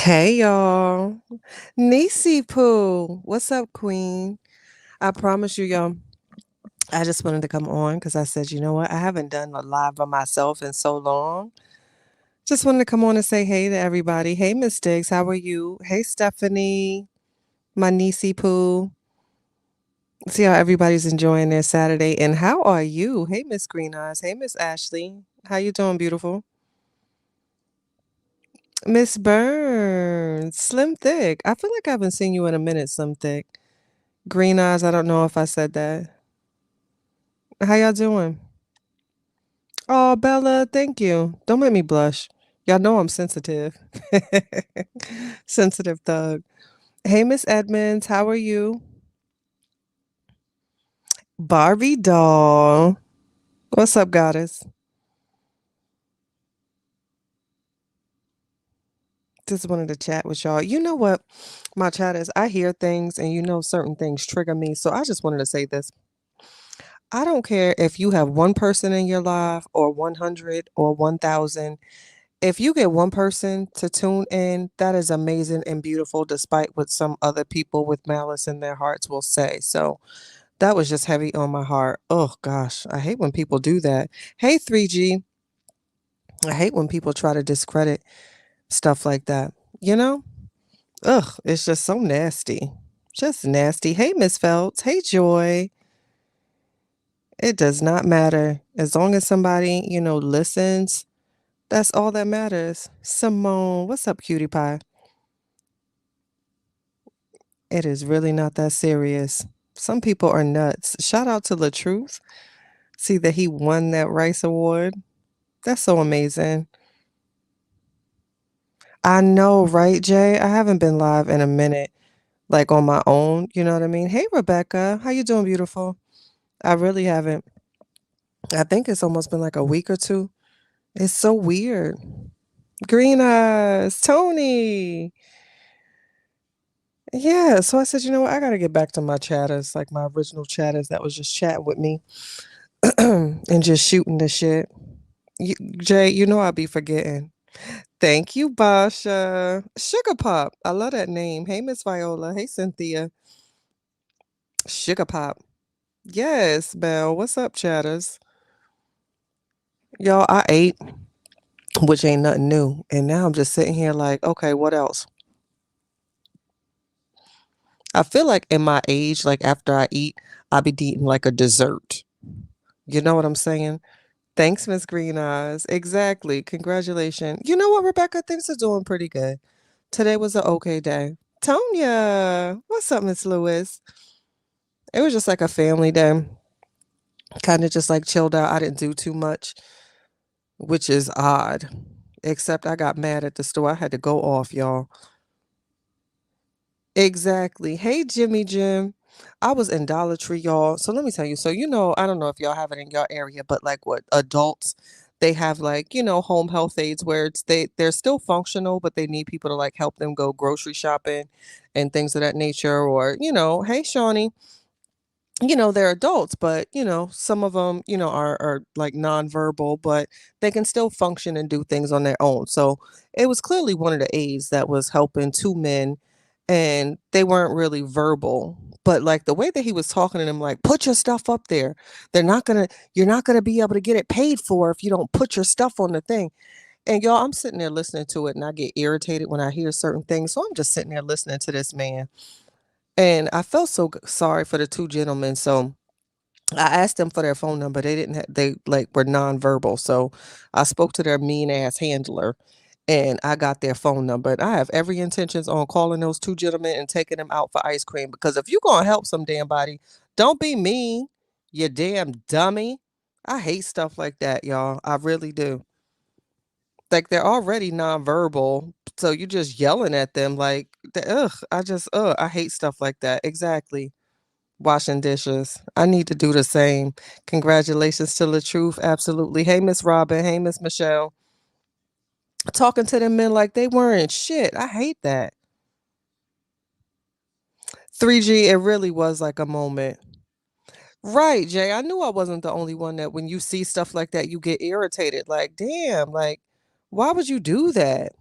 Hey y'all. Nisi Poo. What's up, Queen? I promise you, y'all, I just wanted to come on because I said, you know what? I haven't done a live by myself in so long. Just wanted to come on and say hey to everybody. Hey, Miss Diggs, how are you? Hey, Stephanie, my Nisi Poo. See how everybody's enjoying their Saturday. And how are you? Hey, Miss Green Eyes. Hey, Miss Ashley. How you doing, beautiful? Miss Burns. Slim Thick. I feel like I haven't seen you in a minute, Slim Thick. Green eyes, I don't know if I said that. How y'all doing? Oh, Bella, thank you. Don't make me blush. Y'all know I'm sensitive. Sensitive thug. Hey, Miss Edmonds, how are you? Barbie doll. What's up, goddess? Just wanted to chat with y'all. You know what? My chat is I hear things and you know certain things trigger me. So I just wanted to say this. I don't care if you have one person in your life or 100 or 1,000. If you get one person to tune in, that is amazing and beautiful, despite what some other people with malice in their hearts will say. So that was just heavy on my heart. Oh gosh, I hate when people do that. Hey, 3G, I hate when people try to discredit stuff like that. You know? Ugh, it's just so nasty. Just nasty. Hey, Miss Phelps. Hey, Joy. It does not matter. As long as somebody, listens, that's all that matters. Simone, what's up, cutie pie? It is really not that serious. Some people are nuts. Shout out to LaTruth. See that he won that Rice Award. That's so amazing. I know, right, Jay? I haven't been live in a minute, like on my own. You know what I mean? Hey, Rebecca. How you doing, beautiful? I really haven't. I think it's almost been like a week or two. It's so weird. Green eyes, Tony. Yeah, so I said, you know what? I got to get back to my chatters, like my original chatters that was just chatting with me and just shooting the shit. Jay, you know I'll be forgetting. Thank you, Basha. Sugar Pop. I love that name. Hey, Miss Viola. Hey, Cynthia. Sugar Pop. Yes, Belle. What's up, chatters? Y'all, I ate, which ain't nothing new. And now I'm just sitting here like, okay, what else? I feel like in my age, like after I eat, I be eating like a dessert. You know what I'm saying? Thanks, Miss Green Eyes. Exactly. Congratulations. You know what, Rebecca? Things are doing pretty good. Today was an okay day. Tonya, what's up, Miss Lewis? It was just like a family day. Kind of just like chilled out. I didn't do too much, which is odd. Except I got mad at the store. I had to go off, y'all. Exactly. Hey, Jimmy Jim. I was in Dollar Tree, y'all. So let me tell you. So, I don't know if y'all have it in your area, but like what adults, they have like, home health aides where they're still functional, but they need people to like help them go grocery shopping and things of that nature. Or, hey, Shawnee, they're adults, but some of them, are like nonverbal, but they can still function and do things on their own. So it was clearly one of the aides that was helping two men, and they weren't really verbal. But like the way that he was talking to them, like, put your stuff up there. You're not gonna be able to get it paid for if you don't put your stuff on the thing. And y'all, I'm sitting there listening to it and I get irritated when I hear certain things. So I'm just sitting there listening to this man. And I felt so sorry for the two gentlemen. So I asked them for their phone number. They didn't they like were nonverbal. So I spoke to their mean ass handler and I got their phone number. And I have every intentions on calling those two gentlemen and taking them out for ice cream because if you're gonna help some damn body, don't be mean, you damn dummy. I hate stuff like that, y'all. I really do. Like they're already nonverbal, so you just yelling at them like, I hate stuff like that. Exactly. Washing dishes. I need to do the same. Congratulations to the truth. Absolutely. Hey, Miss Robin. Hey, Miss Michelle. Talking to them men like they weren't shit. I hate that. 3G, it really was like a moment. Right, Jay. I knew I wasn't the only one that when you see stuff like that, you get irritated. Like, damn, like, why would you do that?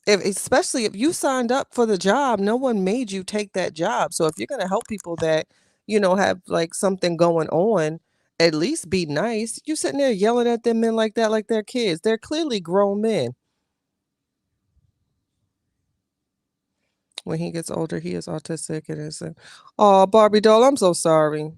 Especially if you signed up for the job, no one made you take that job. So if you're gonna help people that, have like something going on, at least be nice. You sitting there yelling at them men like that, like they're kids. They're clearly grown men. When he gets older, he is autistic and is. Oh, Barbie doll, I'm so sorry.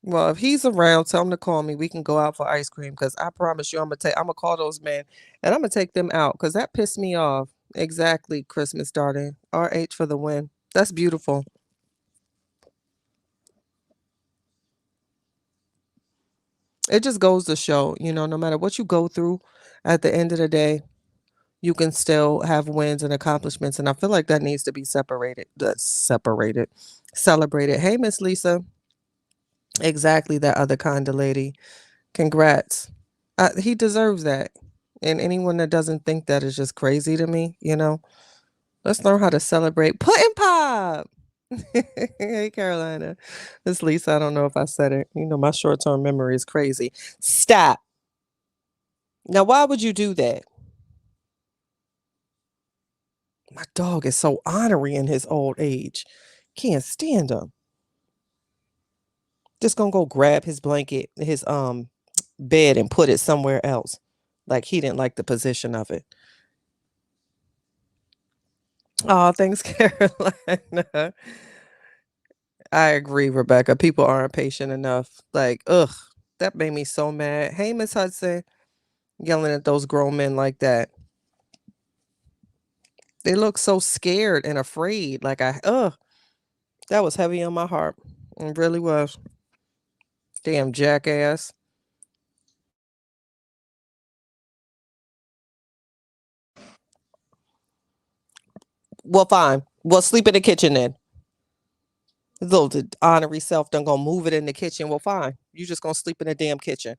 Well, if he's around, tell him to call me. We can go out for ice cream because I promise you, I'm gonna call those men and I'm gonna take them out because that pissed me off. Exactly, Christmas darling. RH for the win. That's beautiful. It just goes to show, no matter what you go through, at the end of the day, you can still have wins and accomplishments. And I feel like that needs to be separated. That's separated, celebrated. Hey, Miss Lisa. Exactly that other kind of lady. Congrats. He deserves that. And anyone that doesn't think that is just crazy to me. Let's learn how to celebrate pudding pop. Hey, Carolina. It's Lisa. I don't know if I said it. My short term memory is crazy. Stop. Now, why would you do that? My dog is so ornery in his old age. Can't stand him. Just gonna go grab his blanket, his bed, and put it somewhere else. Like he didn't like the position of it. Oh, thanks, Carolina. I agree, Rebecca. People aren't patient enough. Like, ugh, that made me so mad. Hey, Miss Hudson, yelling at those grown men like that. They look so scared and afraid. Like that was heavy on my heart. It really was. Damn jackass. Well, fine. Well, sleep in the kitchen then. His little honorary self done gonna move it in the kitchen. Well, fine. You just gonna sleep in the damn kitchen.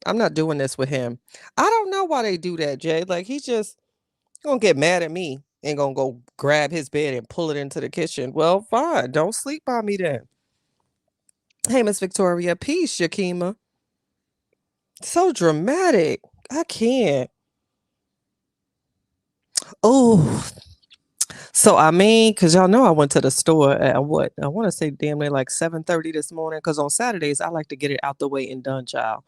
I'm not doing this with him. I don't know why they do that, Jay. Like he's just gonna get mad at me and gonna go grab his bed and pull it into the kitchen. Well, fine. Don't sleep by me then. Hey, Miss Victoria. Peace, Yakima. So dramatic. I can't. Oh, so I mean, cause y'all know I went to the store at what I want to say damn near like 7:30 this morning. Cause on Saturdays I like to get it out the way and done, child.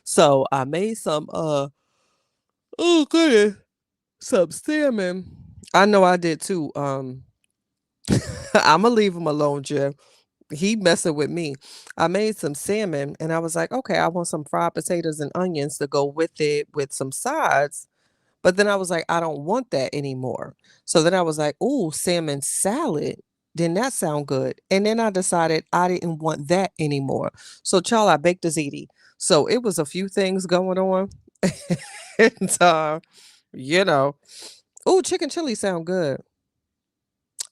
So I made some oh goodness, some salmon. I know I did too. I'ma leave him alone, Jim. He messing with me. I made some salmon and I was like, okay, I want some fried potatoes and onions to go with it with some sides. But then I was like, I don't want that anymore. So then I was like, ooh, salmon salad. Didn't that sound good? And then I decided I didn't want that anymore. So child, I baked a ziti. So it was a few things going on. and you know, ooh, chicken chili sound good.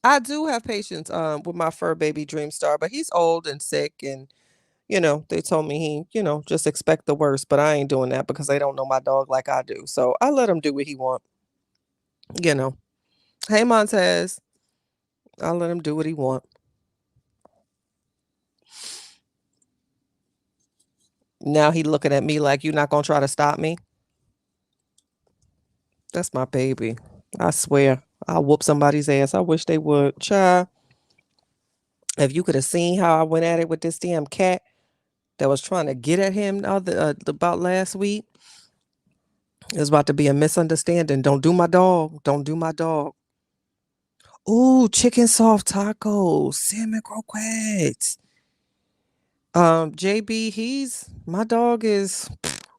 I do have patience with my fur baby Dreamstar, but he's old and sick and they told me just expect the worst, but I ain't doing that because they don't know my dog like I do. So I let him do what he want, you know. Hey Montez, I'll let him do what he want. Now he looking at me like you're not gonna try to stop me. That's my baby. I swear. I'll whoop somebody's ass. I wish they would. Child, if you could have seen how I went at it with this damn cat that was trying to get at him about last week. It was about to be a misunderstanding. Don't do my dog. Don't do my dog. Ooh, chicken soft tacos, salmon croquettes. JB, my dog is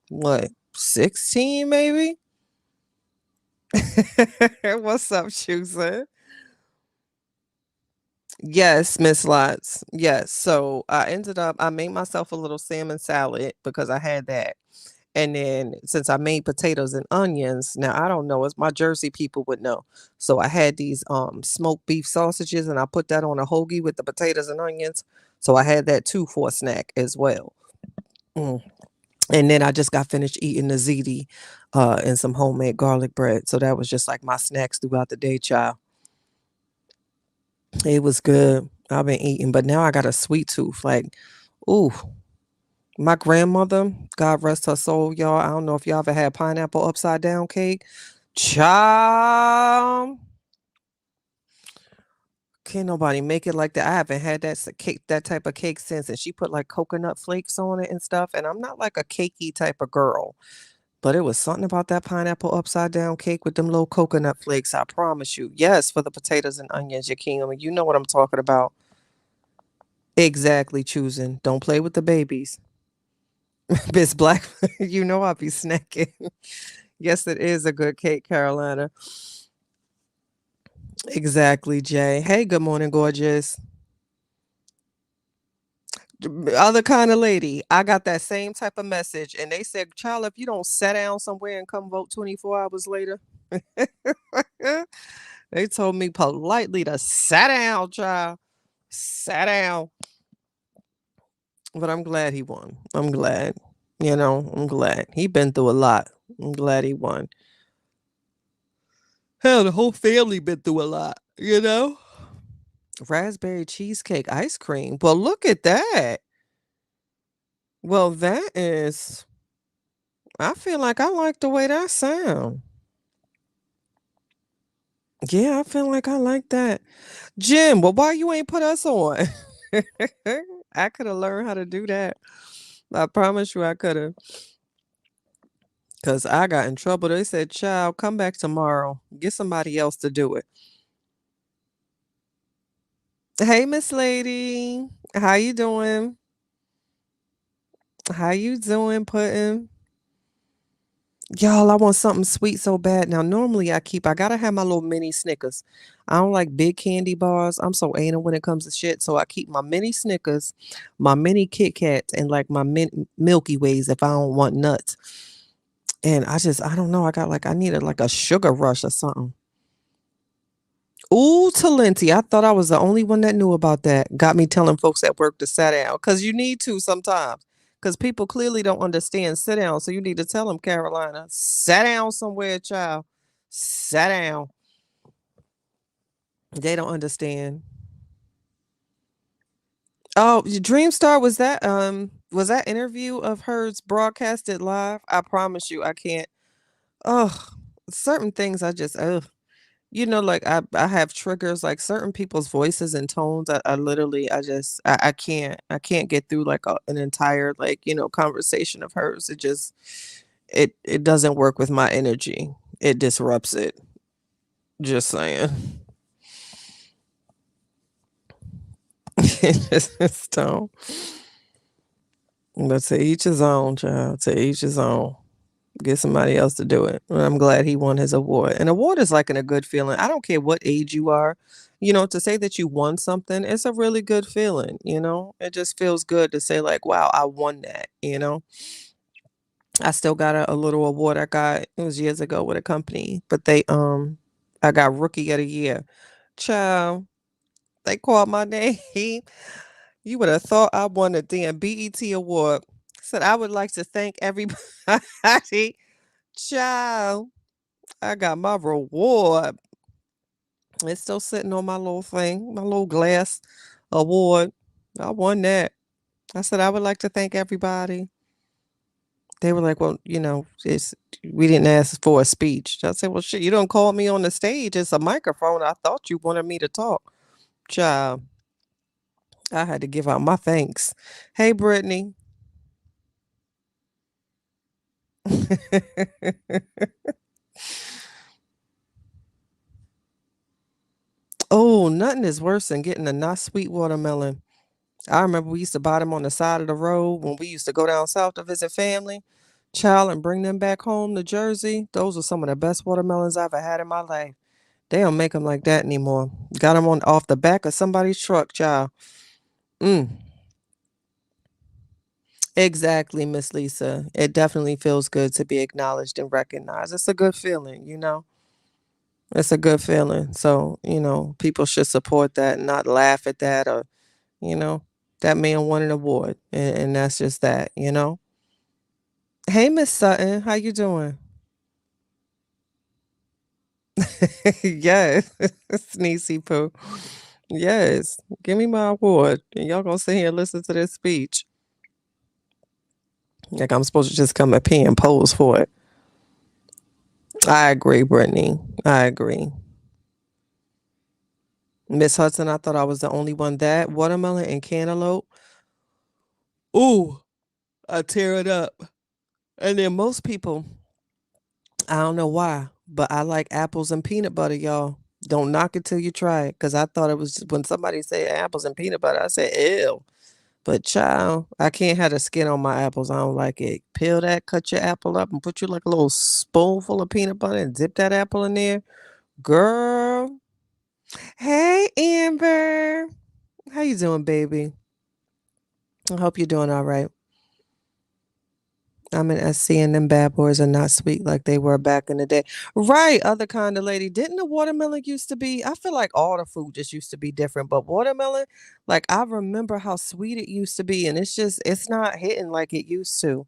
what, 16 maybe? What's up, Chusa? Yes, Miss Lots. Yes. So I made myself a little salmon salad because I had that. And then since I made potatoes and onions, now I don't know, as my Jersey people would know. So I had these smoked beef sausages and I put that on a hoagie with the potatoes and onions. So I had that too for a snack as well. Mm. And then I just got finished eating the ziti and some homemade garlic bread. So that was just like my snacks throughout the day, child. It was good. I've been eating, but now I got a sweet tooth. Like, ooh, my grandmother, God rest her soul, y'all. I don't know if y'all ever had pineapple upside down cake. Child. Can't nobody make it like that. I haven't had cake, that type of cake since, and she put like coconut flakes on it and stuff. And I'm not like a cakey type of girl, but it was something about that pineapple upside down cake with them little coconut flakes. I promise you. Yes, for the potatoes and onions, your king. I mean, you know what I'm talking about. Exactly, choosing. Don't play with the babies. Miss Black, you know I'll be snacking. Yes, it is a good cake, Carolina. Exactly, Jay. Hey, good morning, gorgeous. Other kind of lady. I got that same type of message, and they said, "Child, if you don't sit down somewhere and come vote 24 hours later," they told me politely to sit down, child. Sit down. But I'm glad he won. I'm glad. I'm glad. He been through a lot. I'm glad he won. Hell, the whole family been through a lot. Raspberry cheesecake ice cream. Well, look at that. Well, that is. I feel like I like the way that sound. Yeah, I feel like I like that. Jim, well, why you ain't put us on? I could have learned how to do that. I promise you I could have. Because I got in trouble. They said, child, come back tomorrow. Get somebody else to do it. Hey, Miss Lady. How you doing? How you doing, Puddin'? Y'all, I want something sweet so bad. Now, normally I gotta have my little mini Snickers. I don't like big candy bars. I'm so anal when it comes to shit. So I keep my mini Snickers, my mini Kit Kats, and like my Milky Ways if I don't want nuts. And I don't know. I needed like a sugar rush or something. Ooh, Talenti. I thought I was the only one that knew about that. Got me telling folks at work to sit down because you need to sometimes. Because people clearly don't understand sit down. So you need to tell them, Carolina, sit down somewhere, child. Sit down. They don't understand. Oh, Dreamstar, was that interview of hers broadcasted live? I promise you I can't. Oh, certain things I just like I have triggers like certain people's voices and tones. I literally I can't get through like an entire conversation of hers. It doesn't work with my energy. It disrupts it. Just saying. It just don't. But to each his own, child. To each his own. Get somebody else to do it. And I'm glad he won his award. An award is like a good feeling. I don't care what age you are. To say that you won something, it's a really good feeling. It just feels good to say, like, wow, I won that. I still got a little award I got, it was years ago with a company, but I got rookie of the year. Child, they called my name. You would have thought I won a damn BET award. Said I would like to thank everybody. Child, I got my reward. It's still sitting on my little thing, my little glass award. I won that. I said I would like to thank everybody. They were like, well, we didn't ask for a speech. I said, well, shit, you don't call me on the stage. It's a microphone. I thought you wanted me to talk. Child, I had to give out my thanks. Hey, Brittany. Oh, nothing is worse than getting a not sweet watermelon. I remember we used to buy them on the side of the road when we used to go down south to visit family, child, and bring them back home to Jersey. Those were some of the best watermelons I've ever had in my life. They don't make them like that anymore. Got them on off the back of somebody's truck, child. Mm, exactly, Miss Lisa. It definitely feels good to be acknowledged and recognized. It's a good feeling. It's a good feeling. So, people should support that and not laugh at that or, you know, that man won an award. And that's just that. Hey, Miss Sutton, how you doing? Yes, Sneezy Poo. Yes, give me my award. And y'all gonna sit here and listen to this speech. Like I'm supposed to just come up here and pose for it. I agree, Brittany. I agree. Miss Hudson, I thought I was the only one that watermelon and cantaloupe. Ooh, I tear it up. And then most people, I don't know why, but I like apples and peanut butter, y'all. Don't knock it till you try it. Cause I thought it was when somebody said apples and peanut butter, I said, ew. But child, I can't have the skin on my apples. I don't like it. Peel that, cut your apple up, and put you like a little spoonful of peanut butter and dip that apple in there. Girl. Hey, Amber. How you doing, baby? I hope you're doing all right. I'm in SC and them bad boys are not sweet like they were back in the day. Right, other kind of lady. Didn't the watermelon used to be? I feel like all the food just used to be different, but watermelon, like I remember how sweet it used to be, and it's not hitting like it used to.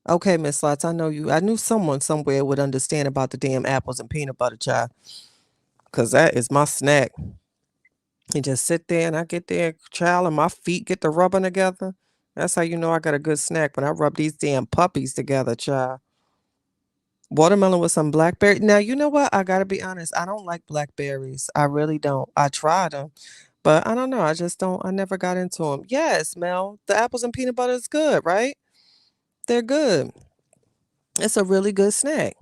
Okay, Miss Lots, I know you. I knew someone somewhere would understand about the damn apples and peanut butter, child, because that is my snack. You just sit there and I get there, child, and my feet get to rubbing together. That's how you know I got a good snack when I rub these damn puppies together, child. Watermelon with some blackberry. Now, you know what? I gotta be honest. I don't like blackberries. I really don't. I tried them, but I don't know. I just don't. I never got into them. Yes, Mel. The apples and peanut butter is good, right? They're good. It's a really good snack.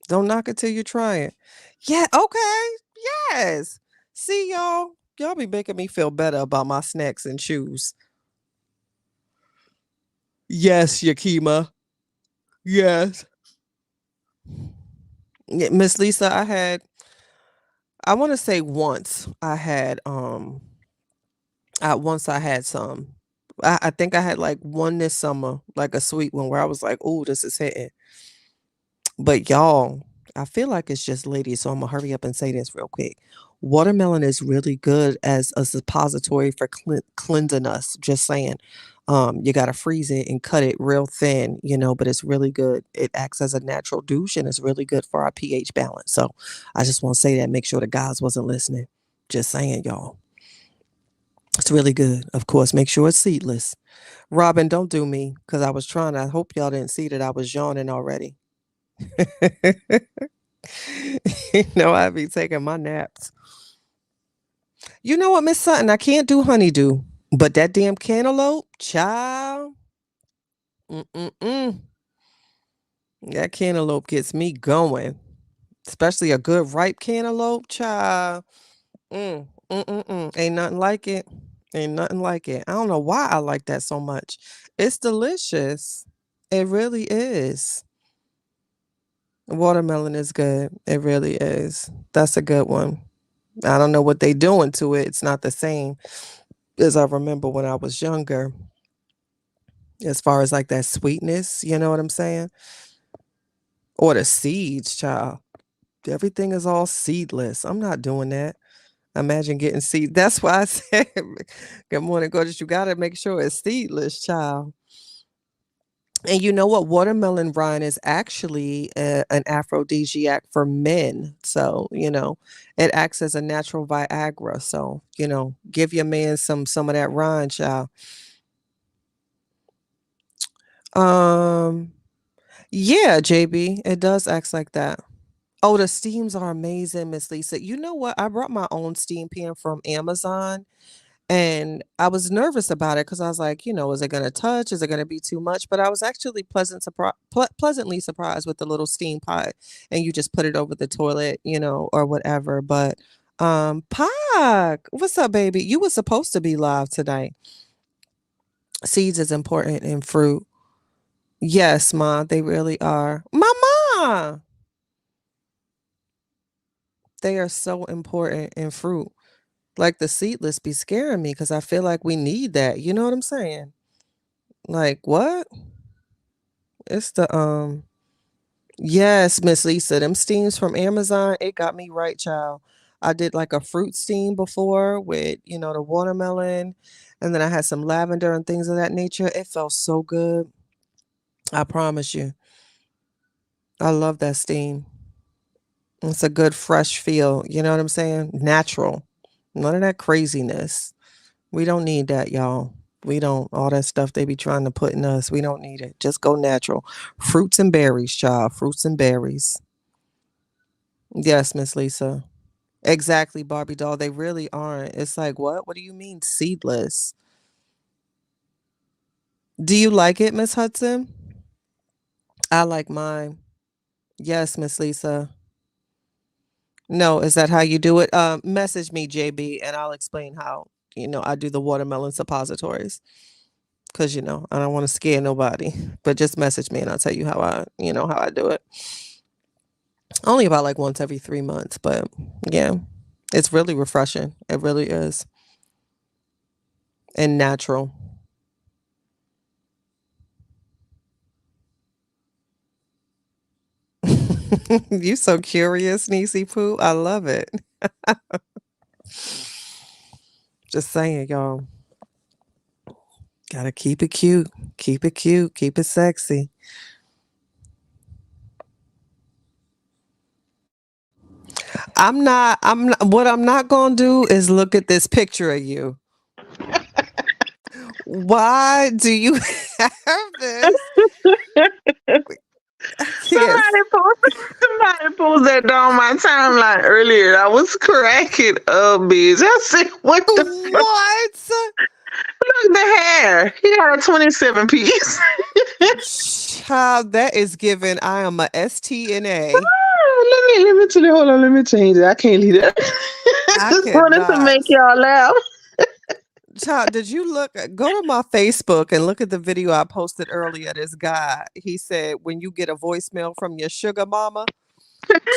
Don't knock it till you try it. Yeah. Okay. Yes. See, y'all. Y'all be making me feel better about my snacks and chews. Yes, Yakima. Yes. Yeah, Miss Lisa, I want to say once I had some. I think I had like one this summer, like a sweet one where I was like, "Oh, this is hitting." But y'all, I feel like it's just ladies, so I'm gonna hurry up and say this real quick. Watermelon is really good as a suppository for cleansing us. Just saying. You gotta freeze it and cut it real thin, but it's really good. It acts as a natural douche and it's really good for our pH balance. So I just want to say that, make sure the guys wasn't listening. Just saying, y'all. It's really good. Of course, make sure it's seedless. Robin, don't do me because I was trying. I hope y'all didn't see that I was yawning already. I be taking my naps. You know what, Miss Sutton? I can't do honeydew, but that damn cantaloupe, child. Mm-mm-mm. That cantaloupe gets me going, especially a good ripe cantaloupe, child. Ain't nothing like it. Ain't nothing like it. I don't know why I like that so much. It's delicious. It really is. Watermelon is good. It really is. That's a good one. I don't know what they doing to it. It's not the same as I remember when I was younger, as far as like that sweetness, you know what I'm saying? Or the seeds, child. Everything is all seedless. I'm not doing that. Imagine getting seed. That's why I said, good morning, gorgeous. You got to make sure it's seedless, child. And you know what? Watermelon rind is actually an aphrodisiac for men. So, it acts as a natural Viagra. So, give your man some of that rind, child. Um, yeah, JB, it does act like that. Oh, the steams are amazing, Miss Lisa. You know what? I brought my own steam pan from Amazon. And I was nervous about it because I was like, is it gonna touch? Is it gonna be too much? But I was actually pleasantly surprised with the little steam pot, and you just put it over the toilet, or whatever. But Pac, what's up, baby? You were supposed to be live tonight. Seeds is important in fruit. Yes, ma, they really are. Mama, they are so important in fruit. Like the seedless be scaring me because I feel like we need that. You know what I'm saying? Like what? It's the yes, Miss Lisa, them steams from Amazon, it got me right, child. I did like a fruit steam before with, the watermelon, and then I had some lavender and things of that nature. It felt so good. I promise you. I love that steam. It's a good fresh feel, you know what I'm saying? Natural. None of that craziness. We don't need that, y'all. We don't. All that stuff they be trying to put in us. We don't need it. Just go natural. Fruits and berries, child. Fruits and berries. Yes, Miss Lisa. Exactly, Barbie doll. They really aren't. It's like, what? What do you mean seedless? Do you like it, Miss Hudson? I like mine. Yes, Miss Lisa. No, is that how you do it? Message me, JB, and I'll explain how, I do the watermelon suppositories. Cause I don't want to scare nobody. But just message me and I'll tell you how I do it. Only about like once every 3 months, but yeah. It's really refreshing. It really is. And natural. You so curious, Niecy Pooh. I love it. Just saying, y'all. Gotta keep it cute. Keep it cute. Keep it sexy. What I'm not gonna do is look at this picture of you. Why do you have this? I can't. Somebody posted that on my timeline earlier. I was cracking up, bitch. I said, what the fuck? What? Look at the hair. He got a 27 piece. Child, that is given. I am a STNA. Let me hold on, let me change it. I can't leave that. I I just wanted to cannot. make y'all laugh. Child, did you go to my Facebook and look at the video I posted earlier? This guy, he said, when you get a voicemail from your sugar mama,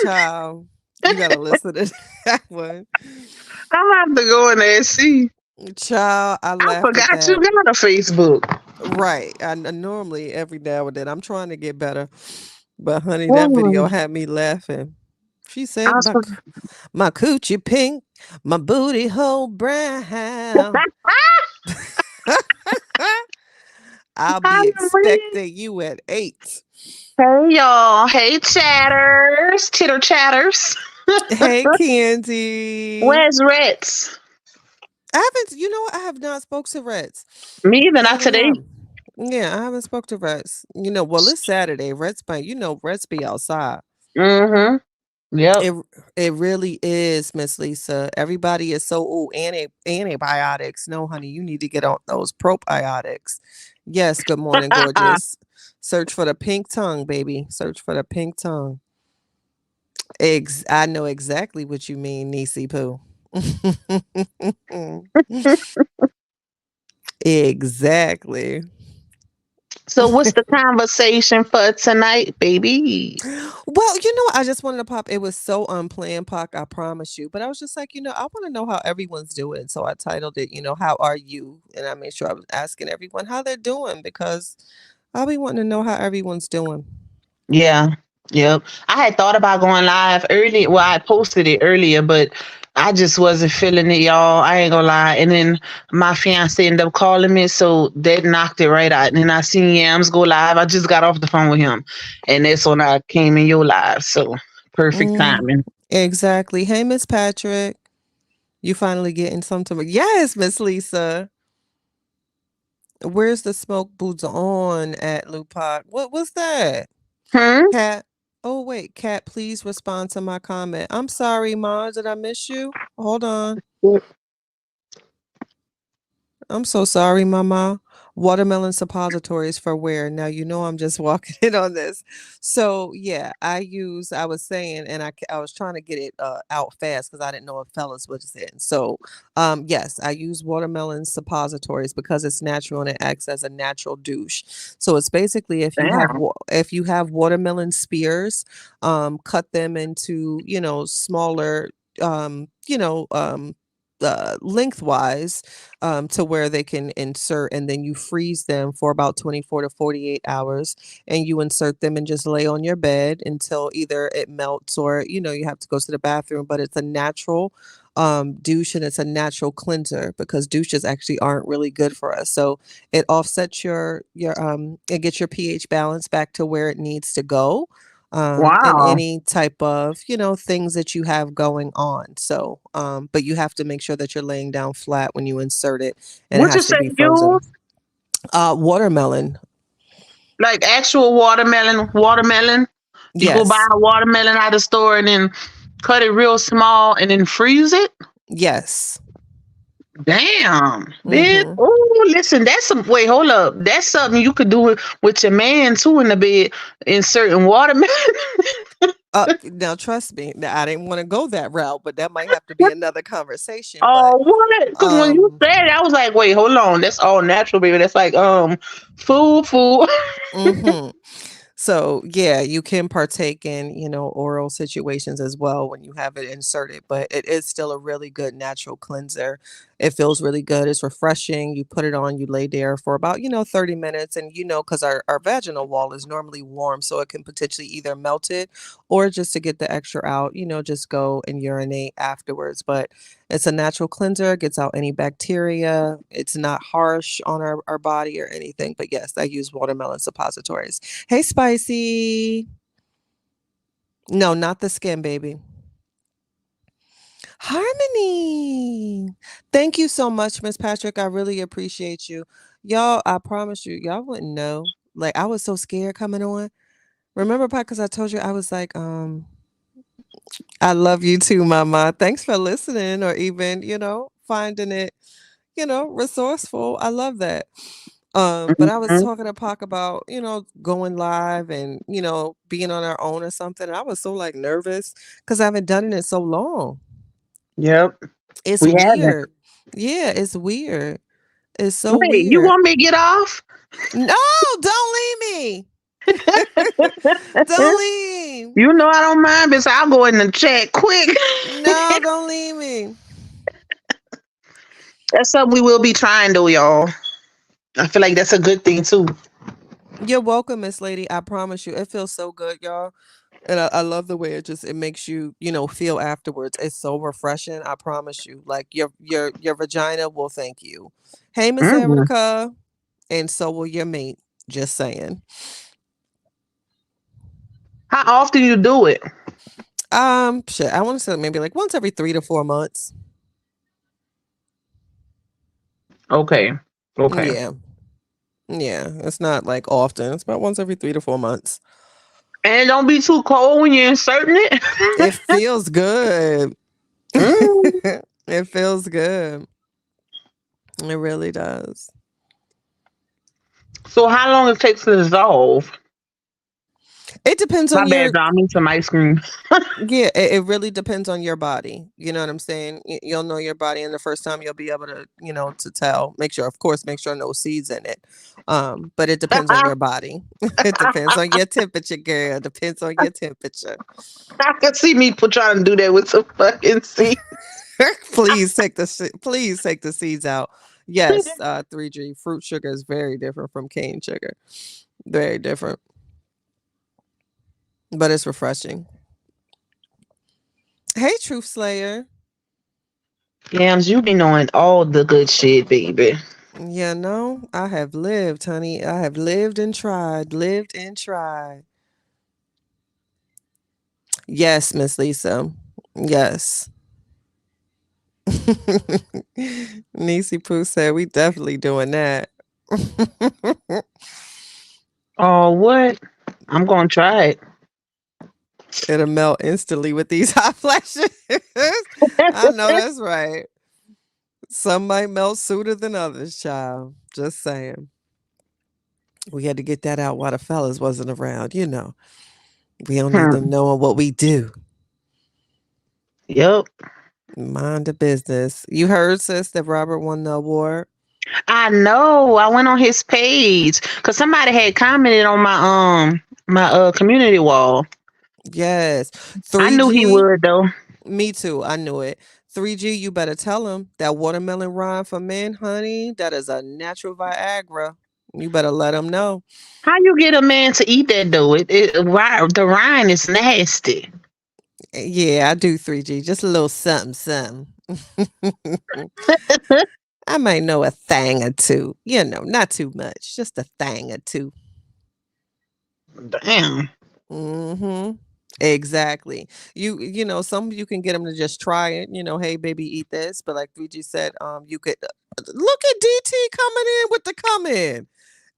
child, you gotta listen to that one. I'm gonna have to go in there and see. Child, I I laughed at forgot you that. got a Facebook. Right. I normally every now and then I'm trying to get better. But honey, that video Mm, had me laughing. She I said was for- my coochie pink, my booty hole brown. I'll be expecting you at 8. Hey y'all. Hey chatters. Chitter chatters. Hey, Candy. Where's Reds? I haven't, what? I have not spoke to Reds. Me either, I not really today. have. Yeah, I haven't spoke to Reds. Well, it's Saturday. Reds by, Reds be outside. Mm-hmm. Yep. It it really is, Miss Lisa. Everybody is so antibiotics. No, honey, you need to get on those probiotics. Yes, good morning, gorgeous. Search for the pink tongue, baby. Search for the pink tongue. I know exactly what you mean, Niecy Poo. Exactly. So what's the conversation for tonight, baby? Well, I just wanted to pop. It was so unplanned, Pac. I promise you. But I was just like, I want to know how everyone's doing. So I titled it, how are you? And I made sure I was asking everyone how they're doing because I'll be wanting to know how everyone's doing. Yeah. Yep. I had thought about going live early. Well, I posted it earlier, but I just wasn't feeling it, y'all. I ain't gonna lie. And then my fiance ended up calling me, so that knocked it right out. And then I seen Yams go live. I just got off the phone with him, and that's when I came in your live. So perfect Mm, timing. exactly. Hey, Miss Patrick. You finally getting something. Yes, Miss Lisa. Where's the smoke boots on at Lupac? What was that? Hmm. Cat. Oh, wait, Cat, please respond to my comment. I'm sorry, Ma. Did I miss you? Hold on. I'm so sorry, Mama. Watermelon suppositories for where? Now you know I'm just walking in on this. So yeah, I was saying, and I was trying to get it out fast because I didn't know if fellas was in. So yes, I use watermelon suppositories because it's natural and it acts as a natural douche. So it's basically Damn. if you have watermelon spears, cut them into smaller lengthwise to where they can insert, and then you freeze them for about 24 to 48 hours, and you insert them and just lay on your bed until either it melts or you have to go to the bathroom. But it's a natural douche, and it's a natural cleanser because douches actually aren't really good for us. So it offsets your it gets your pH balance back to where it needs to go, and Wow. any type of things that you have going on. So but you have to make sure that you're laying down flat when you insert it, and it What you has to say be you frozen. Watermelon. like actual watermelon? Watermelon. You go buy Yes. a watermelon at the store and then Cut it real small and then freeze it. Yes. Damn, man. Mm-hmm. Oh, listen, that's some. Wait, hold up. That's something you could do with your man too in the bed. In certain watermelon. Now trust me, now, I didn't want to go that route, but that might have to be another conversation. But Oh, what? Because when you um, said it, I was like, wait, hold on. That's all natural, baby. That's like food. mm-hmm. So yeah, you can partake in, oral situations as well when you have it inserted, but it is still a really good natural cleanser. It feels really good. It's refreshing. You put it on, you lay there for about, 30 minutes. And because our vaginal wall is normally warm, so it can potentially either melt it or just to get the extra out, just go and urinate afterwards. But it's a natural cleanser, gets out any bacteria. It's not harsh on our body or anything. But yes, I use watermelon suppositories. Hey, Spicy. No, not the skin, baby. Harmony. Thank you so much, Miss Patrick. I really appreciate you. Y'all, I promise you, y'all wouldn't know. Like, I was so scared coming on. Remember, Pat, because I told you I was like, I love you too, Mama. Thanks for listening or even, finding it, resourceful. I love that. But I was Mhm. talking to Pac about, going live and, being on our own or something. And I was so like nervous because I haven't done it in so long. Yep, It's we haven't. weird. Yeah, it's weird. It's so Wait, you weird. want me to get off? No, don't leave me. Don't leave. You know I don't mind, but I'll go in the chat quick. No, don't leave me. That's something we will be trying though, y'all. I feel like that's a good thing too. You're welcome, Miss Lady. I promise you. It feels so good, y'all. And I love the way it makes you, feel afterwards. It's so refreshing. I promise you. Like your vagina will thank you. Hey, Miss Mm. Erica. And so will your mate. Just saying. How often you do it? Shit. I want to say maybe like once every 3 to 4 months. Okay. Okay. Yeah. Yeah. It's not like often. It's about once every 3 to 4 months. And don't be too cold when you're inserting it. It feels good. Mm. It feels good. It really does. So how long it takes to dissolve? It depends My on bad, your y'all. I need some ice cream. Yeah, it really depends on your body. You know what I'm saying? You'll know your body, and the first time you'll be able to, to tell. Make sure no seeds in it. But it depends on I your body. It depends on your temperature, girl. It depends on your temperature. can see me trying to do that with some fucking seed. Please take the seeds out. Yes, 3G fruit sugar is very different from cane sugar. Very different, but it's refreshing. Hey, Truth Slayer. Yams, you be knowing all the good shit, baby. Yeah, no, I have lived, honey. I have lived and tried, lived and tried. Yes, Miss Lisa. Yes. Nisi Pooh said we definitely doing that. Oh, what? I'm gonna try it. It'll melt instantly with these hot flashes. I know that's right. Some might melt sooner than others, child. Just saying. We had to get that out while the fellas wasn't around, We don't need them Hmm. knowing what we do. Yep. Mind the business. You heard, sis, that Robert won the award? I know. I went on his page because somebody had commented on my community wall. Yes. I knew he 3G, would though. me too. I knew it. 3G, you better tell him that watermelon rind for men, honey, that is a natural Viagra. You better let him know. How you get a man to eat that though? The rind is nasty. Yeah, I do 3G. Just a little something, something. I might know a thing or two. Not too much. Just a thing or two. Damn. Mm-hmm. Exactly. Some you can get them to just try it. Hey baby, eat this. But like 3G said, you could look at DT coming in with the come in.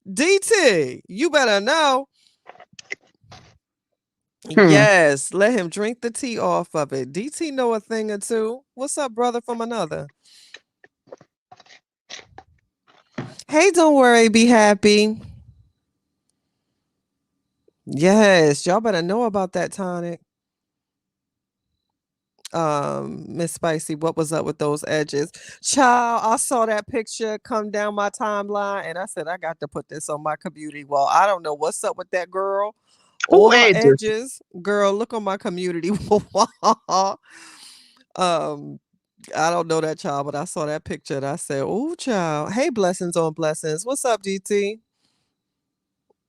DT, you better know. Hmm. Yes, let him drink the tea off of it. DT know a thing or two. What's up, brother from another? Hey, don't worry, be happy. Yes, y'all better know about that tonic. Miss Spicy, what was up with those edges? Child, I saw that picture come down my timeline and I said, I got to put this on my community wall. I don't know what's up with that girl Who or her edges? edges. Girl, look on my community wall. um, I don't know that child, but I saw that picture and I said, oh, child. Hey, blessings on blessings. What's up, GT?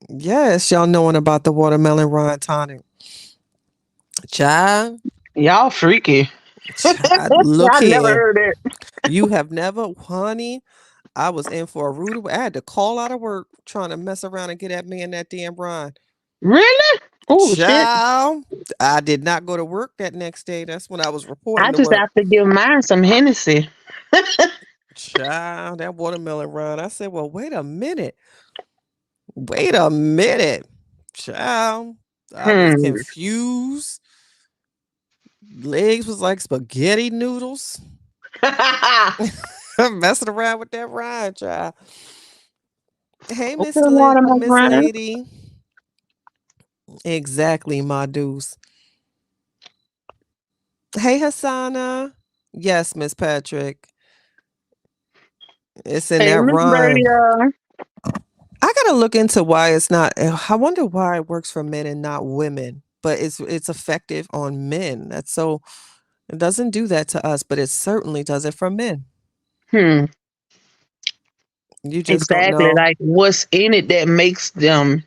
Yes, y'all knowing about the watermelon rind tonic. Child, Y'all freaky. child, look I never here. heard that. You have never, honey. I was in for a rude. I had to call out of work trying to mess around and get at me and that damn Brian. Really? Oh shit. Child, I did not go to work that next day. That's when I was I reporting to just work. have to give mine some Hennessy. Child, that watermelon run. I said, well, wait a minute. Wait a minute. Child, I was Hmm. confused. Legs was like spaghetti noodles. Messing around with that Ryan, child. Hey, Okay, watermelon Miss rind. Lady. Exactly, my deuce. Hey, Hassana. Yes, Miss Patrick. It's in Hey, that Miss Birdie. rhyme. I gotta look into why it's not. I wonder why it works for men and not women, but it's effective on men. That's so. It doesn't do that to us, but it certainly does it for men. Hmm. You just don't Exactly. know. Like what's in it that makes them,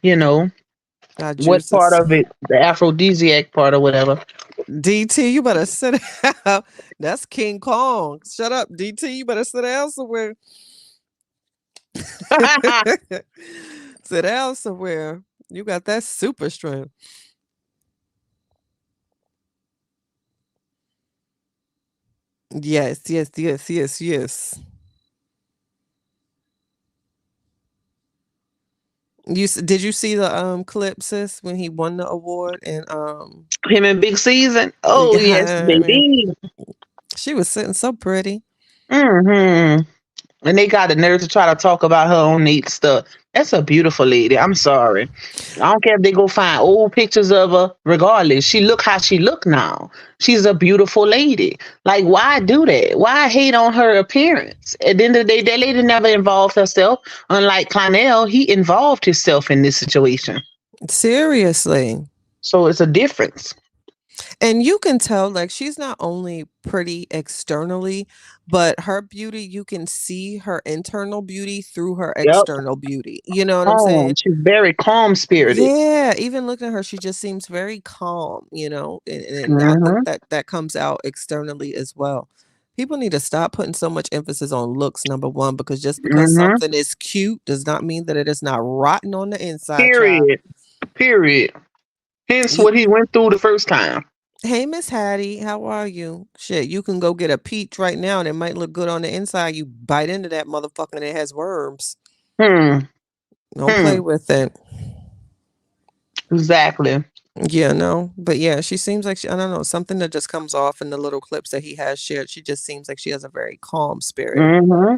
Our what part juices. of it, the aphrodisiac part or whatever. DT, you better sit down. That's King Kong. Shut up, DT. You better sit down somewhere. Sit down somewhere. You got that super strength. Yes, yes, yes, yes, yes. Did you see the clip, sis, when he won the award and Him in big season. Oh yes, yeah, man, baby. she was sitting so pretty. Hmm. And they got the nerve to try to talk about her own neat stuff. That's a beautiful lady. I'm sorry. I don't care if they go find old pictures of her. Regardless, she look how she look now. She's a beautiful lady. Like, why do that? Why hate on her appearance? At the end of the day, that lady never involved herself. Unlike Clonel, he involved himself in this situation. Seriously. So it's a difference. And you can tell, like, she's not only pretty externally, but her beauty, you can see her internal beauty through her Yep. external beauty. You know what I'm Oh, saying? she's very calm spirited. Yeah, even looking at her, she just seems very calm, and I think Hmm. that comes out externally as well. People need to stop putting so much emphasis on looks, number one, because just because Hmm. something is cute does not mean that it is not rotten on the inside, child. Period. Period. Hence You what he went through the first time. Hey, Miss Hattie, how are you? Shit, you can go get a peach right now and it might look good on the inside. You bite into that motherfucker and it has worms. Hmm. Don't Hmm. play with it. Exactly. Yeah, no. But yeah, she seems like I don't know, something that just comes off in the little clips that he has shared. She just seems like she has a very calm spirit. Hmm.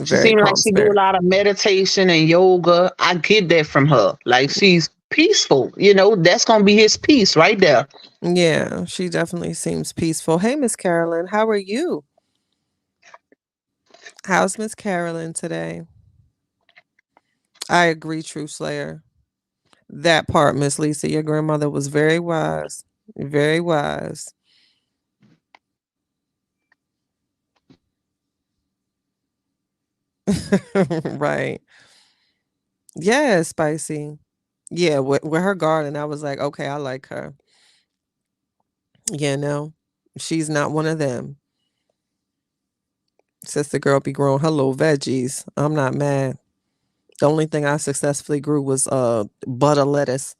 She Very seemed like calm she do a spirit. lot of meditation and yoga. I get that from her. Like she's peaceful. That's gonna be his peace right there. Yeah, she definitely seems peaceful. Hey, Miss Carolyn, how are you? How's Miss Carolyn today? I agree, True Slayer. That part, Miss Lisa, your grandmother was very wise. Very wise. Right. Yeah, spicy. Yeah, with her garden, I was like, okay, I like her. Yeah, no, she's not one of them. Sister girl be growing her little veggies. I'm not mad. The only thing I successfully grew was butter lettuce.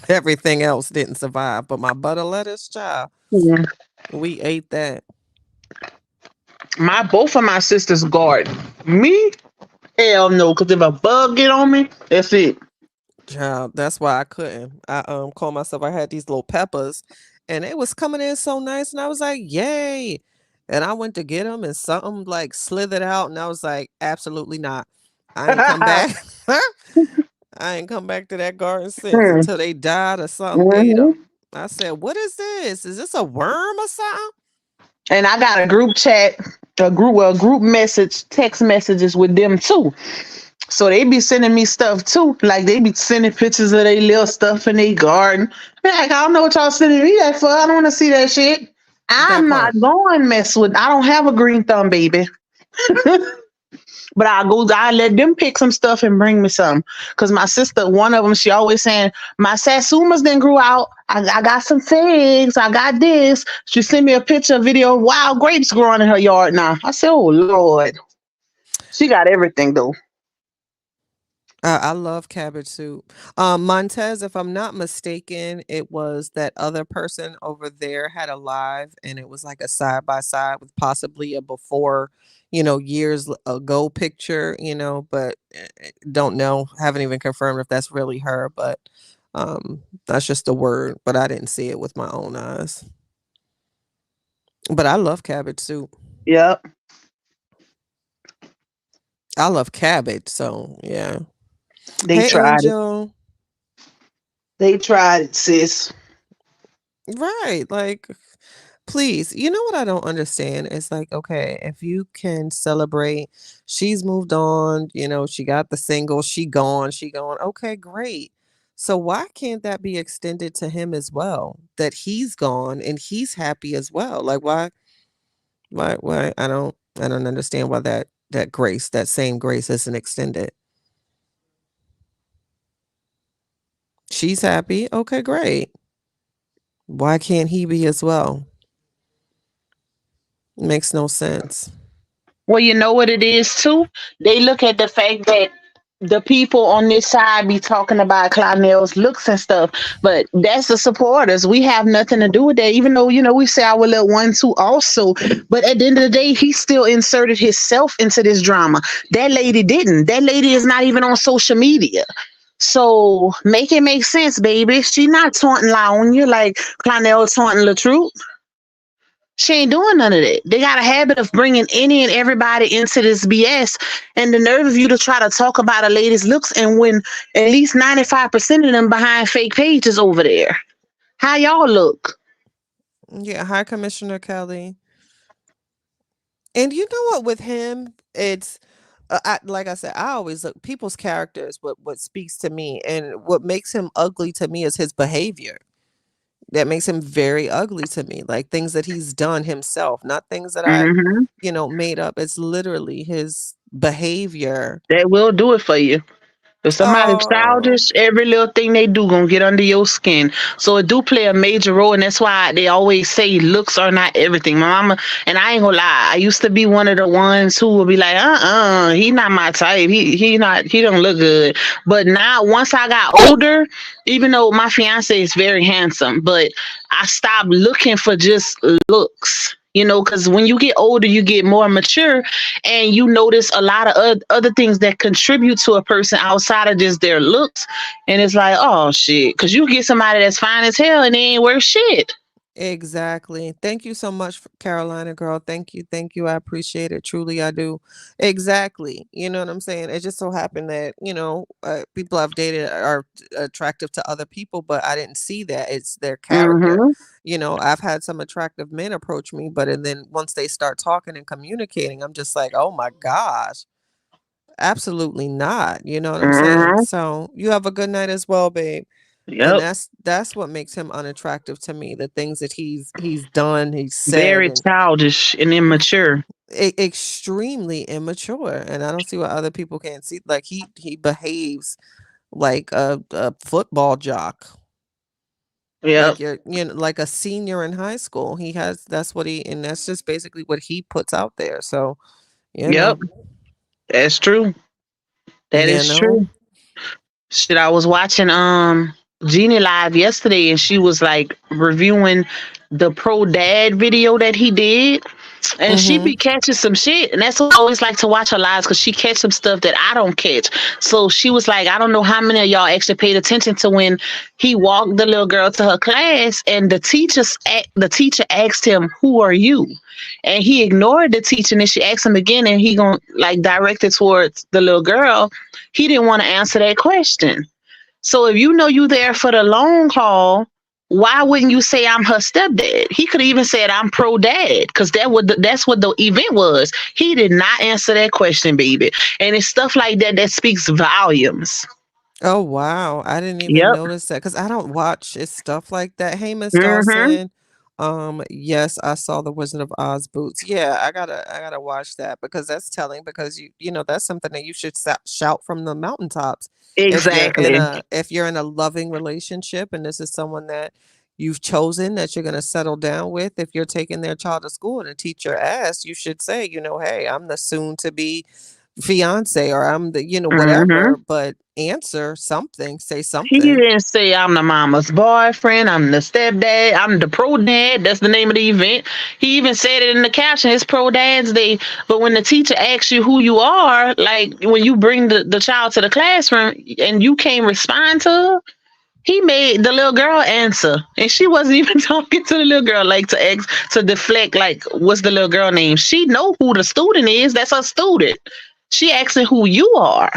Everything else didn't survive, but my butter lettuce, child, Yeah. we ate that. My both of my sisters garden. Me, hell no, because if a bug get on me, that's it. Child, that's why I couldn't. I called myself. I had these little peppers, and it was coming in so nice, and I was like, "Yay!" And I went to get them, and something like slithered out, and I was like, "Absolutely not." I ain't come back. I ain't come back to that garden since Hmm. until they died or something ate Mhm. them. I said, "What is this? Is this a worm or something?" And I got a group chat, group message, text messages with them too. So they be sending me stuff too. Like they be sending pictures of their little stuff in their garden. Be like, I don't know what y'all sending me that for. I don't want to see that shit. That I'm not part. going mess with. I don't have a green thumb, baby. But I let them pick some stuff and bring me some. Cause my sister, one of them, she always saying, my satsumas then grew out. I got some figs. I got this. She sent me a picture, a video of wild grapes growing in her yard now. I said, oh Lord. She got everything though. I love cabbage soup. Montez, if I'm not mistaken, it was that other person over there had a live, and it was like a side by side with possibly a before, years ago picture, but don't know. Haven't even confirmed if that's really her, but that's just a word. But I didn't see it with my own eyes. But I love cabbage soup. Yep. I love cabbage, so yeah. They Hey, tried it. Angel. They tried it, sis. Right, like, please, you know what I don't understand? It's like, okay, if you can celebrate, she's moved on, she got the single, she gone. Okay, great. So why can't that be extended to him as well? That he's gone and he's happy as well. Like why I don't understand why that grace, that same grace isn't extended. She's happy. Okay, great. Why can't he be as well? Makes no sense. Well, you know what it is too? They look at the fact that the people on this side be talking about Clownell's looks and stuff, but that's the supporters. We have nothing to do with that, even though, we say our little one too also. But at the end of the day, he still inserted himself into this drama. That lady didn't. That lady is not even on social media. So make it make sense, baby. She not taunting lie on you like Clownell taunting LaTruth. She ain't doing none of that. They got a habit of bringing any and everybody into this BS, and the nerve of you to try to talk about a lady's looks, and when at least 95% of them behind fake pages over there. How y'all look? Yeah, hi, Commissioner Kelly. And you know what? With him, it's like I said, I always look people's characters. What speaks to me, and what makes him ugly to me is his behavior. That makes him very ugly to me. Like things that he's done himself, not things that I, Hmm. made up. It's literally his behavior. That will do it for you. If somebody's Oh, childish, every little thing they do gonna get under your skin. So it do play a major role, and that's why they always say looks are not everything. My mama, and I ain't gonna lie, I used to be one of the ones who would be like, he not my type. He don't look good. But now once I got older, even though my fiance is very handsome, but I stopped looking for just looks. Because when you get older, you get more mature, and you notice a lot of other things that contribute to a person outside of just their looks. And it's like, oh shit, because you get somebody that's fine as hell and they ain't worth shit. exactly. Thank you so much, Carolina girl. Thank you. Thank you. I appreciate it. Truly, I do. Exactly. You know what I'm saying? It just so happened that, people I've dated are attractive to other people, but I didn't see that. It's their character. Mm-hmm. I've had some attractive men approach me, but and then once they start talking and communicating, I'm just like, oh my gosh, absolutely not. You know what I'm saying? Mm-hmm. So you have a good night as well, babe. And Yep. that's what makes him unattractive to me. The things that he's done, he's said, Very and childish and immature. extremely immature. And I don't see why other people can't see. Like he behaves like a football jock, Yep. like like a senior in high school. He has that's what he and that's just basically what he puts out there. So you Yep. know, That's true. That you is know. true. Shit, I was watching Jeannie live yesterday, and she was like reviewing the pro dad video that he did. And she be Mhm. catching some shit. And that's why I always like to watch her lives because she catch some stuff that I don't catch. So she was like, I don't know how many of y'all actually paid attention to when he walked the little girl to her class and the teacher asked him, "Who are you?" And he ignored the teacher and then she asked him again and he gonna like direct it towards the little girl. He didn't want to answer that question. So if you know you there for the long haul, why wouldn't you say I'm her stepdad? He could have even said I'm pro dad because that's what the event was. He did not answer that question, baby. And it's stuff like that that speaks volumes. Oh, wow. I didn't even Yep. notice that because I don't watch it's stuff like that. Hey, Miss Mm-hmm. Dawson. Yes, I saw The Wizard of Oz boots. Yeah, I gotta watch that because that's telling because that's something that you should shout from the mountaintops. Exactly. If you're in a loving relationship and this is someone that you've chosen that you're gonna settle down with, if you're taking their child to school and a teacher asks, you should say, hey, I'm the soon to be fiance or I'm the Mm-hmm. whatever, but answer something, say He something. didn't say I'm the mama's boyfriend, I'm the stepdad, I'm the pro dad. That's the name of the event. He even said it in the caption, it's pro dad's day. But when the teacher asks you who you are, like when you bring the child to the classroom and you can't respond to her, he made the little girl answer. And she wasn't even talking to the little girl, like to deflect, like, what's the little girl name? She know who the student is. That's her student. She asking who you are.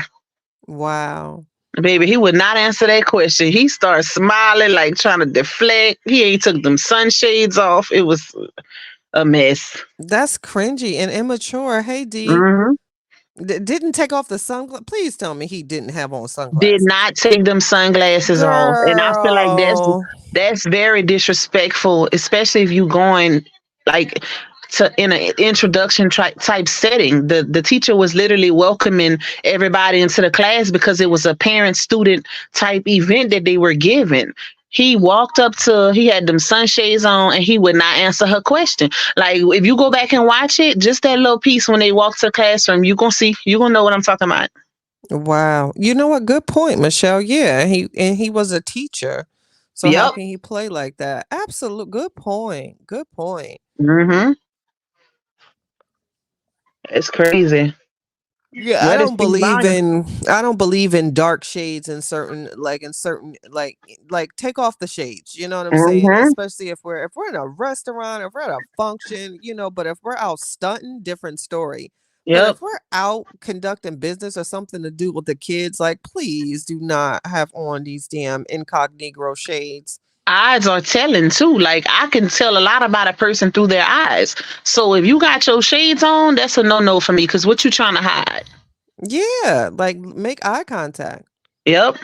Wow. Baby, he would not answer that question. He started smiling, like trying to deflect. He ain't took them sunshades off. It was a mess. That's cringy and immature. Hey D, Hmm. didn't take off the sunglasses. Please tell me he didn't have on Did sunglasses. not take them sunglasses off, and I feel like Girl. that's very disrespectful, especially if you going like to in an introduction type setting. The teacher was literally welcoming everybody into the class because it was a parent student type event that they were giving. He walked up to, he had them sunshades on, and he would not answer her question. Like if you go back and watch it, just that little piece when they walk to the classroom, you gonna know what I'm talking about. Wow. You know what? Good point, Michelle. Yeah, he was a teacher. So how Yep. can he play like that? Absolute good point. Good point. Hmm. It's crazy. Yeah, But it's speaks volume. I don't believe in dark shades in certain like take off the shades, you know what I'm saying? Mhm. Especially if we're in a restaurant, if we're at a function, but if we're out stunting, different story. But Yep. if we're out conducting business or something to do with the kids, like please do not have on these damn incognito shades. Eyes are telling too. Like I can tell a lot about a person through their eyes. So if you got your shades on, that's a no for me. Cause what you trying to hide? Yeah, like make eye contact. Yep.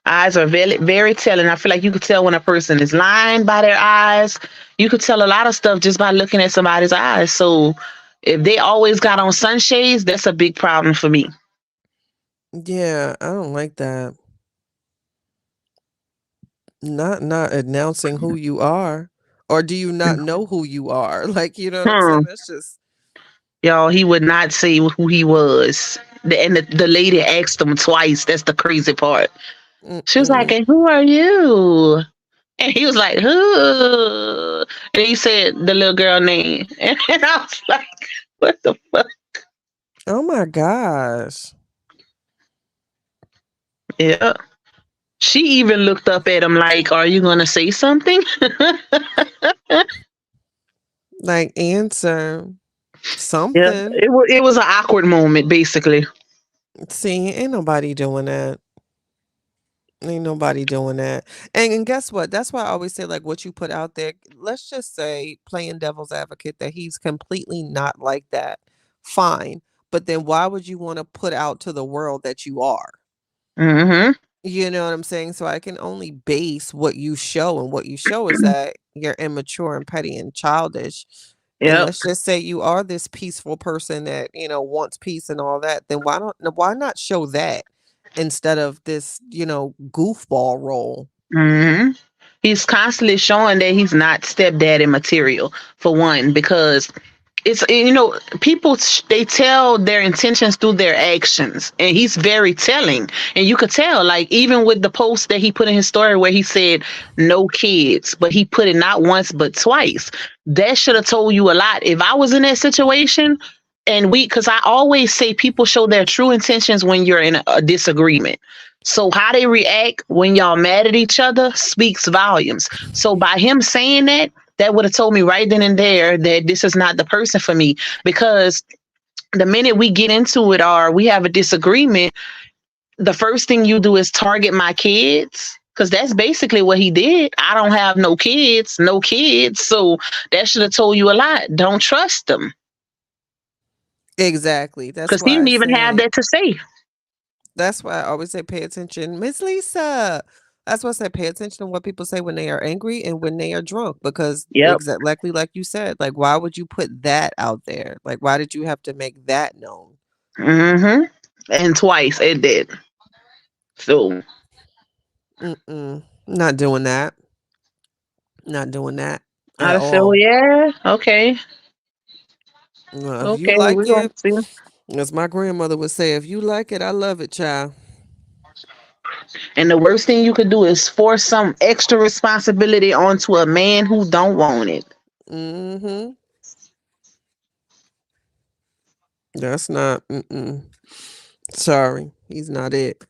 Eyes are very telling. I feel like you could tell when a person is lying by their eyes. You could tell a lot of stuff just by looking at somebody's eyes. So if they always got on sunshades, that's a big problem for me. Yeah, I don't like that. Not announcing who you are, or do you not know who you are? Like, you know what I'm saying? Hmm. That's just Y'all, he would not say who he was. And the lady asked him twice. That's the crazy part. She was like, mm-mm. "And who are you?" And he was like, "Who?" And he said the little girl name. And I was like, "What the fuck?" Oh my gosh. Yeah. She even looked up at him like, "Are you gonna say something?" Like, answer Yeah. something. It was an awkward moment, basically. See, ain't nobody doing that. Ain't nobody doing that. And guess what? That's why I always say, like, what you put out there, let's just say, playing devil's advocate, that he's completely not like that. Fine. But then why would you want to put out to the world that you are? Hmm. You know what I'm saying? So I can only base what you show, and what you show is that you're immature and petty and childish. And Yep. let's just say you are this peaceful person that, wants peace and all that, then why not show that instead of this, goofball role? Hmm. He's constantly showing that he's not stepdaddy material, for one, because it's, people, they tell their intentions through their actions, and he's very telling. And you could tell, like, even with the post that he put in his story where he said no kids, but he put it not once but twice. That should have told you a lot. If I was in that situation, and because I always say people show their true intentions when you're in a disagreement. So how they react when y'all mad at each other speaks volumes. So by him saying that, that would have told me right then and there that this is not the person for me. Because the minute we get into it or we have a disagreement, the first thing you do is target my kids. Because that's basically what he did. I don't have no kids, no kids. So that should have told you a lot. Don't trust them. Exactly. Because he didn't even have that to say. That's why I always say pay attention. Miss Lisa. That's why I say pay attention to what people say when they are angry and when they are drunk. Because Yep. exactly like you said, like why would you put that out there? Like why did you have to make that known? Mm-hmm. And twice it did. So Mm-mm. Not doing that. Not doing that at I said, well, all. yeah, okay. If you Okay, like we're gonna it, see. as my grandmother would say, if you like it, I love it, child. And the worst thing you could do is force some extra responsibility onto a man who don't want it. Mm-hmm. That's not. Mm-mm. Sorry, he's not it.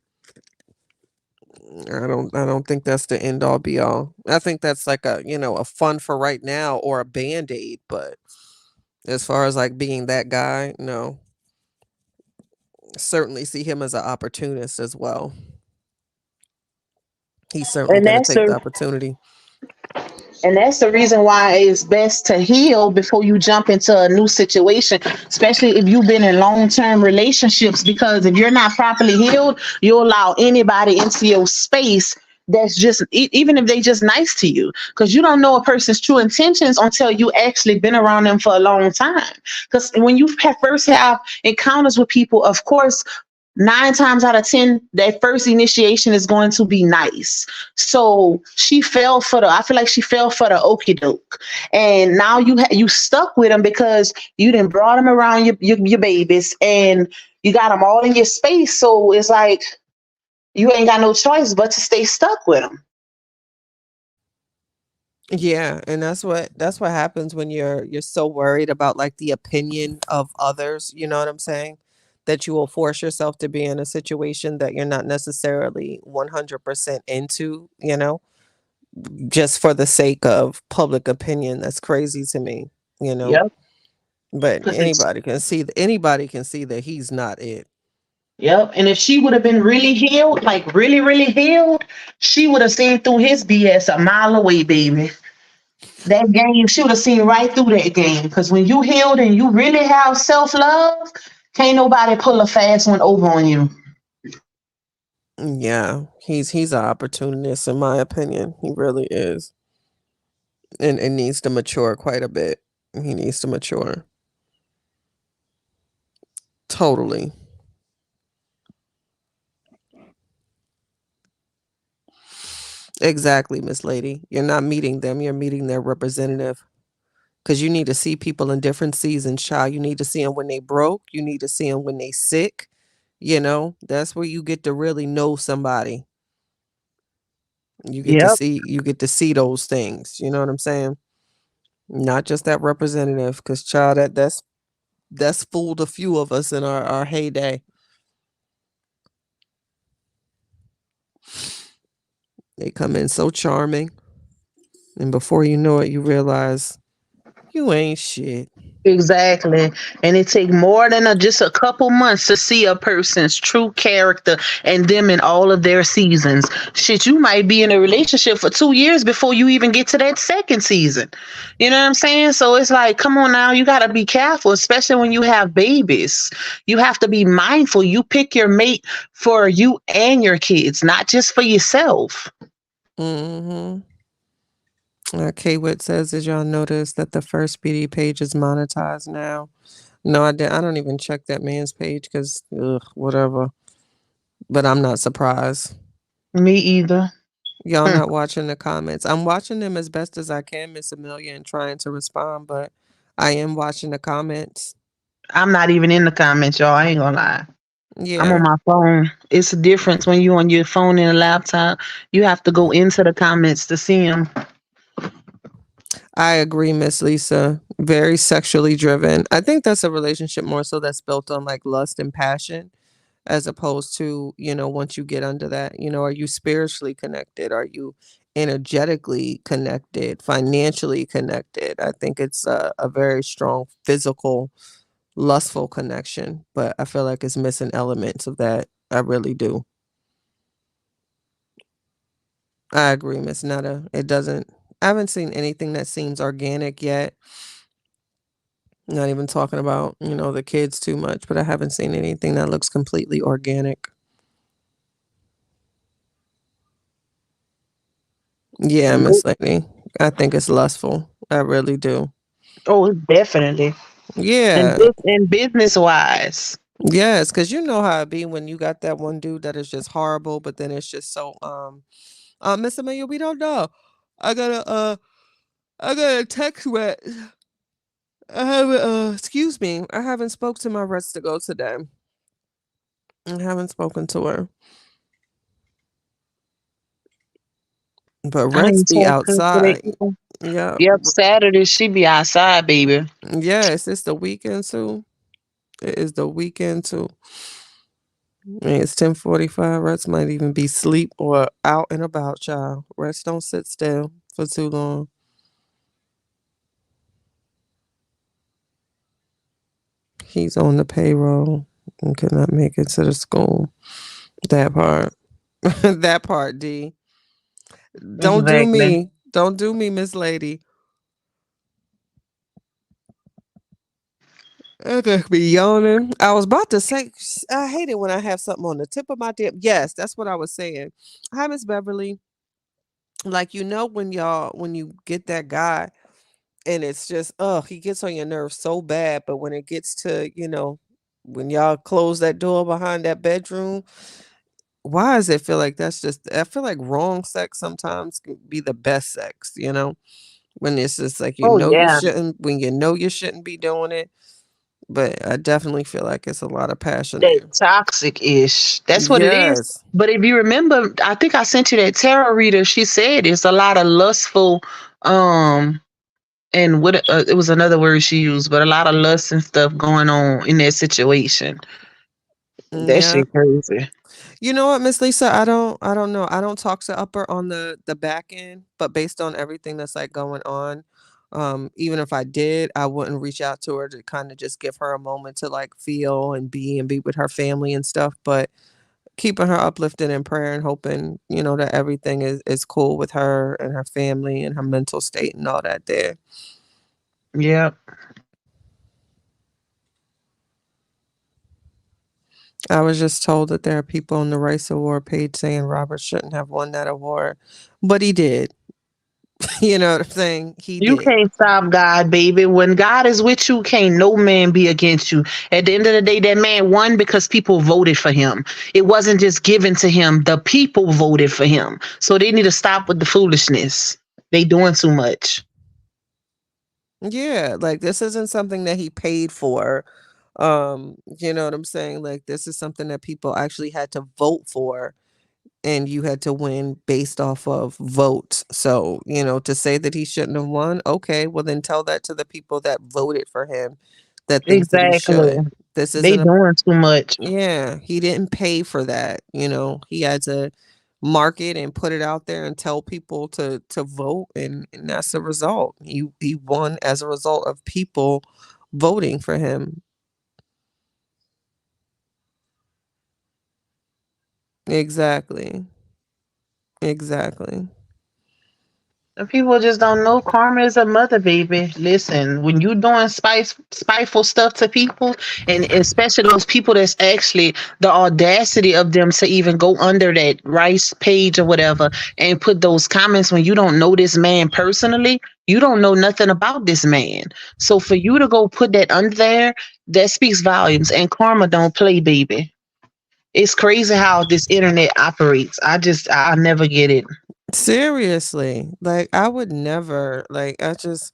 I don't think that's the end all be all. I think that's like a fun for right now or a band-aid, but as far as like being that guy, no. Certainly see him as an opportunist as well. He's certainly And going to that's take the the opportunity. And that's the reason why it's best to heal before you jump into a new situation, especially if you've been in long term relationships. Because if you're not properly healed, you'll allow anybody into your space that's just, even if they just nice to you, because you don't know a person's true intentions until you actually been around them for a long time. Because when you first have encounters with people, of course, 9 times out of 10, that first initiation is going to be nice. So she fell for the. I feel like she fell for the okey doke, and now you stuck with him because you didn't brought him around your babies, and you got them all in your space. So it's like you ain't got no choice but to stay stuck with him. Yeah, and that's what happens when you're so worried about like the opinion of others, you know what I'm saying? That you will force yourself to be in a situation that you're not necessarily 100% into, just for the sake of public opinion. That's crazy to me, you know. Yep. But Because it's anybody can see that he's not it. Yep. And if she would have been really healed, like really, really healed, she would have seen through his BS a mile away, baby. That game, she would have seen right through that game. Because when you healed and you really have self love, can't nobody pull a fast one over on you. Yeah, he's an opportunist in my opinion. He really is. And needs to mature quite a bit. He needs to mature. Totally. Exactly, Miss Lady. You're not meeting them, you're meeting their representative. Because you need to see people in different seasons, child. You need to see them when they broke. You need to see them when they sick. That's where you get to really know somebody. You get to Yep. see you get to see those things. You know what I'm saying? Not just that representative, because child, that's fooled a few of us in our heyday. They come in so charming, and before you know it, you realize you ain't shit. Exactly. And it take more than just a couple months to see a person's true character and them in all of their seasons. Shit, you might be in a relationship for 2 years before you even get to that second season. You know what I'm saying? So it's like, come on now, you got to be careful, especially when you have babies. You have to be mindful. You pick your mate for you and your kids, not just for yourself. Mm-hmm. K-Wit says, did y'all notice that the first BD page is monetized now? No, I didn't. I don't even check that man's page because, whatever. But I'm not surprised. Me either. Y'all Hmm. not watching the comments. I'm watching them as best as I can, Miss Amelia, and trying to respond, but I am watching the comments. I'm not even in the comments, y'all. I ain't gonna lie. I'm on Yeah, my phone. It's a difference when you on your phone and a laptop. You have to go into the comments to see them. I agree, Miss Lisa. Very sexually driven. I think that's a relationship more so that's built on like lust and passion, as opposed to, once you get under that, are you spiritually connected? Are you energetically connected, financially connected? I think it's a very strong physical, lustful connection, but I feel like it's missing elements of that. I really do. I agree, Miss Netta. It doesn't, I haven't seen anything that seems organic yet. Not even talking about, the kids too much, but I haven't seen anything that looks completely organic. Yeah, Nope. Miss Lady. I think it's lustful. I really do. Oh, definitely. And Yeah. this and business wise. Yes, because you know how it be when you got that one dude that is just horrible, but then it's just so Miss Amelia, we don't know. I got a text with I haven't excuse me. I haven't spoke to my Reds to go today. I haven't spoken to her. But I Reds ain't be talked to her today outside. either. Yeah. Yep, Saturday she be outside, baby. Yes, it's the weekend too. It is the weekend too. And it's 10:45. Reds might even be sleep or out and about, child. Reds don't sit still for too long. He's on the payroll and could not make it to the school. That part. That part, D. Don't do Exactly. me. Don't do me, Miss Lady. I just be yawning. I was about to say, I hate it when I have something on the tip of my tip. Yes, that's what I was saying. Hi, Miss Beverly. Like, when you get that guy and it's just, he gets on your nerves so bad. But when it gets to, when y'all close that door behind that bedroom, why does it feel like that's just, I feel like wrong sex sometimes can be the best sex, when it's just like, Oh yeah. when you shouldn't be doing it. But I definitely feel like it's a lot of passion That there. toxic ish. That's what it is. Yes. But if you remember, I think I sent you that tarot reader. She said it's a lot of lustful, um, and what it was another word she used, but a lot of lust and stuff going on in that situation. That Yeah. shit crazy. You know what, Miss Lisa? I don't know. I don't talk to Upper on the back end, but based on everything that's like going on, even if I did, I wouldn't reach out to her to kind of just give her a moment to like feel and be with her family and stuff. But keeping her uplifted in prayer and hoping, that everything is cool with her and her family and her mental state and all that there. Yep. I was just told that there are people on the Rice Award page saying Robert shouldn't have won that award, but he did. You know what I'm saying? He You did. can't stop God, baby. When God is with you, can't no man be against you. At the end of the day, that man won because people voted for him. It wasn't just given to him. The people voted for him. So they need to stop with the foolishness. They doing too much. Yeah, like this isn't something that he paid for. You know what I'm saying? Like this is something that people actually had to vote for and you had to win based off of votes. So, to say that he shouldn't have won, okay, well then tell that to the people that voted for him that thinks that he Exactly. should. This They isn't a doing too much. Yeah, he didn't pay for that, he had to market and put it out there and tell people to vote and that's the result. He won as a result of people voting for him. Exactly. Exactly. And people just don't know karma is a mother, baby. Listen, when you doing spiteful stuff to people, and especially those people that's actually the audacity of them to even go under that rice page or whatever and put those comments when you don't know this man personally, you don't know nothing about this man. So for you to go put that under there, that speaks volumes. And karma don't play, baby. It's crazy how this internet operates. I never get it. Seriously. Like I would never, like I just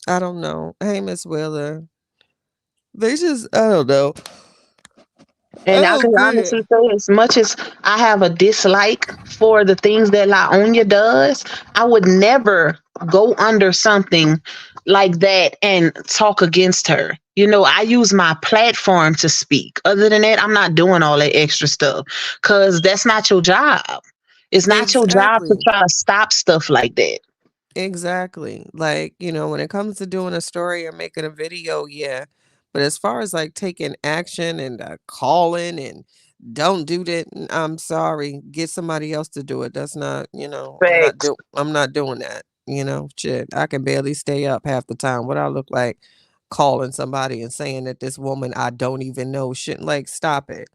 I don't know. Hey, Miss Wheeler. They just, I don't know. And I Oh, can good. honestly say, as much as I have a dislike for the things that Laonia does, I would never go under something like that and talk against her. You know, I use my platform to speak. Other than that, I'm not doing all that extra stuff because that's not your job. It's not your job to Exactly. try to stop stuff like that. Exactly. Like, when it comes to doing a story or making a video, yeah. But as far as like taking action and calling and don't do that, I'm sorry. Get somebody else to do it. That's not, Facts. I'm not doing that. Shit. I can barely stay up half the time. What I look like calling somebody and saying that this woman I don't even know shouldn't, like, stop it.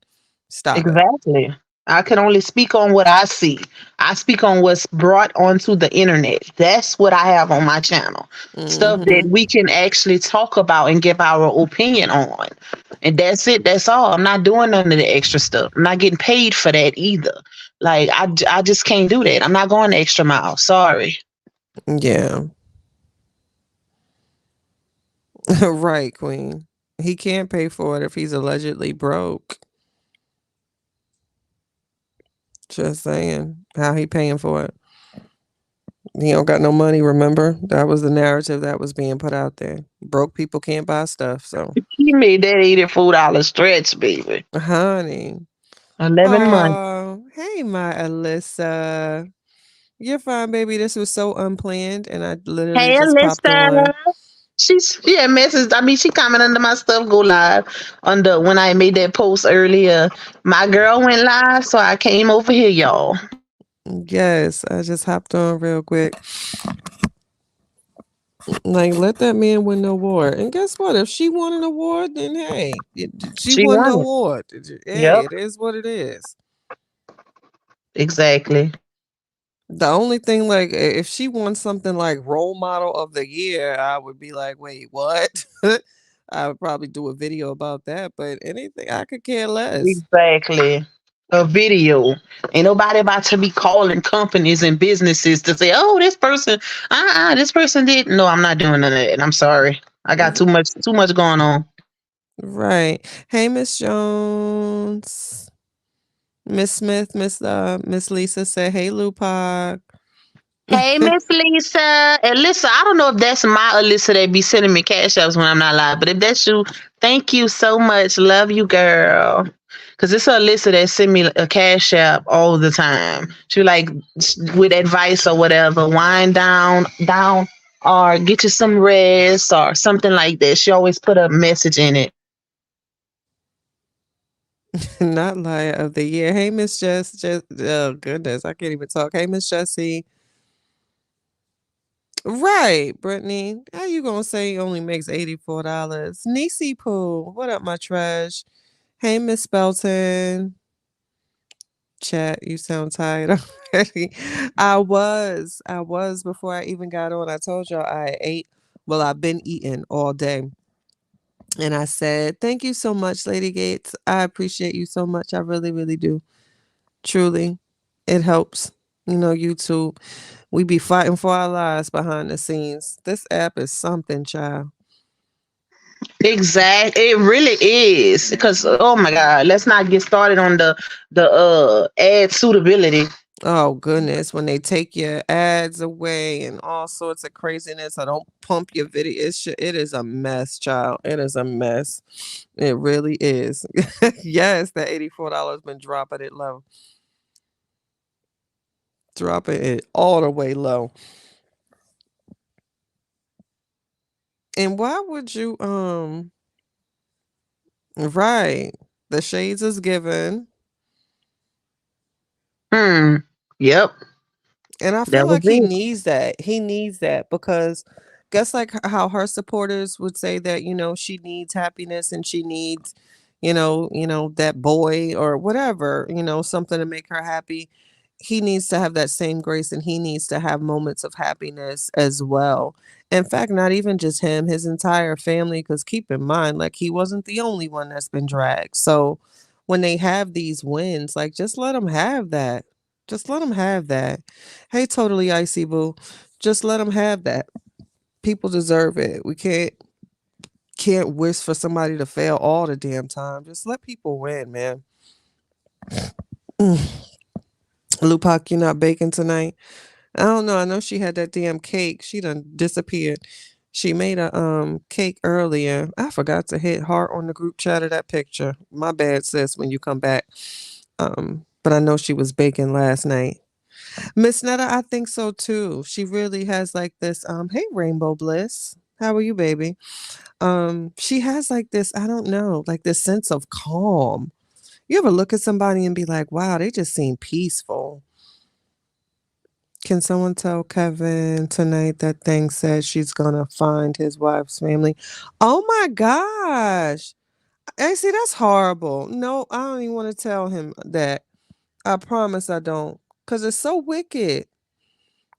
Stop it. Exactly. I can only speak on what I see. I speak on what's brought onto the internet. That's what I have on my channel. Stuff that Mhm. we can actually talk about and give our opinion on. And that's it. That's all. I'm not doing none of the extra stuff. I'm not getting paid for that either. Like, I just can't do that. I'm not going the extra mile. Sorry. Yeah. Right, queen. He can't pay for it if he's allegedly broke. Just saying. How he paying for it? He don't got no money, remember? That was the narrative that was being put out there. Broke people can't buy stuff, so He made that $84 stretch, baby. honey. 11 months. Oh, hey my Alyssa. You're fine, baby. This was so unplanned and I literally Hey, just popped Alyssa. on. She had messaged. I mean, she commented under my stuff. Go live under when I made that post earlier. My girl went live, so I came over here, y'all. Yes, I just hopped on real quick. Like, let that man win the award. And guess what? If she won an award, then hey, she She won the won it. award. Hey, Yep, it is what it is. exactly. The only thing, like, if she won something like role model of the year, I would be like, wait, what? I would probably do a video about that, but anything, I could care less. Exactly. A video. Ain't nobody about to be calling companies and businesses to say, "Oh, this person, this person did." No, I'm not doing none of that. I'm sorry. I got too much going on. Right. Hey, Miss Jones. Miss Smith, Miss Lisa said, hey, Lupac. Hey, Miss Lisa. Alyssa, I don't know if that's my Alyssa that be sending me cash apps when I'm not live, but if that's you, thank you so much. Love you, girl. Cause it's Alyssa that send me a cash app all the time. She be like with advice or whatever, wind down, or get you some rest or something like that. She always put a message in it. Not liar of the year. Hey, Miss oh goodness, I can't even talk. Hey, Miss Jessie. Right, Brittany. How you gonna say he only makes $84? Niecy Pooh. What up, my trash? Hey, Miss Belton. Chat, you sound tired already. I was before I even got on. I told y'all I ate. Well, I've been eating all day. And I said, thank you so much, Lady Gates. I appreciate you so much. I really, really do. Truly. It helps. YouTube. We be fighting for our lives behind the scenes. This app is something, child. Exactly. It really is. Because oh my God, let's not get started on the ad suitability. Oh goodness, when they take your ads away and all sorts of craziness, I don't pump your video. It is a mess, child. It is a mess. It really is. Yes, that $84 been dropping it low. Dropping it all the way low. And why would you right. The shades is given. Hmm. Yep. And I feel That was like he it. needs that. He needs that because guess like how her supporters would say that, she needs happiness and she needs, that boy or whatever, something to make her happy. He needs to have that same grace and he needs to have moments of happiness as well. In fact, not even just him, his entire family, because keep in mind, like he wasn't the only one that's been dragged. So when they have these wins, like just let them have that. Just let them have that. Hey, totally icy boo. Just let them have that. People deserve it. We can't wish for somebody to fail all the damn time. Just let people win, man. Mm. Lupac, you're not baking tonight? I don't know. I know she had that damn cake. She done disappeared. She made a cake earlier. I forgot to hit heart on the group chat of that picture. My bad, sis, when you come back. But I know she was baking last night. Miss Netta, I think so too. She really has like this hey Rainbow Bliss. How are you, baby? She has like this, I don't know, like this sense of calm. You ever look at somebody and be like, wow, they just seem peaceful? Can someone tell Kevin tonight that thing says she's gonna find his wife's family? Oh my gosh. Hey, see, that's horrible. No, I don't even want to tell him that. I promise I don't. Because it's so wicked.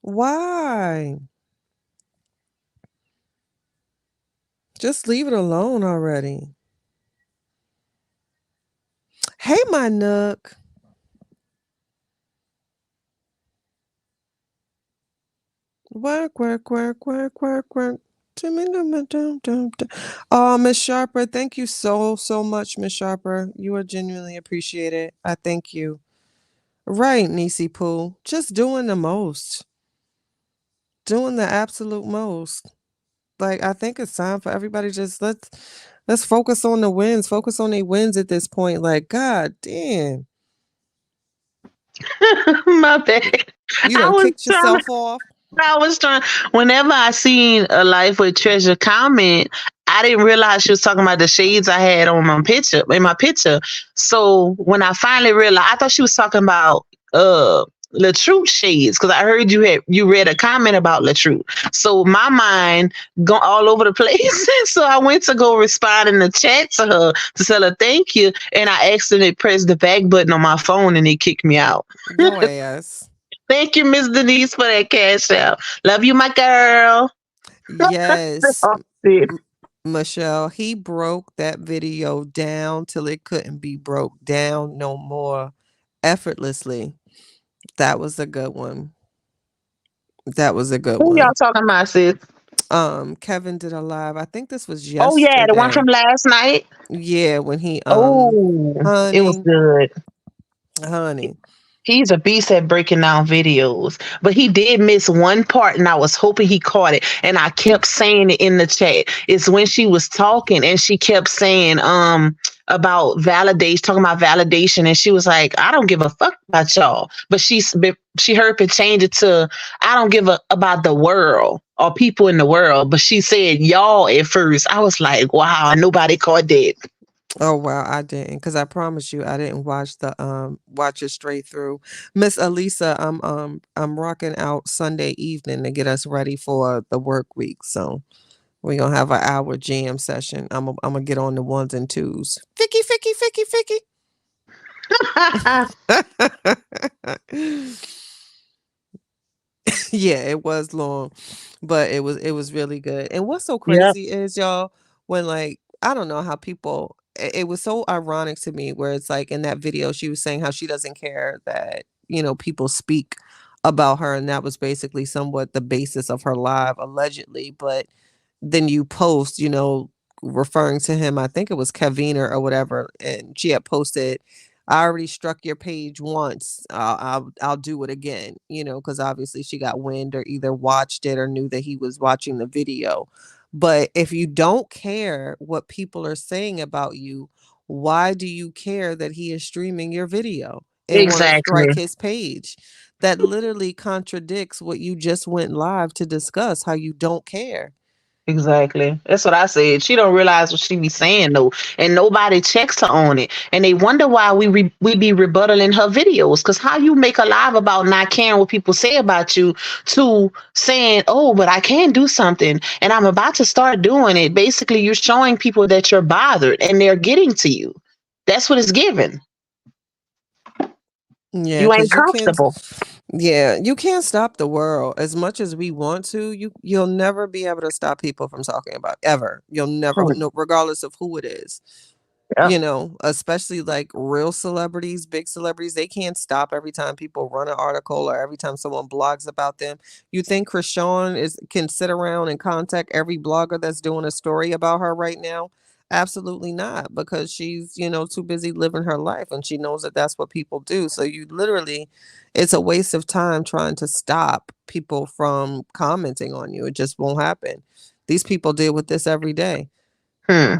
Why? Just leave it alone already. Hey, my Nook. Work, work, work, work, work, work. Oh, Miss Sharper, thank you so, so much, Miss Sharper. You are genuinely appreciated. I thank you. Right, Nisi Pooh. Just doing the most. Doing the absolute most. Like, I think it's time for everybody just let's focus on the wins. Focus on the wins at this point. Like, God damn. My You, bad. you I done was kicked trying yourself off. I was trying. Whenever I seen a life with treasure comment, I didn't realize she was talking about the shades I had on my picture in my picture. So when I finally realized, I thought she was talking about Latrute shades because I heard you read a comment about Latrute. So my mind go all over the place. So I went to go respond in the chat to her to tell her thank you, and I accidentally pressed the back button on my phone and it kicked me out. Your ass. Thank you, Miss Denise, for that cash out. Love you, my girl. Yes. Oh, shit. Michelle, he broke that video down till it couldn't be broke down no more effortlessly. That was a good one. That was a good Who y'all one. talking about, sis? Kevin did a live. I think this was Oh yeah, the one from yesterday. last night. Yeah, when he Oh, it was honey, good. honey. He's a beast at breaking down videos, but he did miss one part, and I was hoping he caught it. And I kept saying it in the chat. It's when she was talking, and she kept saying, about validation, talking about validation, and she was like, "I don't give a fuck about y'all," but she heard it change it to, "I don't give a about the world or people in the world," but she said y'all at first. I was like, "Wow, nobody caught that." Oh wow, I didn't because I promise you I didn't watch the watch it straight through. Miss Elisa, I'm rocking out Sunday evening to get us ready for the work week. So we're gonna have an hour jam session. I'm gonna get on the ones and twos. Ficky, ficky, ficky, ficky. Yeah, it was long, but it was really good. And what's so Yep. crazy is y'all when like I don't know how people it was so ironic to me where it's like in that video she was saying how she doesn't care that, people speak about her and that was basically somewhat the basis of her live allegedly, but then you post, referring to him, I think it was Kevin or whatever, and she had posted, I already struck your page once. I'll do it again, because obviously she got wind or either watched it or knew that he was watching the video. But if you don't care what people are saying about you, why do you care that he is streaming your video and want to strike Exactly. his page? That literally contradicts what you just went live to discuss, how you don't care. Exactly. That's what I said. She don't realize what she be saying though, and nobody checks her on it. And they wonder why we be rebuttaling her videos. Cause how you make a live about not caring what people say about you to saying, "Oh, but I can do something, and I'm about to start doing it." Basically, you're showing people that you're bothered, and they're getting to you. That's what it's given. Yeah, You ain't because you can't. comfortable. Yeah, you can't stop the world as much as we want to. You'll never be able to stop people from talking about ever. You'll never, no, regardless of who it is. Yeah. Especially like real celebrities, big celebrities, they can't stop every time people run an article or every time someone blogs about them. You think Krishan is can sit around and contact every blogger that's doing a story about her right now? Absolutely not, because she's, too busy living her life and she knows that that's what people do. So you literally, it's a waste of time trying to stop people from commenting on you. It just won't happen. These people deal with this every day. Hmm.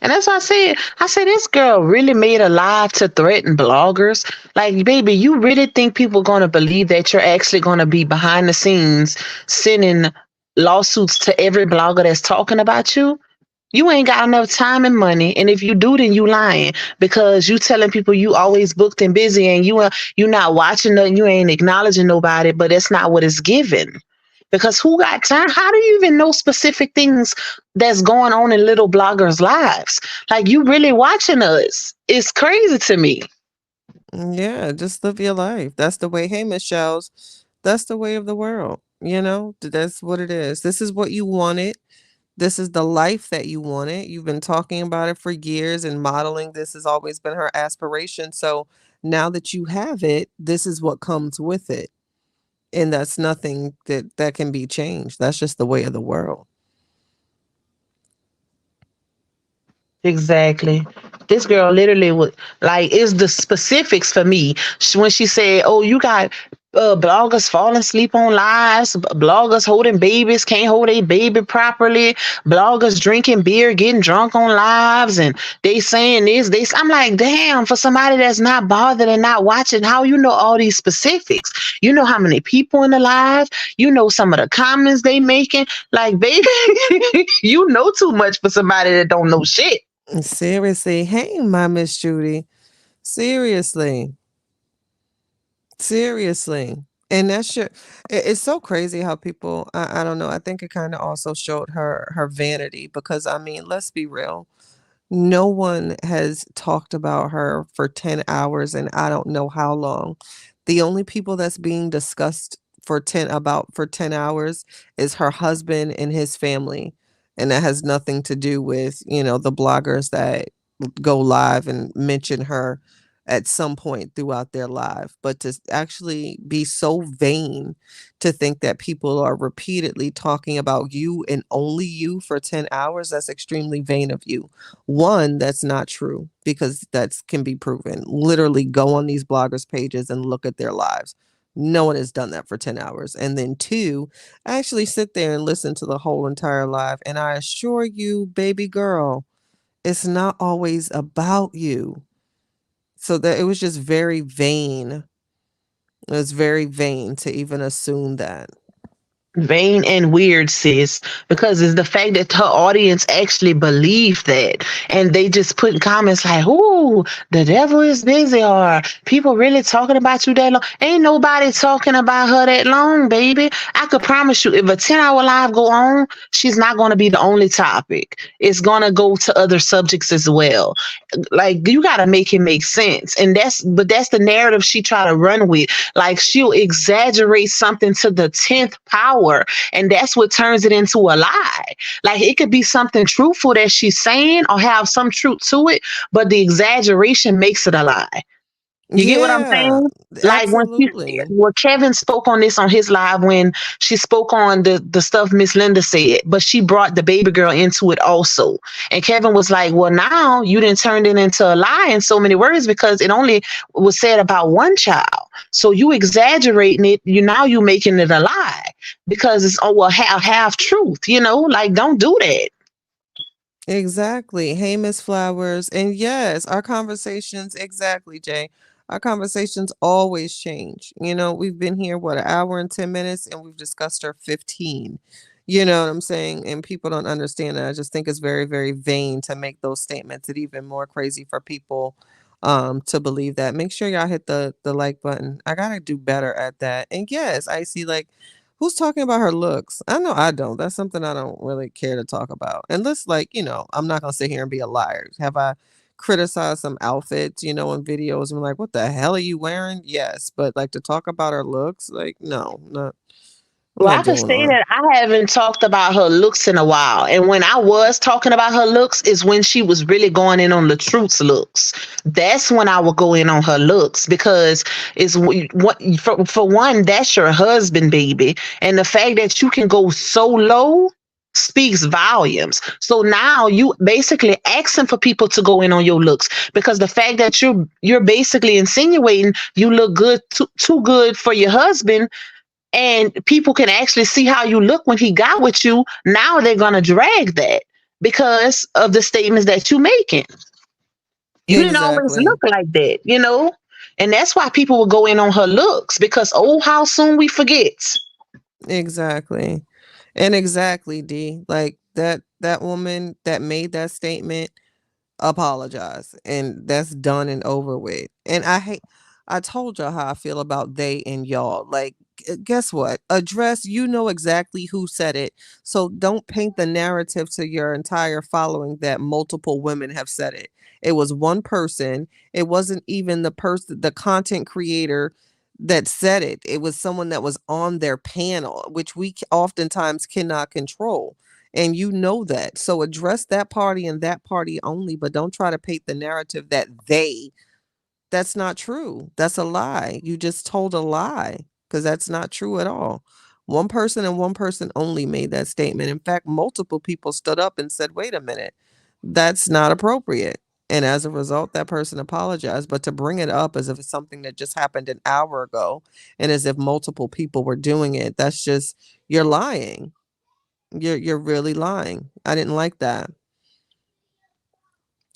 And that's why I said, this girl really made a live to threaten bloggers. Like, baby, you really think people gonna believe that you're actually gonna be behind the scenes sending lawsuits to every blogger that's talking about you? You ain't got enough time and money, and if you do, then you lying because you telling people you always booked and busy, and you not watching nothing, you ain't acknowledging nobody, but that's not what it's given. Because who got time? How do you even know specific things that's going on in little bloggers' lives? Like you really watching us? It's crazy to me. Yeah, just live your life. That's the way. Hey, Michelle's. That's the way of the world. That's what it is. This is what you wanted. This is the life that you wanted. You've been talking about it for years and modeling. This has always been her aspiration. So now that you have it, this is what comes with it. And that's nothing that can be changed. That's just the way of the world. Exactly. This girl literally would like is the specifics for me. When she said, "Oh, you got bloggers falling asleep on lives, bloggers holding babies can't hold a baby properly, bloggers drinking beer, getting drunk on lives, and they saying this, they." I'm like, damn, for somebody that's not bothered and not watching, how you know all these specifics? You know how many people in the live? You know some of the comments they making? Like, baby, you know too much for somebody that don't know shit. Seriously. Hey, my Miss Judy. Seriously. Seriously. And that's your it's so crazy how people I don't know. I think it kind of also showed her vanity because I mean, let's be real. No one has talked about her for 10 hours and I don't know how long. The only people that's being discussed for 10 hours is her husband and his family. And that has nothing to do with, the bloggers that go live and mention her at some point throughout their life. But to actually be so vain to think that people are repeatedly talking about you and only you for 10 hours, that's extremely vain of you. One, that's not true because that can be proven. Literally go on these bloggers' pages and look at their lives. No one has done that for 10 hours. And then two, actually sit there and listen to the whole entire live. And I assure you, baby girl, it's not always about you. So that it was just very vain. It was very vain to even assume that. Vain and weird, sis, because it's the fact that her audience actually believe that, and they just put comments like, "Ooh, the devil is busy," or "People really talking about you that long." Ain't nobody talking about her that long, baby. I could promise you, if a 10-hour live go on, she's not going to be the only topic. It's going to go to other subjects as well. Like you got to make it make sense, and that's the narrative she try to run with. Like she'll exaggerate something to the 10th power, and that's what turns it into a lie. Like it could be something truthful that she's saying or have some truth to it, but the exaggeration makes it a lie. You get what I'm Yeah, saying? Like when she, absolutely. well, Kevin spoke on this on his live when she spoke on the stuff Miss Linda said, but she brought the baby girl into it also. And Kevin was like, "Well, now you didn't turn it into a lie in so many words because it only was said about one child. So you exaggerating it. You making it a lie because it's well half truth. Like don't do that." Exactly. Hey, Miss Flowers. And yes, our conversations, exactly, Jay. Our conversations always change. We've been here, what, an hour and 10 minutes, and we've discussed our 15. You know what I'm saying? And people don't understand that. I just think it's very, very vain to make those statements. It's even more crazy for people to believe that. Make sure y'all hit the like button. I gotta do better at that. And yes, I see like who's talking about her looks? I know I don't. That's something I don't really care to talk about. Unless, like, I'm not gonna sit here and be a liar. Have I criticized some outfits, in videos and like, what the hell are you wearing? Yes. But like to talk about her looks, like, no, not I'm Well, not I could doing say all that I haven't talked about her looks in a while. And when I was talking about her looks is when she was really going in on the truth's looks. That's when I would go in on her looks because it's what for one, that's your husband, baby. And the fact that you can go so low speaks volumes. So now you basically asking for people to go in on your looks because the fact that you're basically insinuating you look good too good for your husband and people can actually see how you look when he got with you. Now they're gonna drag that because of the statements that you're making. You didn't always exactly. look like that, you know? And that's why people will go in on her looks because oh how soon we forget. Exactly. And exactly, D. Like that woman that made that statement, apologize, and that's done and over with. And I told y'all how I feel about they and y'all. Like, guess what? Address, you know exactly who said it. So don't paint the narrative to your entire following that multiple women have said it. It was one person. It wasn't even the content creator that said it. It was someone that was on their panel, which we oftentimes cannot control. And you know that. So address that party and that party only, but don't try to paint the narrative that that's not true. That's a lie. You just told a lie because that's not true at all. One person and one person only made that statement. In fact, multiple people stood up and said, wait a minute, that's not appropriate. And as a result, that person apologized. But to bring it up as if it's something that just happened an hour ago and as if multiple people were doing it, that's just, you're lying. You're really lying. I didn't like that.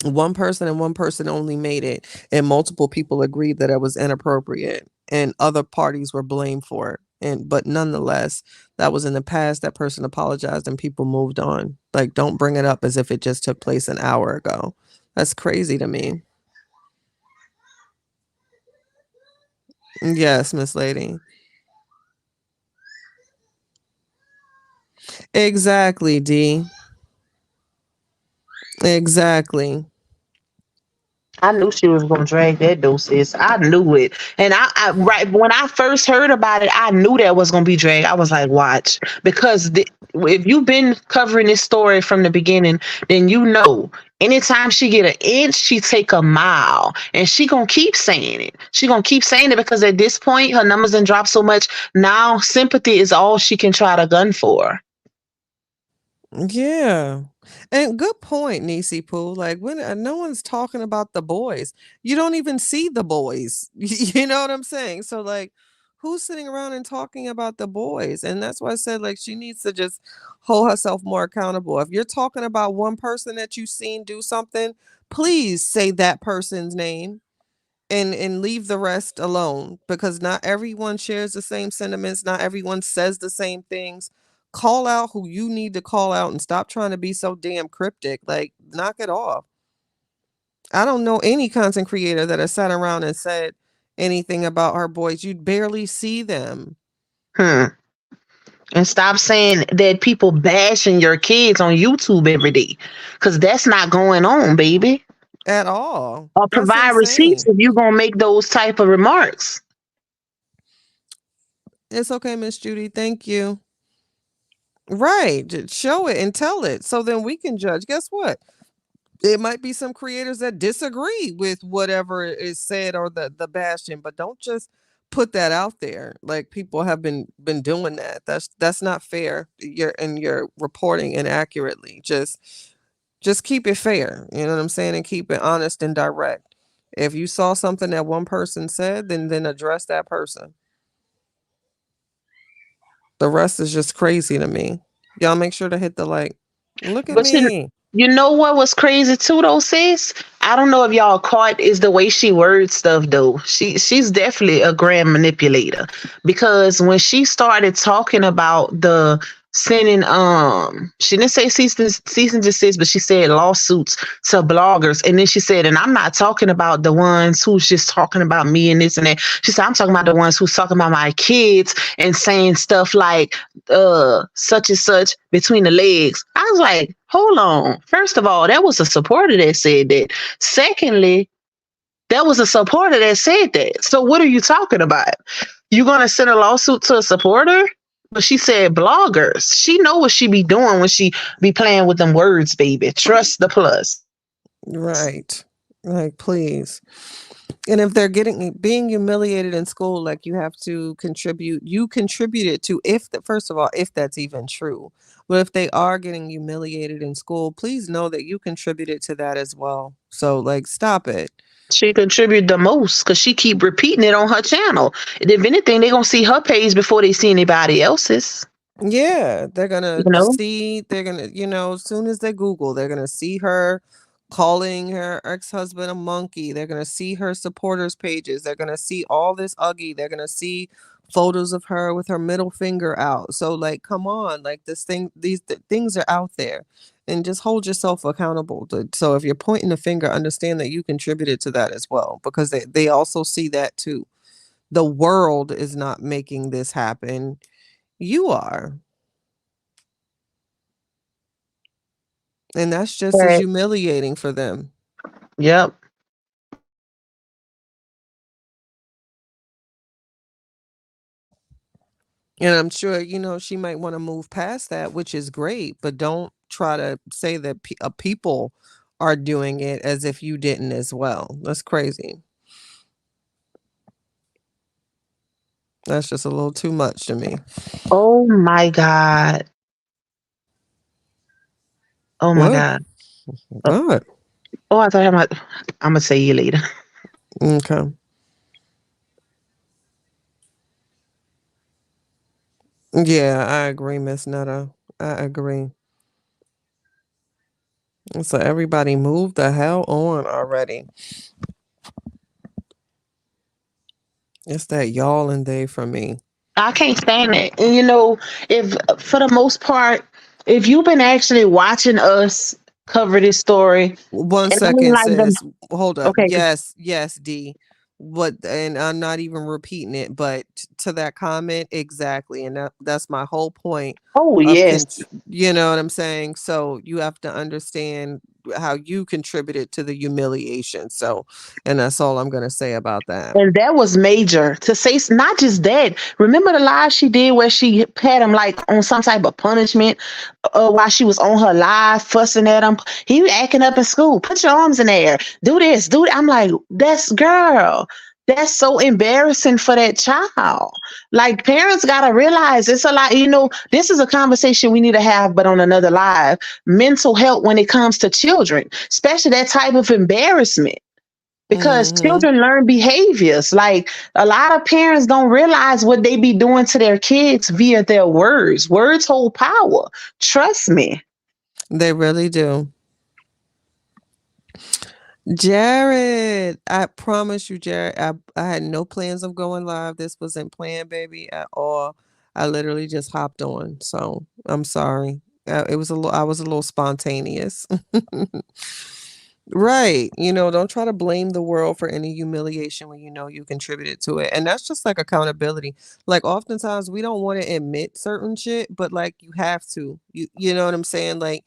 One person and one person only made it, and multiple people agreed that it was inappropriate, and other parties were blamed for it. And but nonetheless, that was in the past. That person apologized, and people moved on. Like, don't bring it up as if it just took place an hour ago. That's crazy to me. Yes, Miss Lady. Exactly, D. Exactly. I knew she was gonna drag that doses. I knew it. And I right when I first heard about it, I knew that was gonna be drag. I was like, watch. Because if you've been covering this story from the beginning, then you know anytime she get an inch, she take a mile. And she gonna keep saying it. She gonna keep saying it because at this point her numbers done dropped so much. Now sympathy is all she can try to gun for. Yeah. And good point, Nisi Pooh. Like when no one's talking about the boys. You don't even see the boys. You know what I'm saying? So like who's sitting around and talking about the boys? And that's why I said like she needs to just hold herself more accountable. If you're talking about one person that you've seen do something, please say that person's name and leave the rest alone because not everyone shares the same sentiments, not everyone says the same things. Call out who you need to call out and stop trying to be so damn cryptic. Like, knock it off. I don't know any content creator that has sat around and said anything about our boys. You'd barely see them Hmm. And stop saying that people bashing your kids on YouTube every day. Cause that's not going on, baby. at all. Or That's provide receipts insane. if you're gonna make those type of remarks. It's okay, Miss Judy. Thank you. Right. Show it and tell it so then we can judge. Guess what? It might be some creators that disagree with whatever is said or the bashing, but don't just put that out there. Like people have been doing that. That's not fair. You're reporting inaccurately. Just keep it fair. You know what I'm saying? And keep it honest and direct. If you saw something that one person said, then address that person. The rest is just crazy to me. Y'all make sure to hit the like. Look at But me. you know what was crazy too though, sis? I don't know if y'all caught is the way she words stuff though. She's definitely a grand manipulator. Because when she started talking about the sending she didn't say cease and desist, but she said lawsuits to bloggers. And then she said, and I'm not talking about the ones who's just talking about me and this and that. She said, I'm talking about the ones who's talking about my kids and saying stuff like such and such between the legs. I was like, hold on. First of all, that was a supporter that said that. Secondly, that was a supporter that said that. So what are you talking about? You gonna send a lawsuit to a supporter? But she said bloggers. She know what she be doing when she be playing with them words, baby. Trust the plus. Right. Like, please. And if they're getting being humiliated in school, like you have to contribute, you contributed to if the first of all, if that's even true. But if they are getting humiliated in school, please know that you contributed to that as well. So like stop it. She contribute the most because she keep repeating it on her channel. And if anything, they gonna see her page before they see anybody else's. Yeah, You know, they're gonna, as soon as they Google, they're gonna see her calling her ex-husband a monkey. They're gonna see her supporters pages. They're gonna see all this ugly. They're gonna see photos of her with her middle finger out. So like, come on, like things are out there, and just hold yourself accountable. So if you're pointing the finger, understand that you contributed to that as well, because they also see that too. The world is not making this happen. You are. And that's just as but humiliating for them. yep. And I'm sure, she might want to move past that, which is great, but don't try to say that people are doing it as if you didn't as well. That's crazy. That's just a little too much to me. Oh my God. Oh my What? God. What? Oh, I thought I'm gonna say you later. Okay. Yeah, I agree, Miss Netta. I agree. So everybody move the hell on already. It's that y'all and they for me. I can't stand it. And if for the most part, if you've been actually watching us cover this story, One and I mean second, like them, sis. Hold up. okay. Yes, yes, D. What? And I'm not even repeating it, but to that comment, exactly. And that's my whole point Oh of yes. you know what I'm saying? So you have to understand how you contributed to the humiliation. So, and that's all I'm gonna say about that. And that was major to say. Not just that. Remember the live she did where she had him like on some type of punishment while she was on her live fussing at him. He acting up in school. Put your arms in the air. Do this. Do it. I'm like, that's girl. That's so embarrassing for that child. Like parents gotta realize it's a lot. This is a conversation we need to have, but on another live. Mental health when it comes to children, especially that type of embarrassment because Mm-hmm. children learn behaviors. Like a lot of parents don't realize what they be doing to their kids via their words. Words hold power. Trust me. They really do. Jared, I promise you, Jared, I had no plans of going live. This wasn't planned, baby, at all. I literally just hopped on. So I'm sorry. I was a little spontaneous. Right. Don't try to blame the world for any humiliation when you know you contributed to it. And that's just like accountability. Like oftentimes we don't want to admit certain shit, but like you have to. You know what I'm saying? Like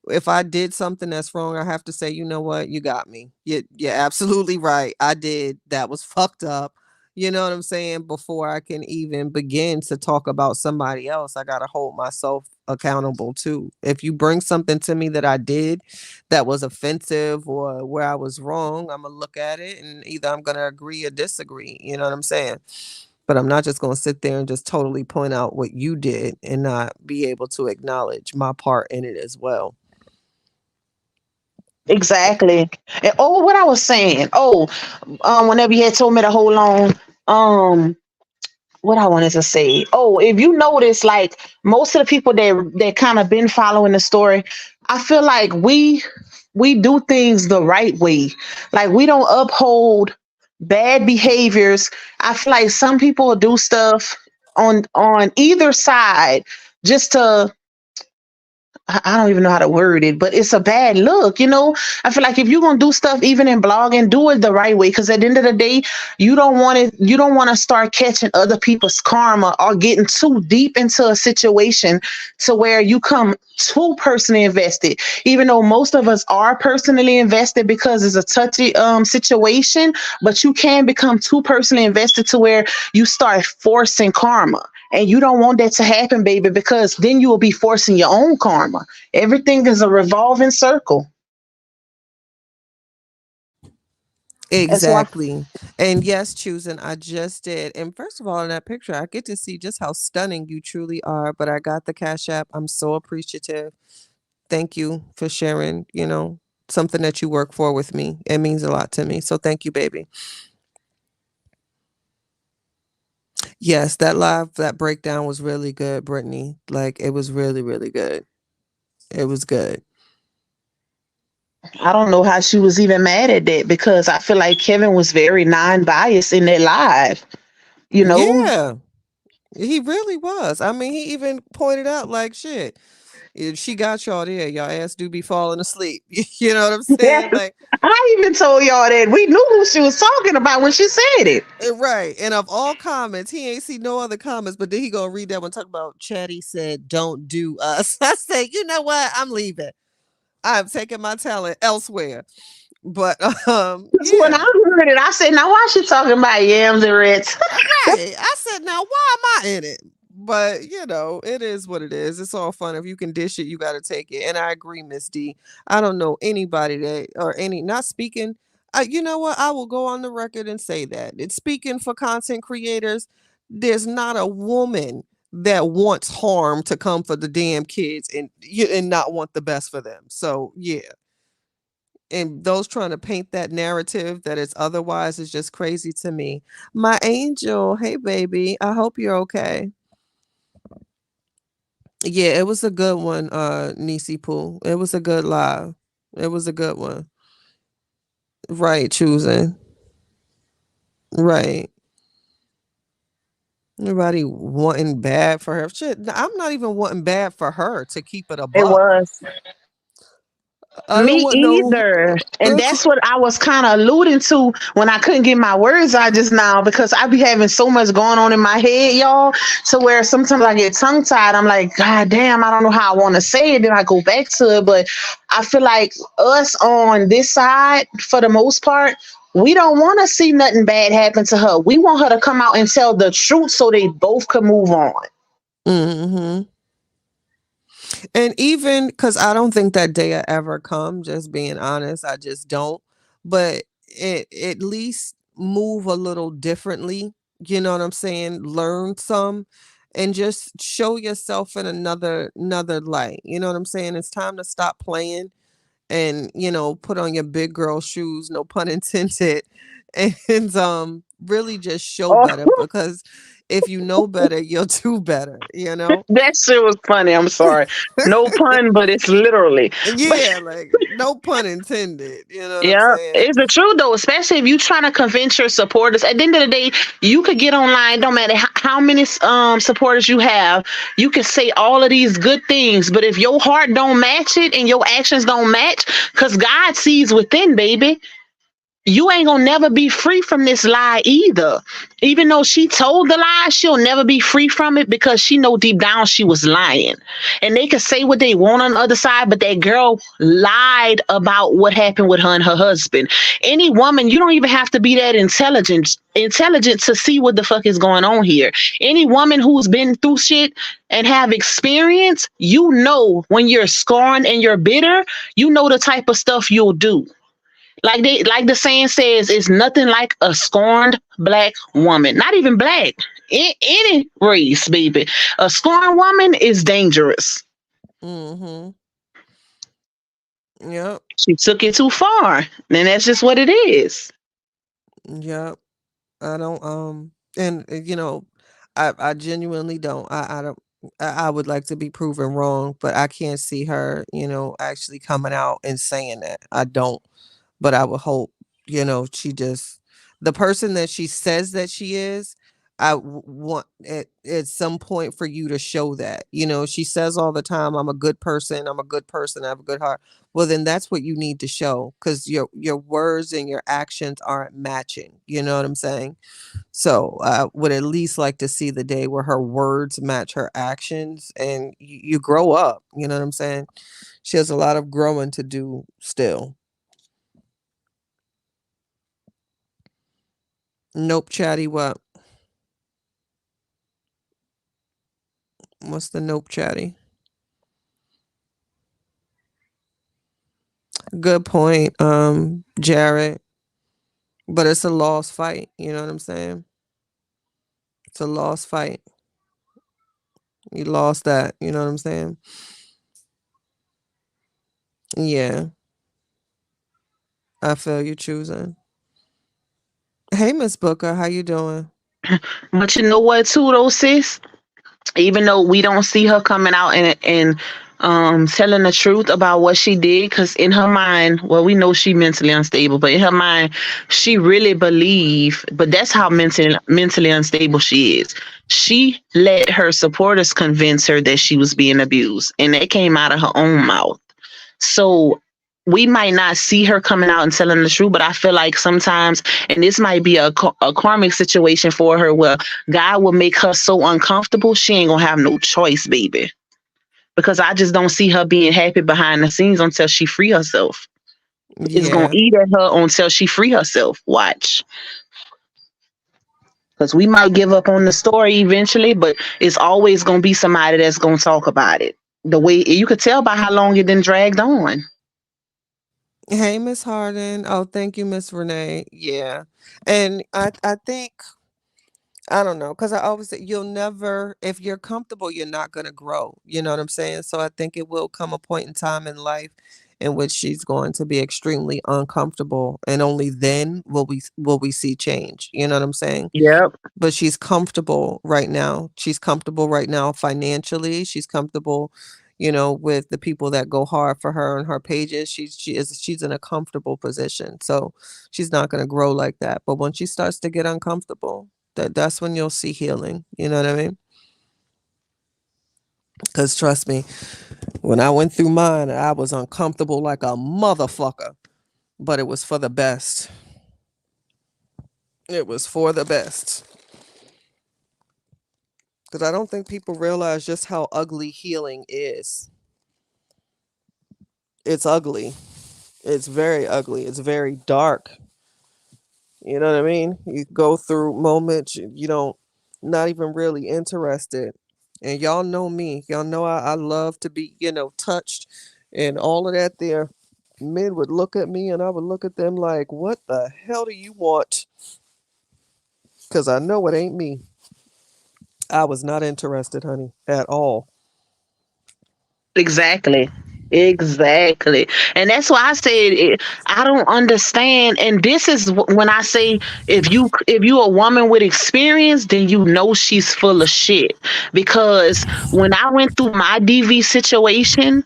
if I did something that's wrong, I have to say, you know what, you got me. You're absolutely right. I did. That was fucked up. You know what I'm saying? Before I can even begin to talk about somebody else, I got to hold myself accountable too. If you bring something to me that I did that was offensive or where I was wrong, I'm going to look at it and either I'm going to agree or disagree. You know what I'm saying? But I'm not just going to sit there and just totally point out what you did and not be able to acknowledge my part in it as well. Exactly. And what I was saying. Whenever you had told me to hold on, um, what I wanted to say. Oh, if you notice, like most of the people that kind of been following the story, I feel like we do things the right way. Like we don't uphold bad behaviors. I feel like some people do stuff on either side just to I don't even know how to word it, but it's a bad look. I feel like if you're gonna do stuff even in blogging, do it the right way. Because at the end of the day, you don't want to start catching other people's karma or getting too deep into a situation to where you come too personally invested. Even though most of us are personally invested because it's a touchy situation, but you can become too personally invested to where you start forcing karma. And you don't want that to happen, baby, because then you will be forcing your own karma. Everything is a revolving circle. That's why Exactly. And yes, choosing, I just did. And first of all, in that picture, I get to see just how stunning you truly are. But I got the Cash App. I'm so appreciative. Thank you for sharing, something that you work for with me. It means a lot to me. So thank you, baby. Yes, that breakdown was really good, Brittany. Like it was really, really good. It was good. I don't know how she was even mad at that because I feel like Kevin was very non-biased in that live. You know, Yeah, he really was. I mean, he even pointed out like shit. If she got y'all there, y'all ass do be falling asleep. You know what I'm saying? yes, Like, I even told y'all that we knew who she was talking about when she said it. right. And of all comments, he ain't see no other comments, but then he gonna read that one talk about Chatty said, "Don't do us." I say, you know what? I'm leaving. I'm taking my talent elsewhere. But So when I yeah. heard it, I said, "Now why she talking about yams and Ritz?" Right. I said, now why am I in it? But it is what it is. It's all fun. If you can dish it, you got to take it. And I agree, Miss D. I don't know anybody that or any not speaking. You know what? I will go on the record and say that it's speaking for content creators. There's not a woman that wants harm to come for the damn kids and not want the best for them. So yeah, and those trying to paint that narrative that it's otherwise is just crazy to me. My angel, hey baby, I hope you're okay. Yeah, it was a good one, Nisi Poo. It was a good live. It was a good one. Right, choosing. Right. Nobody wanting bad for her. Shit, I'm not even wanting bad for her to keep it a It buck. was. I don't Me want no. either. And that's what I was kind of alluding to when I couldn't get my words out just now because I be having so much going on in my head, y'all. So where sometimes I get tongue tied, I'm like, God damn, I don't know how I want to say it. Then I go back to it. But I feel like us on this side, for the most part, we don't want to see nothing bad happen to her. We want her to come out and tell the truth so they both can move on. Mm-hmm. And even because I don't think that day will ever come, just being honest, I just don't. But it at least move a little differently. You know what I'm saying? Learn some and just show yourself in another light. You know what I'm saying? It's time to stop playing and put on your big girl shoes, no pun intended, and really just show Oh, better because if you know better, you'll do better, you know? that shit was funny. I'm sorry. No pun, but it's literally. But Yeah, like no pun intended. You know what I'm yeah, saying? it's the truth though, especially if you trying to convince your supporters. At the end of the day, you could get online, don't matter how many supporters you have, you can say all of these good things, but if your heart don't match it and your actions don't match, because God sees within, baby, you ain't gonna never be free from this lie either. Even though she told the lie, she'll never be free from it because she know deep down she was lying. And they can say what they want on the other side, but that girl lied about what happened with her and her husband. Any woman, you don't even have to be that intelligent to see what the fuck is going on here. Any woman who's been through shit and have experience, you know when you're scorned and you're bitter, you know the type of stuff you'll do. Like the saying says, it's nothing like a scorned black woman. Not even black. Any race, baby. A scorned woman is dangerous. Mm-hmm. Yep. She took it too far. And that's just what it is. Yep. I don't and I genuinely don't. I don't I would like to be proven wrong, but I can't see her, actually coming out and saying that. I don't. But I would hope, she just the person that she says that she is, want at some point for you to show that. She says all the time, I'm a good person, I'm a good person, I have a good heart. Well, then that's what you need to show because your words and your actions aren't matching. You know what I'm saying? So I would at least like to see the day where her words match her actions and you grow up. You know what I'm saying? She has a lot of growing to do still. Nope, Chatty, what? What's the nope, Chatty? Good point, Jared. But it's a lost fight. You know what I'm saying? It's a lost fight. You lost that. You know what I'm saying? Yeah, I feel you choosing. Hey, Miss Booker, how you doing? But you know what, too, though, sis? Even though we don't see her coming out and telling the truth about what she did, because in her mind, well, we know she mentally unstable, but in her mind, she really believe. But that's how mentally unstable she is. She let her supporters convince her that she was being abused, and that came out of her own mouth. So we might not see her coming out and telling the truth, but I feel like sometimes, and this might be a karmic situation for her, where God will make her so uncomfortable, she ain't gonna have no choice, baby. Because I just don't see her being happy behind the scenes until she free herself. It's gonna Yeah, eat at her until she free herself. Watch. Because we might give up on the story eventually, but it's always gonna be somebody that's gonna talk about it. The way you could tell by how long it then dragged on. hey, Miss Harden. Oh, thank you, Miss Renee. Yeah, and I think I don't know because I always say you'll never if you're comfortable, you're not gonna grow. You know what I'm saying? So I think it will come a point in time in life in which she's going to be extremely uncomfortable, and only then will we see change. You know what I'm saying? Yep. But she's comfortable right now. She's comfortable right now financially. She's comfortable, with the people that go hard for her on her pages. She's in a comfortable position. So she's not going to grow like that. But when she starts to get uncomfortable, that's when you'll see healing. You know what I mean? Cuz trust me, when I went through mine, I was uncomfortable like a motherfucker, but it was for the best. It was for the best. Cuz I don't think people realize just how ugly healing is. It's ugly. It's very ugly. It's very dark. You know what I mean? You go through moments you don't not even really interested. And y'all know me. Y'all know I love to be, touched and all of that there. Men would look at me and I would look at them like, what the hell do you want? Because I know it ain't me. I was not interested, honey, at all. Exactly. Exactly. And that's why I said I don't understand. And this is when I say if you a woman with experience, then you know she's full of shit. Because when I went through my DV situation,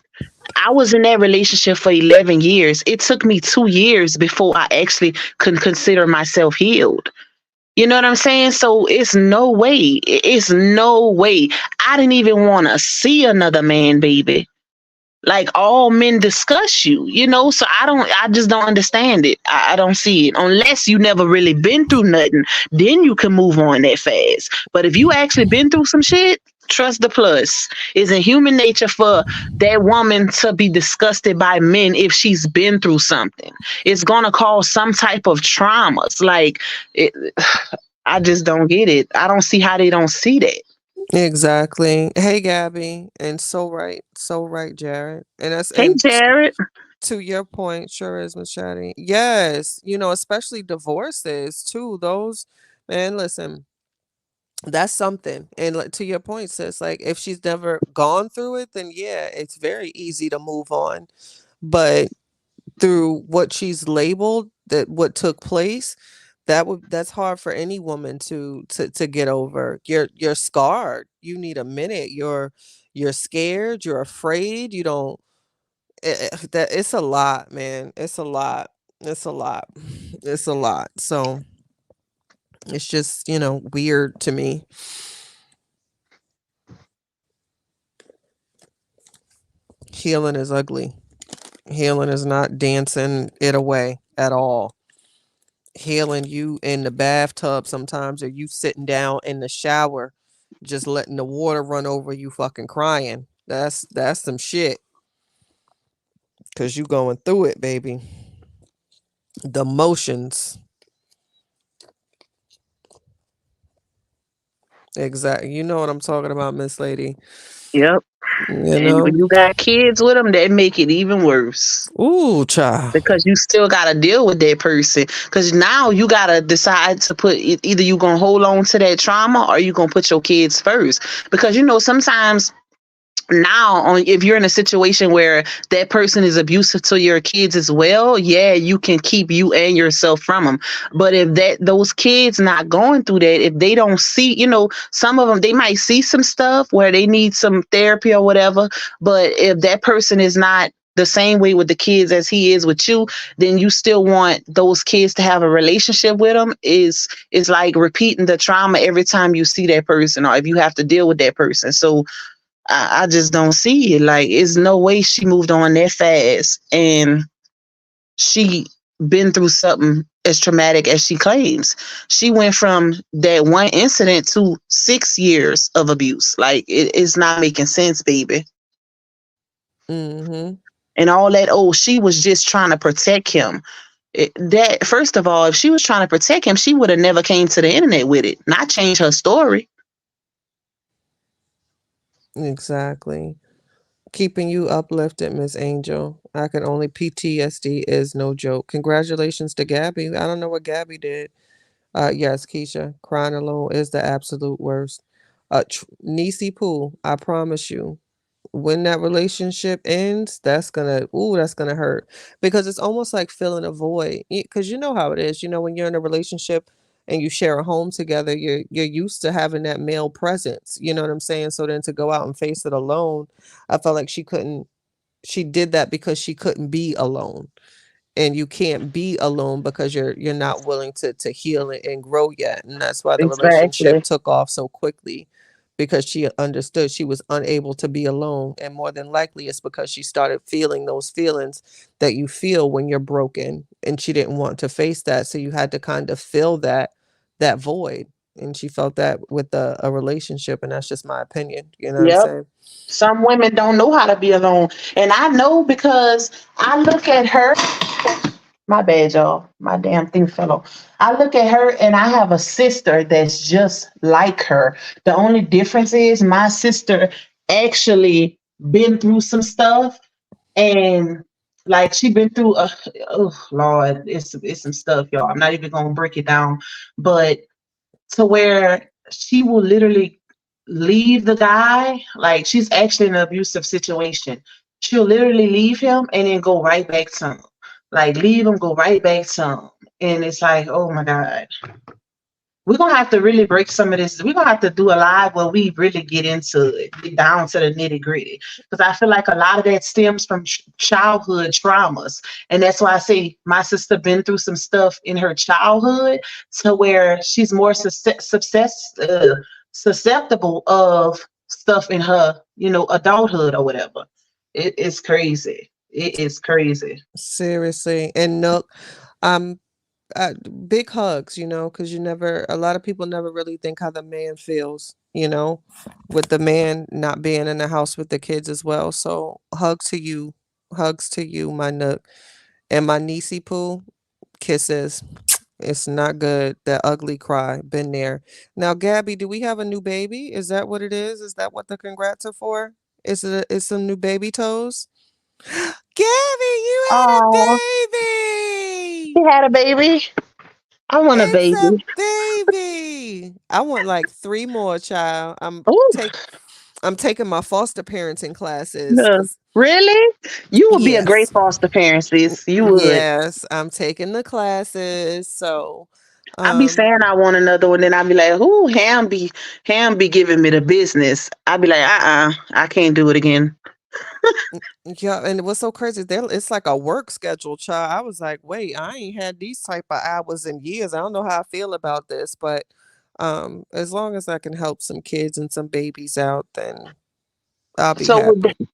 I was in that relationship for 11 years. It took me 2 years before I actually could consider myself healed. You know what I'm saying? So it's no way. It's no way. I didn't even want to see another man, baby. Like all men discuss you. So I just don't understand it. I don't see it unless you never really been through nothing. Then you can move on that fast. But if you actually been through some shit, trust the plus. It's in human nature for that woman to be disgusted by men if she's been through something. It's gonna cause some type of traumas. Like it, I just don't get it. I don't see how they don't see that. Exactly. Hey, Gabby. And so right, Jared. And that's Hey, and Jared. to your point, sure is, Miss Chatty. Yes, especially divorces too. Those, man, listen, that's something. And like, to your point, sis, like if she's never gone through it, then yeah, it's very easy to move on. But through what she's labeled, that what took place, that's hard for any woman to get over. You're scarred. You need a minute. You're scared. You're afraid. You don't that it's a lot, man. It's a lot. It's a lot. It's a lot. So it's just, weird to me. Healing is ugly. Healing is not dancing it away at all. Healing you in the bathtub sometimes, or you sitting down in the shower, just letting the water run over you fucking crying. That's some shit. Cause you going through it, baby. The motions. Exactly. You know what I'm talking about, Miss Lady. Yep. You And know? when you got kids with them, that make it even worse Ooh, child. because you still got to deal with that person. Because now you got to decide to put either you going to hold on to that trauma or you going to put your kids first. Because, sometimes now on if you're in a situation where that person is abusive to your kids as well, yeah, you can keep you and yourself from them. But if that those kids not going through that, if they don't see, some of them, they might see some stuff where they need some therapy or whatever, but if that person is not the same way with the kids as he is with you, then you still want those kids to have a relationship with them. Is like repeating the trauma every time you see that person or if you have to deal with that person. So I just don't see it. Like, it's no way she moved on that fast and she been through something as traumatic as she claims. She went from that one incident to 6 years of abuse. Like, it's not making sense, baby. Mhm. And all that, oh, she was just trying to protect him. That first of all, if she was trying to protect him, she would have never came to the internet with it, not change her story. Exactly. Keeping you uplifted, Miss Angel. I can only PTSD is no joke. Congratulations to Gabby. I don't know what Gabby did. Yes, Keisha. Crying alone is the absolute worst. Niecy Pooh, I promise you, when that relationship ends, that's gonna hurt because it's almost like filling a void. Because you know how it is. You know when you're in a relationship and you share a home together, you're used to having that male presence. You know what I'm saying? So then to go out and face it alone, I felt like she couldn't. She did that because she couldn't be alone, and you can't be alone because you're not willing to heal and grow yet, and that's why the relationship Exactly. took off so quickly, because she understood she was unable to be alone, and more than likely it's because she started feeling those feelings that you feel when you're broken, and she didn't want to face that, so you had to kind of fill that void, and she felt that with a relationship, and that's just my opinion, you know what I'm Yep. saying? Some women don't know how to be alone. And I know because I look at her. My bad, y'all. My damn thing fell off. I look at her and I have a sister that's just like her. The only difference is my sister actually been through some stuff and like she been through oh Lord, it's some stuff, y'all. I'm not even gonna break it down. But to where she will literally leave the guy. Like she's actually in an abusive situation. She'll literally leave him and then go right back to him. Like leave him, go right back to him. And it's like, oh my God. We're gonna have to really break some of this. We're gonna have to do a live where we really get into it, get down to the nitty gritty. Because I feel like a lot of that stems from childhood traumas, and that's why I say my sister been through some stuff in her childhood to where she's more susceptible of stuff in her, adulthood or whatever. It's crazy. It is crazy. Seriously. And no, um uh, big hugs, because a lot of people never really think how the man feels, with the man not being in the house with the kids as well. So hugs to you, my nook, and my niecey poo, kisses. It's not good. That ugly cry, been there. Now, Gabby, do we have a new baby? Is that what it is? Is that what the congrats are for? Is some new baby toes? Gabby, you had a Oh, baby. she had a baby. I want a It's a baby. baby. I want like 3 more, child. Oh, I'm taking my foster parenting classes no. because Really? You would be a great yes. foster parent, sis. You would. Yes, I'm taking the classes. So, I be um, saying I want another one, then I be like, "Who Ham be giving me the business." I be like, I can't do it again." yeah, and what's so crazy, there it's like a work schedule, child. I was like, wait, I ain't had these type of hours in years. I don't know how I feel about this, but as long as I can help some kids and some babies out, then I'll be So with happy.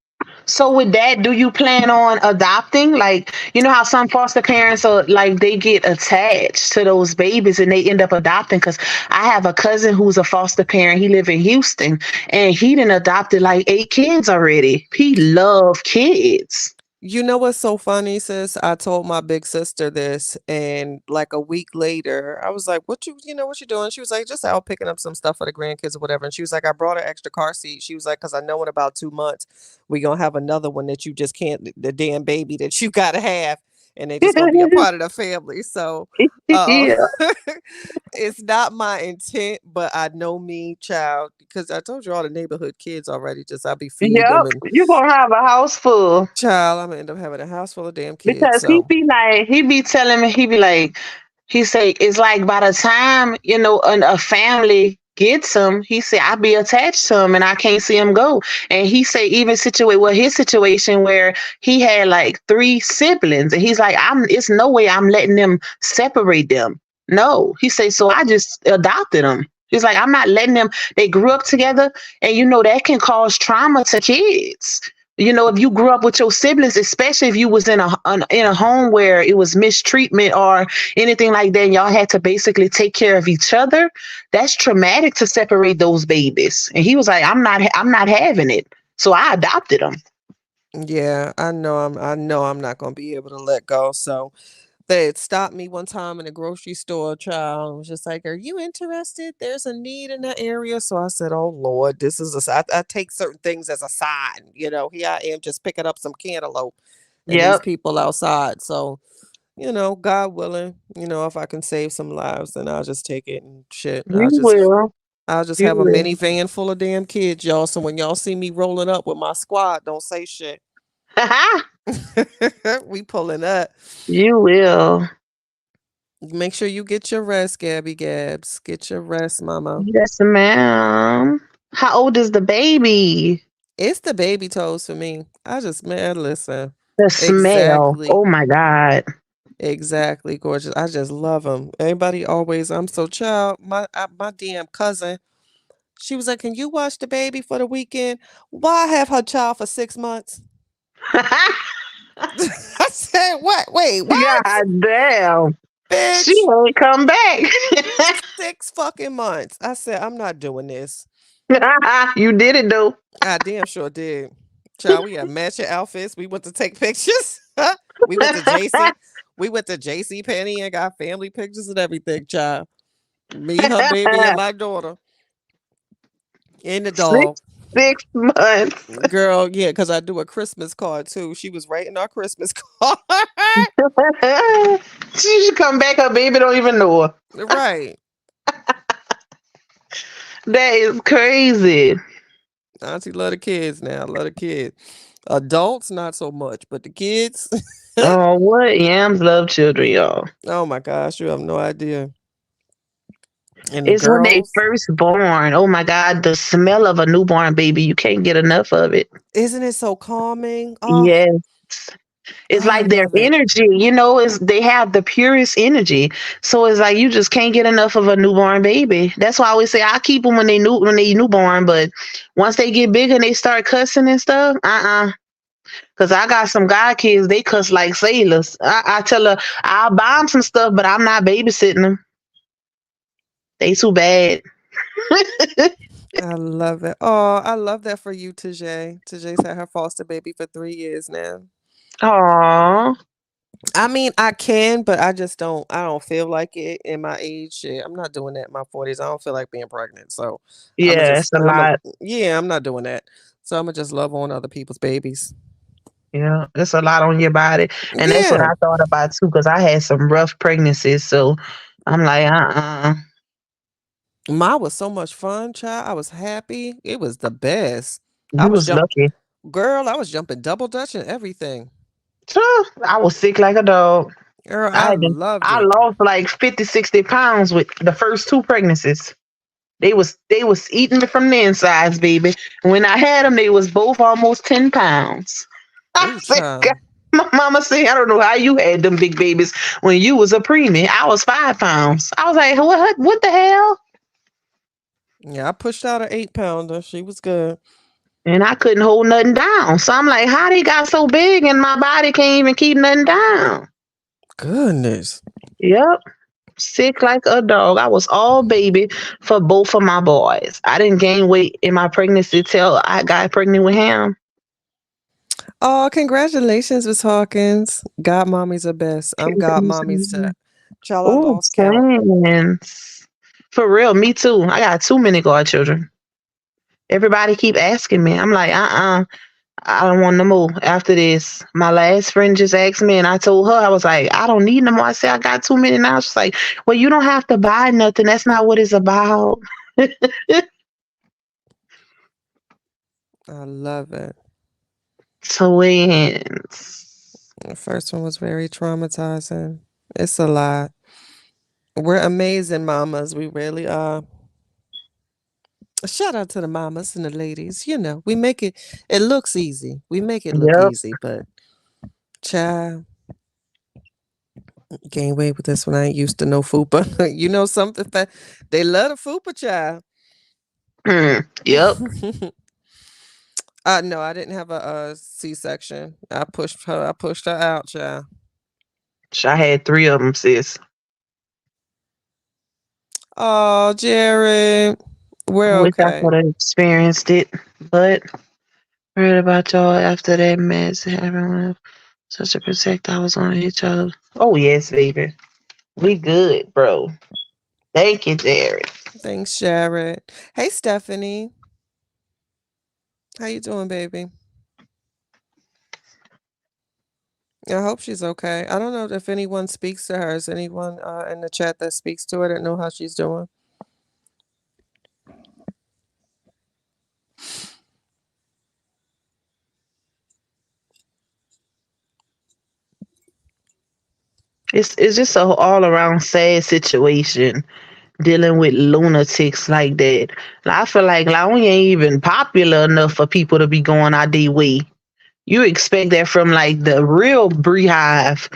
so with that, do you plan on adopting? Like, you know how some foster parents are like they get attached to those babies and they end up adopting. Because I have a cousin who's a foster parent. He live in Houston and he done adopted like 8 kids already. He love kids. You know what's so funny, sis? I told my big sister this, and like a week later, I was like, what you doing?" She was like, "Just out picking up some stuff for the grandkids or whatever." And she was like, "I brought an extra car seat." She was like, "Cause I know in about 2 months we gonna have another one that you just can't, the damn baby that you gotta have, and they just gonna be a part of the family." So, um, Yeah. it's not my intent, but I know me, child, because I told you all the neighborhood kids already. Just I be feeding them Yep. and You're gonna have a house full. child, I'm gonna end up having a house full of damn kids. Because he So. be like, he be telling me, he be like, he say, it's like by the time, a family gets him, he said, I be attached to him and I can't see him go. And he say, even his situation where he had like three siblings, and he's like, it's no way I'm letting them separate them. No. He say, so I just adopted them. He's like, I'm not letting them, they grew up together, and that can cause trauma to kids. If you grew up with your siblings, especially if you was in a home where it was mistreatment or anything like that, and y'all had to basically take care of each other, that's traumatic to separate those babies. And he was like, I'm not having it. So I adopted them. Yeah, I know I'm not gonna be able to let go. So they had stopped me one time in a grocery store, child. And was just like, "Are you interested? There's a need in that area." So I said, "Oh Lord, this is I take certain things as a sign. Here I am just picking up some cantaloupe and these Yep. people outside. So, God willing, if I can save some lives, then I'll just take it and shit. You will. I'll just You have a will. minivan full of damn kids, y'all. So when y'all see me rolling up with my squad, don't say shit. We pulling up. You will. Make sure you get your rest, Gabby Gabs. Get your rest, mama. Yes, ma'am. How old is the baby? It's the baby toes for me. Man, listen. The smell. Exactly. Oh my God. Exactly, gorgeous. I just love them. Everybody always, I'm so child. My damn cousin, she was like, "Can you watch the baby for the weekend?" Why have her child for 6 months? I said, "What? Wait, what? God damn. She Bitch, ain't come back. 6 fucking months." I said, "I'm not doing this." You did it though. I damn sure did. Child, we have matching outfits. We went to take pictures. we went to JC. We went to JC Penney and got family pictures and everything, child. Me, her baby, and my daughter. And the dog. six six months. Girl, yeah, because I do a Christmas card too. She was writing our Christmas card. She should come back. Her baby don't even know her. Right. That is crazy. Auntie love the kids now. Love the kids. Adults, not so much, but the kids. Oh, what yams love children, y'all. Oh my gosh, you have no idea. And the It's when they girls. first born. Oh my God, the smell of a newborn baby, you can't get enough of it. Isn't it so calming? Oh, Yes. It's I like their love it. energy, is they have the purest energy. So it's like you just can't get enough of a newborn baby. That's why I always say I keep them when they newborn, but once they get bigger and they start cussing and stuff, Cause I got some god kids, they cuss like sailors. I tell her I'll buy them some stuff, but I'm not babysitting them. They too bad. I love it. Oh, I love that for you, Tajay. Tajay's had her foster baby for 3 years now. Aw. I mean, I can, but I don't feel like it in my age. Shit, I'm not doing that in my 40s. I don't feel like being pregnant. So Yeah, it's a lot. yeah, I'm not doing that. So I'm gonna just love on other people's babies. Yeah, it's a lot on your body. And that's what Yeah. I thought about too, because I had some rough pregnancies. So I'm like, Mine was so much fun, child. I was happy. It was the best. I you was was jump lucky. Girl, I was jumping double dutch and everything. I was sick like a dog. Girl, I I had to, loved I it. lost like 50, 60 pounds with the first two pregnancies. They was eating me from the insides, baby. When I had them, they was both almost 10 pounds. I Ooh, said, God. child. My mama said, I don't know how you had them big babies when you was a preemie. I was 5 pounds. I was like, what the hell? Yeah, I pushed out an 8 pounder. She was good. And I couldn't hold nothing down. So I'm like, how they got so big and my body can't even keep nothing down? Goodness. Yep. Sick like a dog. I was all baby for both of my boys. I didn't gain weight in my pregnancy till I got pregnant with him. Oh, congratulations, Miss Hawkins. Godmommies are best. I'm godmommies to child. I Oh, lost count. thanks. For real, me too. I got too many godchildren. Everybody keep asking me. I'm like, I don't want no more after this. My last friend just asked me, and I told her, I was like, I don't need no more. I said, I got too many now. She's like, well, you don't have to buy nothing. That's not what it's about. I love it. Twins. The first one was very traumatizing. It's a lot. We're amazing mamas. We really are. Shout out to the mamas and the ladies. You know, we make it, it looks easy. We make it look Yep. easy, but child, can't wait with this one. I ain't used to no fupa. You know something that they love the fupa, child. Yep. No, I didn't have a, C-section. I pushed her out, child. I had three of them, sis. Oh, Jared, I we're wish I okay. could have experienced it, but heard about y'all after that mess. Everyone such a protect. I was on each other. Oh yes, baby. We good, bro. Thank you, Jared. Thanks, Jared. Hey, Stephanie, how you doing, baby? I hope she's okay. I don't know if anyone speaks to her. Is anyone in the chat that speaks to her that know how she's doing? It's just a all around sad situation dealing with lunatics like that. I feel like we ain't even popular enough for people to be going out their way. You expect that from like the real Beehive,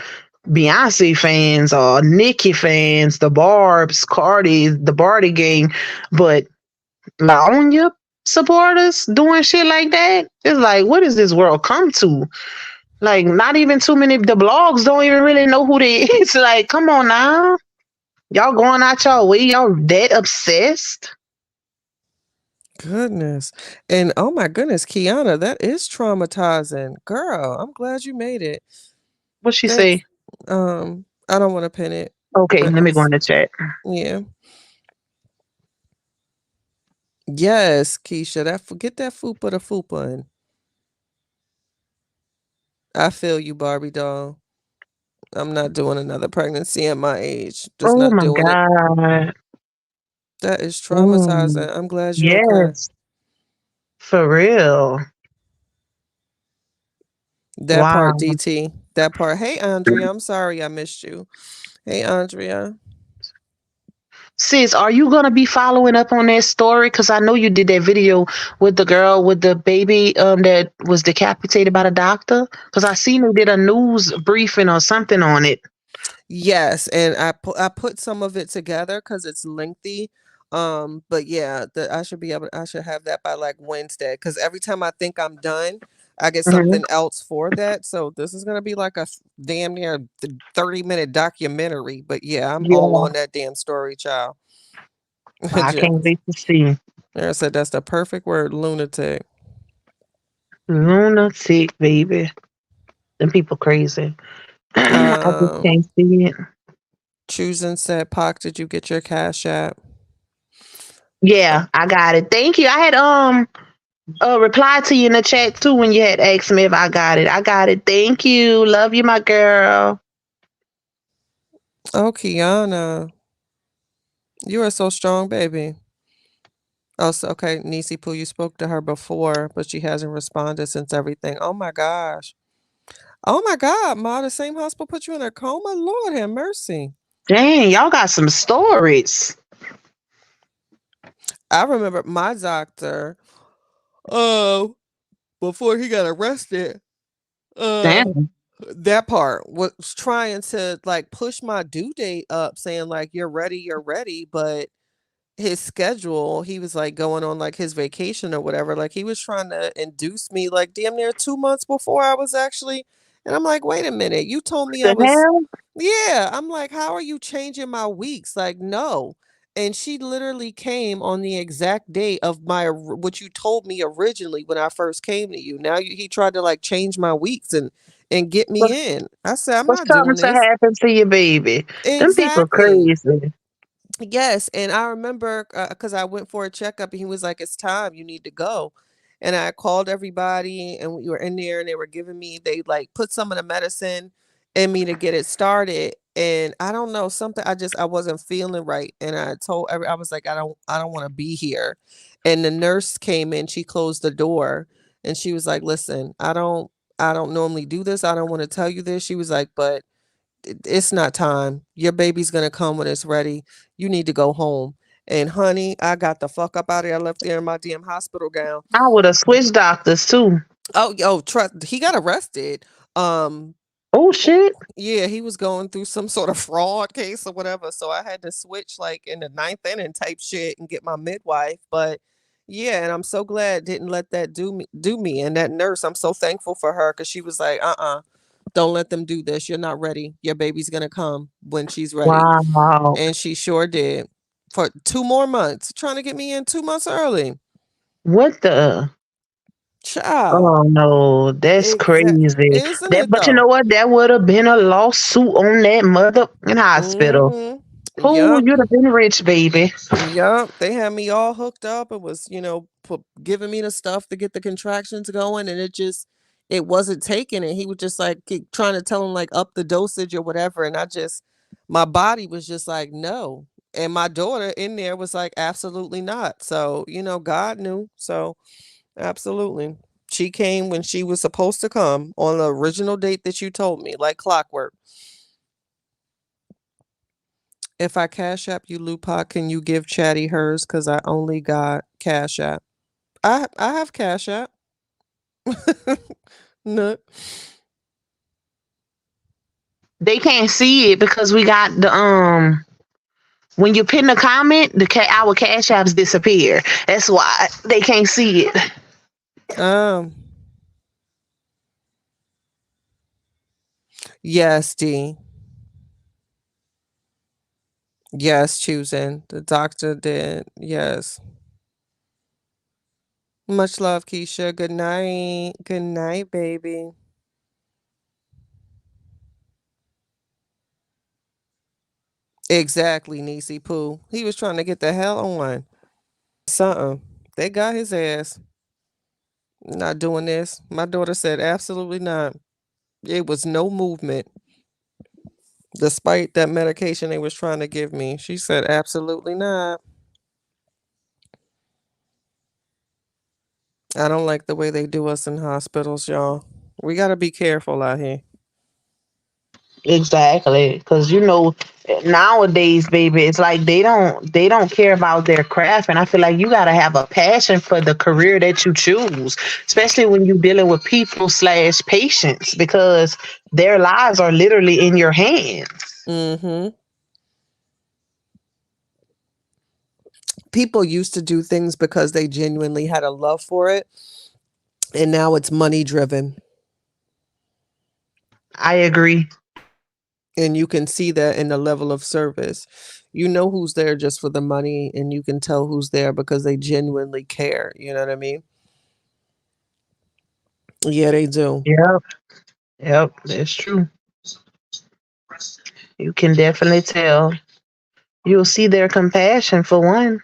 Beyonce fans or Nicki fans, the Barb's, Cardi, the Barty gang, but Laonia supporters doing shit like that. It's like, what does this world come to? Like, not even too many. The blogs don't even really know who they is. Like, come on now, y'all going out y'all way. Y'all that obsessed. Goodness. And oh my goodness, Kiana, that is traumatizing. Girl, I'm glad you made it. What she Thanks. say? I don't want to pin it, Okay, but let me go in the chat. yeah. Yes, Keisha, that get that fupa the fupa in. I feel you, Barbie doll. I'm not doing another pregnancy at my age. Just Oh not my doing it. god. That is Mm, traumatizing. I'm glad you're okay. yes, for real. That part, Wow. DT. That part. Hey, Andrea. I'm sorry I missed you. Hey, Andrea. Sis, are you gonna be following up on that story? Because I know you did that video with the girl with the baby that was decapitated by the doctor. Because I seen you did a news briefing or something on it. Yes, and I put some of it together because it's lengthy. But yeah, I should be able. I should have that by like Wednesday. Because every time I think I'm done, I get Mhm. something else for that. So this is gonna be like a damn near 30-minute documentary. But yeah, I'm all Yeah, on that damn story, child. I can't wait to see. I said that's the perfect word, lunatic. Lunatic, baby. Them people crazy. I just Um, can't see it. choosing said, "Pock, did you get your cash app?" Uh, Yeah, I got it. Thank you. I had replied to you in the chat too when you had asked me if I got it. I got it. Thank you. Love you, my girl. oh, Kiana, you are so strong, baby. Oh, so okay, Nisi Poo, you spoke to her before, but she hasn't responded since everything. Oh my gosh. Oh my God, Ma, the same hospital put you in a coma? Lord have mercy. Dang, y'all got some stories. I remember my doctor, uh, before he got arrested, uh, Damn. that part was trying to like push my due date up, saying like you're ready, but his schedule, he was like going on like his vacation or whatever. Like he was trying to induce me like damn near 2 months before I was actually. And I'm like, wait a minute, you told me I The was, hell? yeah. I'm like, how are you changing my weeks? Like, no. And she literally came on the exact day of what you told me originally when I first came to you. Now he tried to like change my weeks and get For, me in. I said, I'm for not something doing to this. happen to your baby. Them people Exactly. crazy. Yes, and I remember because I went for a checkup and he was like, "It's time, you need to go." And I called everybody and we were in there and they were giving me, they like put some of the medicine in me to get it started. And I don't know, something I wasn't feeling right. And I was like, I don't want to be here. And the nurse came in, she closed the door and she was like, "Listen, I don't normally do this. I don't want to tell you this." She was like, "But it's not time. Your baby's gonna come when it's ready. You need to go home." And honey, I got the fuck up out of there. I left there in my damn hospital gown. I would have switched doctors too. Oh, yo, trust. He got arrested. Um, Oh shit. yeah, he was going through some sort of fraud case or whatever. So I had to switch like in the ninth inning type shit and get my midwife. But yeah, and I'm so glad didn't let that do me. And that nurse, I'm so thankful for her because she was like, don't let them do this. You're not ready. Your baby's gonna come when she's ready. Wow. And she sure did. For 2 more months, trying to get me in 2 months early. What the? Child. Oh no, that's crazy. Isn't That, it but you know though? what? That would have been a lawsuit on that mother in hospital. Mm-hmm. Oh, Yep. you'd have been rich, baby. Yep. They had me all hooked up. It was, giving me the stuff to get the contractions going, and it wasn't taking it. He would just like keep trying to tell him like up the dosage or whatever. And my body was just like, no. And my daughter in there was like, absolutely not. So, God knew. So, absolutely. She came when she was supposed to come on the original date that you told me, like clockwork. If I cash app you, Lupa, can you give Chatty hers? Because I only got cash app. I have cash app. No. They can't see it because we got the when you pin the comment, our cash apps disappear. That's why they can't see it. Um. Yes, D. Yes, choosing. The doctor did. Yes. Much love, Keisha. Good night. Good night, baby. Exactly, Niecy Pooh. He was trying to get the hell on. Something. They got his ass. Not doing this. My daughter said absolutely not. It was no movement. Despite that medication they was trying to give me. She said absolutely not. I don't like the way they do us in hospitals, y'all. We gotta be careful out here. Exactly, because nowadays, baby, it's like they don't care about their craft, and I feel like you gotta have a passion for the career that you choose, especially when you're dealing with people slash patients, because their lives are literally in your hands. Mm-hmm. People used to do things because they genuinely had a love for it, and now it's money driven. I agree. And you can see that in the level of service. You know who's there just for the money, and you can tell who's there because they genuinely care. You know what I mean? Yeah, they do. Yep, yep, that's true. You can definitely tell. You'll see their compassion for one.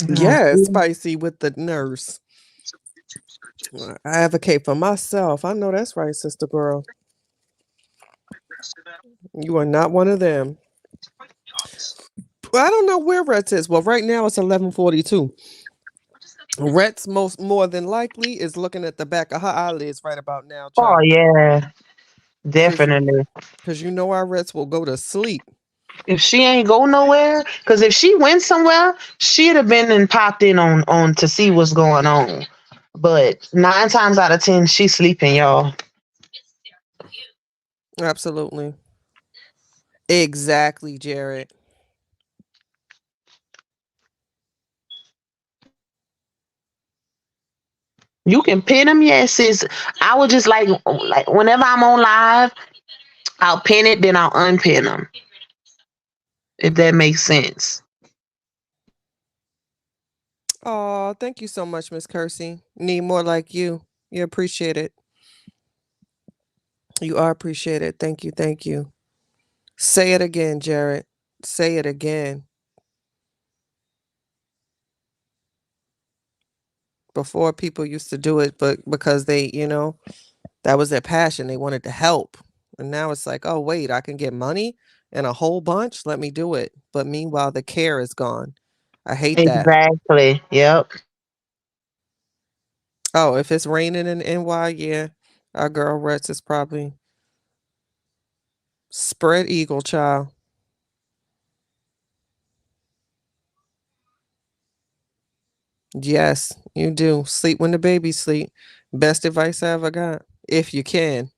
I Yeah, see. spicy with the nurse. I advocate for myself. I know that's right, sister girl. You are not one of them. Well, I don't know where Rhett's is. Well, right now it's 11:42. Rhett's most more than likely is looking at the back of her eyelids right about now, Oh child. yeah, Cause definitely. cause you know our Rhett's will go to sleep. If she ain't go nowhere, because if she went somewhere, she'd have been and popped in on to see what's going on. But 9 times out of 10, she's sleeping, y'all. Absolutely. Exactly, Jared. You can pin them, yes. Sis. I would just like whenever I'm on live, I'll pin it, then I'll unpin them. If that makes sense. Oh, thank you so much, Miss Kersey. Need more like you. You appreciate it. You are appreciated. Thank you. Thank you. Say it again, Jared. Say it again. Before people used to do it, but because they, that was their passion. They wanted to help. And now it's like, oh, wait, I can get money and a whole bunch. Let me do it. But meanwhile, the care is gone. I hate that. Exactly. Yep. Oh, if it's raining in NY, yeah, our girl Rex is probably spread eagle child. Yes, you do. Sleep when the baby sleep. Best advice I ever got. If you can.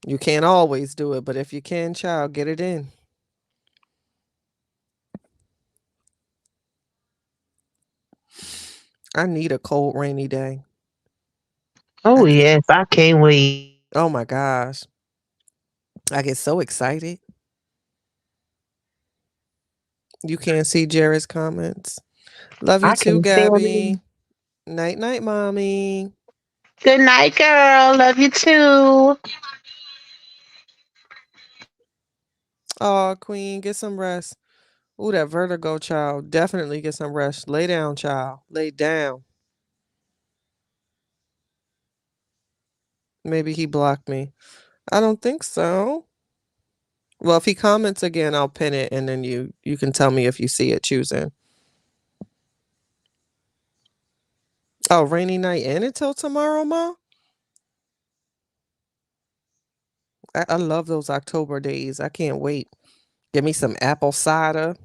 You can't always do it, but if you can, child, get it in. I need a cold, rainy day. I Oh get, yes, I can't wait. oh my gosh. I get so excited. You can't see Jared's comments. Love you I too, can feel Gabby. it. Night, night, mommy. Good night, girl. Love you too. Oh, Queen, get some rest. Ooh, that vertigo child. Definitely get some rest. Lay down, child. Lay down. Maybe he blocked me. I don't think so. Well, if he comments again, I'll pin it and then you can tell me if you see it choosing. Oh, rainy night in until tomorrow, Ma? I love those October days. I can't wait. Give me some apple cider.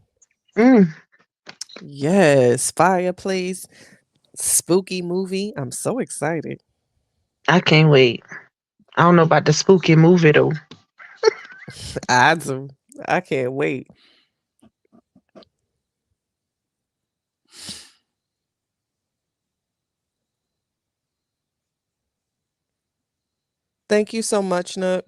Mm, Yes, fireplace, spooky movie. I'm so excited. I can't wait. I don't know about the spooky movie though. I do. I can't wait. Thank you so much, Nook.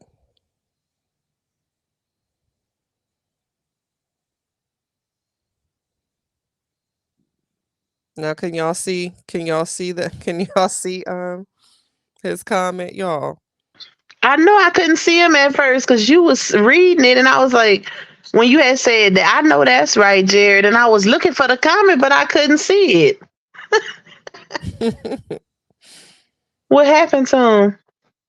Now can y'all see? Can y'all see that? Can y'all see his comment, y'all? I know I couldn't see him at first because you was reading it, and I was like, when you had said that, I know that's right, Jared, and I was looking for the comment, but I couldn't see it. What happened to him?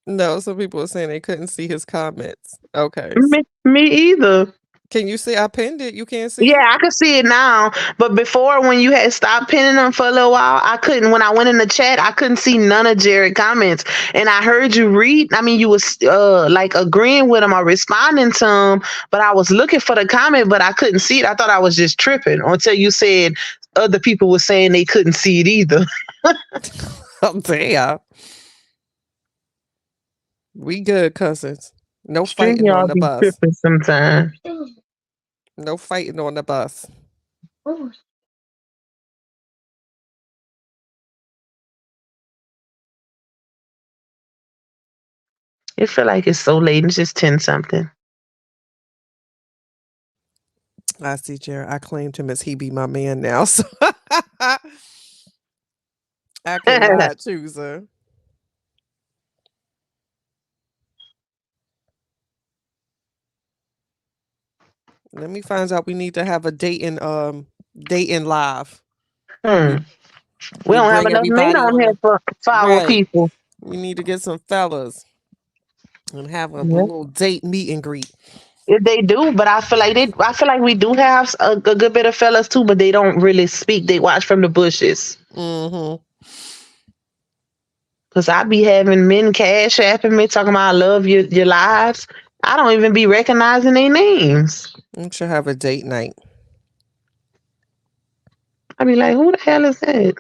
No, some people are saying they couldn't see his comments. Okay. Me either. Can you see I pinned it? You can't see Yeah, it? I can see it now. But before, when you had stopped pinning them for a little while, I couldn't. When I went in the chat, I couldn't see none of Jared comments. And I heard you read. I mean, you was like agreeing with him or responding to him. But I was looking for the comment, but I couldn't see it. I thought I was just tripping until you said other people were saying they couldn't see it either. Oh damn. We good cousins. No Stream fighting on y'all the be bus. tripping sometimes. No fighting on the bus. It feel like it's so late. It's just 10 something. I see Jared. I claimed him as he be my man now. So I cannot choose her. Let me find out we need to have a dating live. Hmm. We We we don't have bring enough men everybody on on here the for our right. people. We need to get some fellas and have a Yeah. little date meet and greet. If they do, but I feel like we do have a good bit of fellas too, but they don't really speak. They watch from the bushes. Mm-hmm. Cause I be having men cash apping me talking about I love your lives. I don't even be recognizing their names. We should have a date night. I be like, who the hell is that?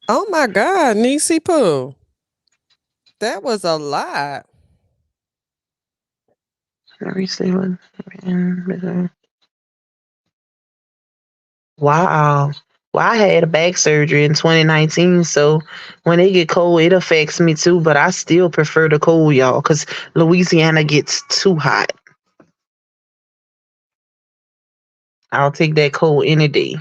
Oh my God, Nisi Poo. That was a lot. Recently, wow. Well, I had a back surgery in 2019, so when it get cold, it affects me too. But I still prefer the cold, y'all, because Louisiana gets too hot. I'll take that cold any day.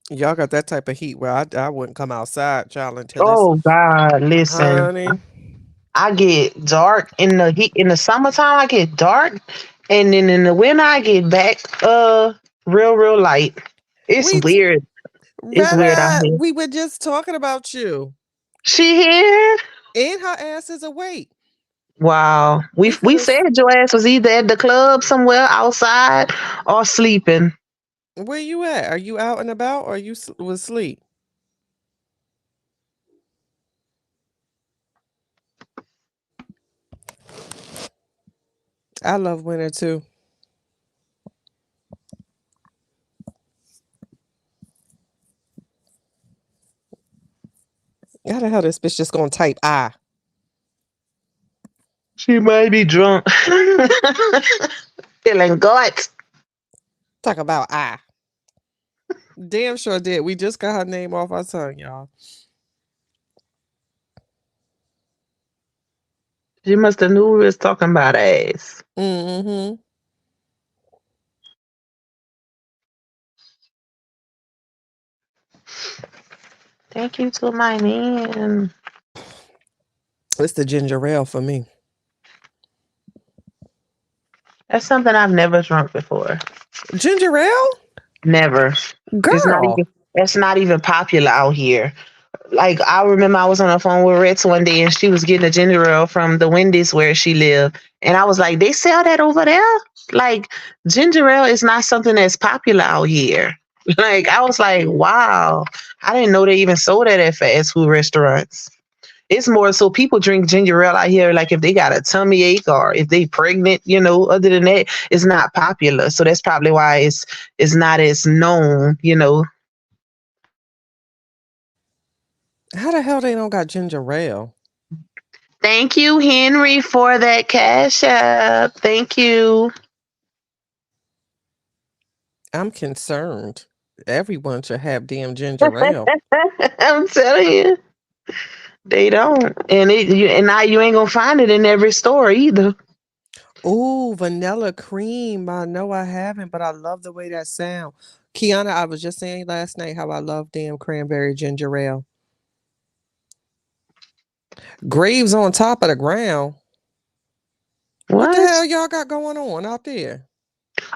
Y'all got that type of heat where I wouldn't come outside, child, until it's Oh God, listen. honey. I get dark in the heat in the summertime. I get dark, and then in the winter I get back real light. It's We t- weird. It's weird out Retta, here. we were just talking about you. She here? And her ass is awake. Wow. We We finna. said your ass was either at the club somewhere outside or sleeping. Where you at? Are you out and about, or you was asleep? I love winter too. How the hell this bitch just gonna type I? She might be drunk. Feeling good. Talk about I. Damn sure did. We just got her name off our tongue, y'all. She must have knew we was talking about ass. Mm-hmm. Thank you to my man. It's the ginger ale for me. That's something I've never drunk before. Ginger ale? Never. It's not Girl. even. It's not even popular out here. Like I remember, I was on the phone with Rex one day, and she was getting a ginger ale from the Wendy's where she lived, and I was like, "They sell that over there?" Like ginger ale is not something that's popular out here. Like I was like, "Wow, I didn't know they even sold that at fast food restaurants." It's more so people drink ginger ale out here, like if they got a tummy ache or if they pregnant. Other than that, it's not popular. So that's probably why it's not as known. How the hell they don't got ginger ale? Thank you, Henry, for that cash app. Thank you. I'm concerned. Everyone should have damn ginger ale. I'm telling you, they don't, and now you ain't gonna find it in every store either. Ooh, vanilla cream. I know I haven't, but I love the way that sound. Kiana, I was just saying last night how I love damn cranberry ginger ale. Graves on top of the ground. What the What? hell y'all got going on out there?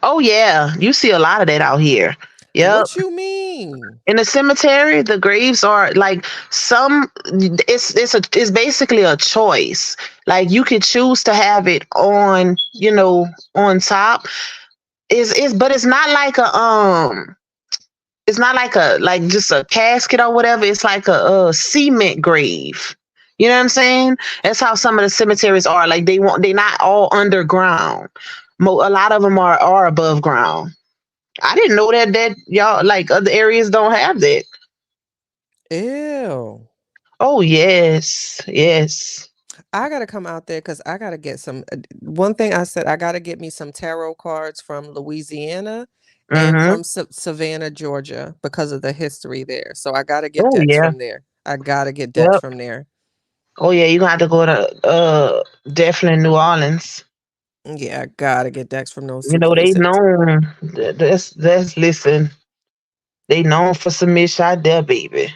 Oh yeah, you see a lot of that out here. Yep. What you mean? In the cemetery, the graves are like some. It's basically a choice. Like you could choose to have it on, on top. Is but it's not like a. It's not like like just a casket or whatever. It's like a cement grave. You know what I'm saying? That's how some of the cemeteries are. Like they not all underground. A lot of them are above ground. I didn't know that y'all like other areas don't have that. Ew. Oh yes, yes. I gotta come out there because I gotta get some. One thing I said, I gotta get me some tarot cards from Louisiana and Mm-hmm. from Savannah, Georgia, because of the history there. So I gotta get Oh decks yeah. from there. I gotta get decks Yep. from there. Oh yeah. You gonna have to go to definitely New Orleans. Yeah, I gotta get decks from those You two know they places. known. That's listen. They known for some ish out there, baby.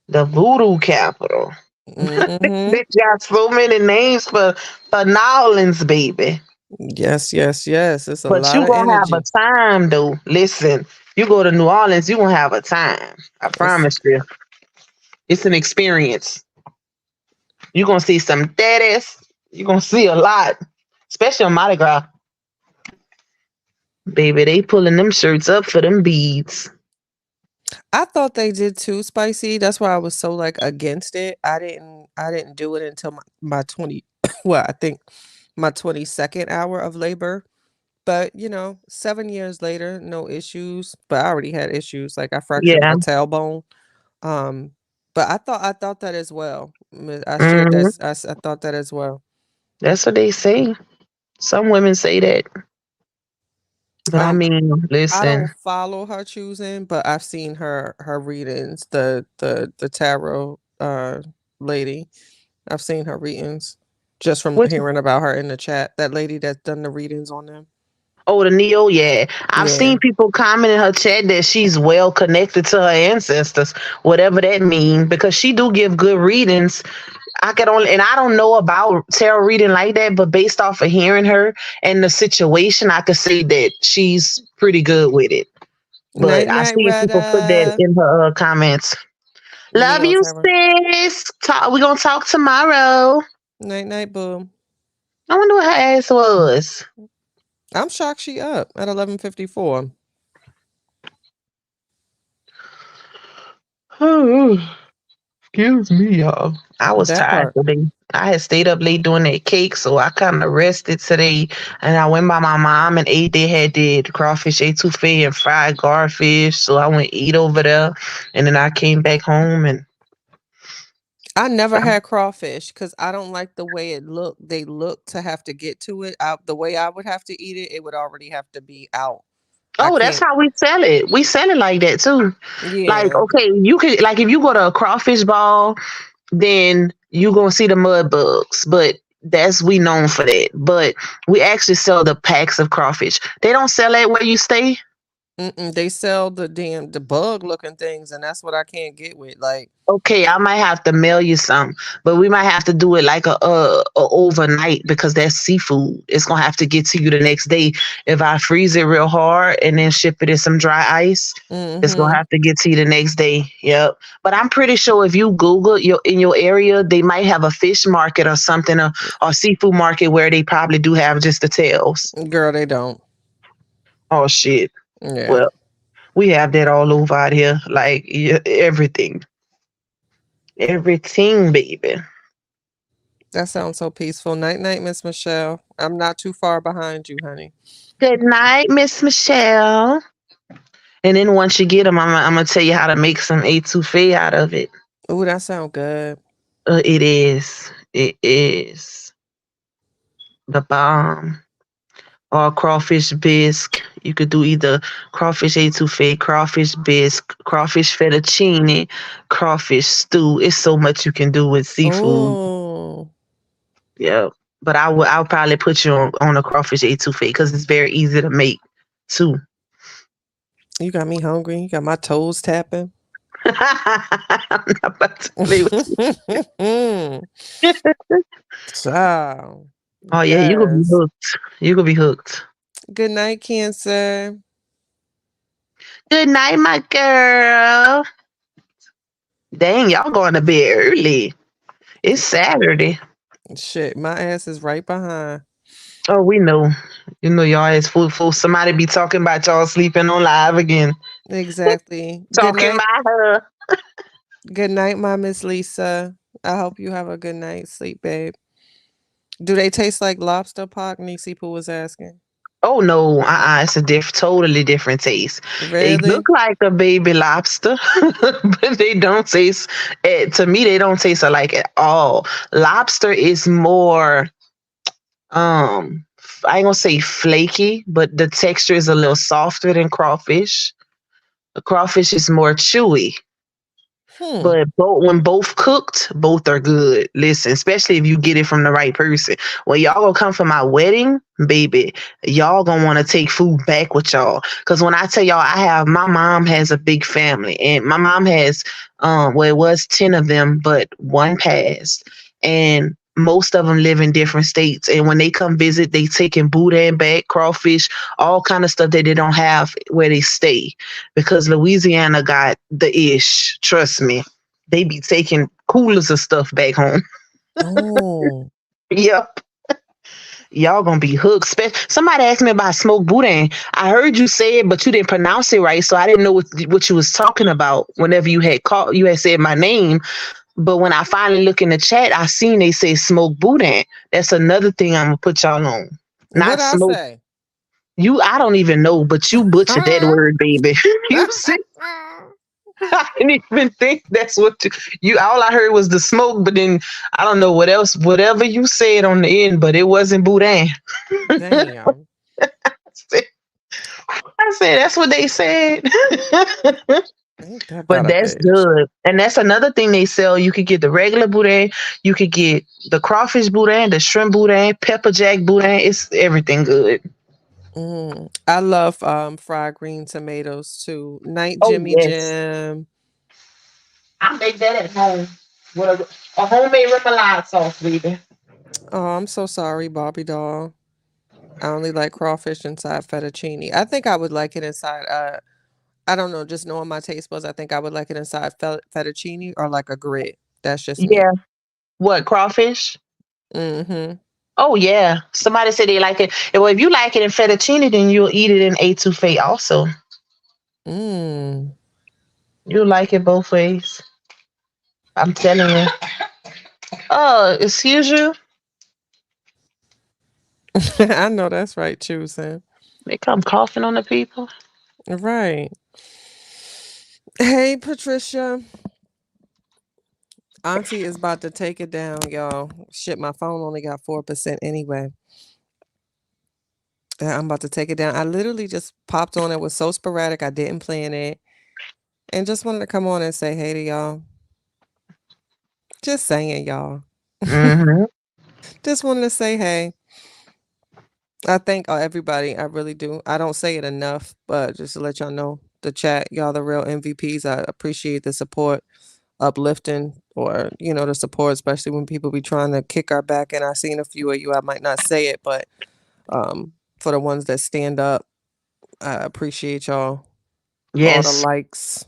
The voodoo capital. Hmm. They got so many names for New Orleans, baby. Yes, yes, yes. It's a But lot you of gonna have a energy. time though. Listen, you go to New Orleans, you gonna have a time. I It's promise you. It's an experience. You gonna see some daddies. You gonna see a lot, especially on Mardi Gras. Baby, they pulling them shirts up for them beads. I thought they did too, spicy. That's why I was so like against it. I didn't do it until my 20 well, I think my 22nd hour of labor. But, 7 years later, no issues, but I already had issues, like, I fractured Yeah. my tailbone, um, but I thought that as well. I shared that Mhm. I thought that as well. That's what they say. Some women say that, but I Um, mean, I don't listen. follow her choosing, but I've seen her readings, the tarot, lady. I've seen her readings just from Which hearing about her in the chat, that lady that's done the readings on them. Oh, the Neo, yeah. I've Yeah. seen people comment in her chat that she's well connected to her ancestors, whatever that means, because she do give good readings. I could only, and I don't know about tarot reading like that, but based off of hearing her and the situation, I could say that she's pretty good with it. Night But I night, see people put that Retta. in her comments. Love Neo you, tarot. sis. We're gonna talk tomorrow. Night night, boo. I wonder what her ass was. I'm shocked she up at 11:54. Excuse me, y'all. I was That tired part. today. I had stayed up late doing that cake, so I kind of rested today. And I went by my mom and ate. They had the crawfish etouffee and fried garfish, so I went eat over there. And then I came back home and I never had crawfish because I don't like the way it look. They look to have to get to it. The way I would have to eat it, it would already have to be out. I oh, that's can't. how we sell it. We sell it like that too. Like, Yeah. okay, you could like if you go to a crawfish ball, then you gonna see the mud bugs. But that's we known for that. But we actually sell the packs of crawfish. They don't sell that where you stay. Mm-mm, they sell the bug looking things, and that's what I can't get with. Like, Okay, I might have to mail you some, but we might have to do it like a overnight because that's seafood. It's gonna have to get to you the next day. If I freeze it real hard and then ship it in some dry ice, it's gonna mm-hmm. have to get to you the next day. Yep. But I'm pretty sure if you Google in your area, they might have a fish market or something, or seafood market where they probably do have just the tails. Girl, they don't. Oh shit. Yeah, Well, we have that all over out here, like everything, everything, baby. that sounds so peaceful. Night night, Miss Michelle. I'm not too far behind you, honey. Good night, Miss Michelle. And then once you get them, I'm gonna tell you how to make some etouffee out of it. Ooh, that sound good. It is. It is the bomb. Or crawfish bisque. You could do either crawfish etouffee, crawfish bisque, crawfish fettuccine, crawfish stew. It's so much you can do with seafood. Oh, Yeah. But I'll probably put you on a crawfish etouffee because it's very easy to make too. you got me hungry. You got my toes tapping. I'm not about to play with you. Child. Oh yeah, you gonna be Yes. hooked. You gonna be hooked. Good night, Cancer. Good night, my girl. Dang, y'all going to bed early. It's Saturday. Shit, my ass is right behind. Oh, we know. You know y'all is full. Somebody be talking about y'all sleeping on live again. Exactly. Good Talking night. about her. Good night, my Miss Lisa. I hope you have a good night's sleep, babe. Do they taste like lobster pot? Nisi Poo was asking. Oh no, it's a totally different taste. They look Really? like a baby lobster, but they don't taste. To me, they don't taste alike at all. Lobster is more I ain't gonna say flaky, but the texture is a little softer than crawfish. The crawfish is more chewy. Hmm. But when both cooked, both are good. Listen, especially if you get it from the right person. When y'all gonna come for my wedding, baby, y'all gonna want to take food back with y'all. Cause when I tell y'all, my mom has a big family, and my mom has, well, it was 10 of them, but one passed, and most of them live in different states. And when they come visit, they taking boudin back, crawfish, all kind of stuff that they don't have where they stay, because Louisiana got the ish. Trust me, they be taking coolers of stuff back home. Oh. Yep. Y'all gonna be hooked. Somebody asked me about smoked boudin. I heard you say it, but you didn't pronounce it right, so I didn't know what you was talking about. Whenever you had said my name, but when I finally look in the chat, I seen they say smoked boudin. That's another thing I'm gonna put y'all on. What Not I smoke. say? I don't even know, but you butchered that word, baby. You see, I didn't even think that's what all I heard was the smoke, but then I don't know what else, whatever you said on the end, but it wasn't boudin. Damn. I said that's what they said. Ain't that But about a that's bitch? good. And that's another thing they sell. You could get the regular boudin, you could get the crawfish boudin, the shrimp boudin, pepper jack boudin. It's everything good. I love fried green tomatoes too. Night Oh Jimmy yes. Jim. I make that at home with a homemade remoulade sauce, baby. Oh, I'm so sorry, Bobby doll. I only like crawfish inside fettuccine. I think I would like it inside I don't know, just knowing my taste buds, I think I would like it inside fettuccine or like a grit. That's just me. Yeah. What, crawfish? Mhm. Oh yeah. Somebody said they like it. Well, if you like it in fettuccine, then you'll eat it in etouffee also. Mm. You'll like it both ways. I'm telling you. Oh, excuse you. I know that's right, choosing. They come coughing on the people. Right. Hey, Patricia. Auntie is about to take it down, y'all. Shit, my phone only got 4% anyway. I'm about to take it down. I literally just popped on. It was so sporadic. I didn't plan it. And just wanted to come on and say hey to y'all. Just saying, y'all. Mm-hmm. Just wanted to say hey. I thank everybody. I really do. I don't say it enough, but just to let y'all know, the chat, y'all the real MVPs. I appreciate the support, uplifting, or the support, especially when people be trying to kick our back. And I seen a few of you. I might not say it, but for the ones that stand up, I appreciate y'all. All the Yes. likes,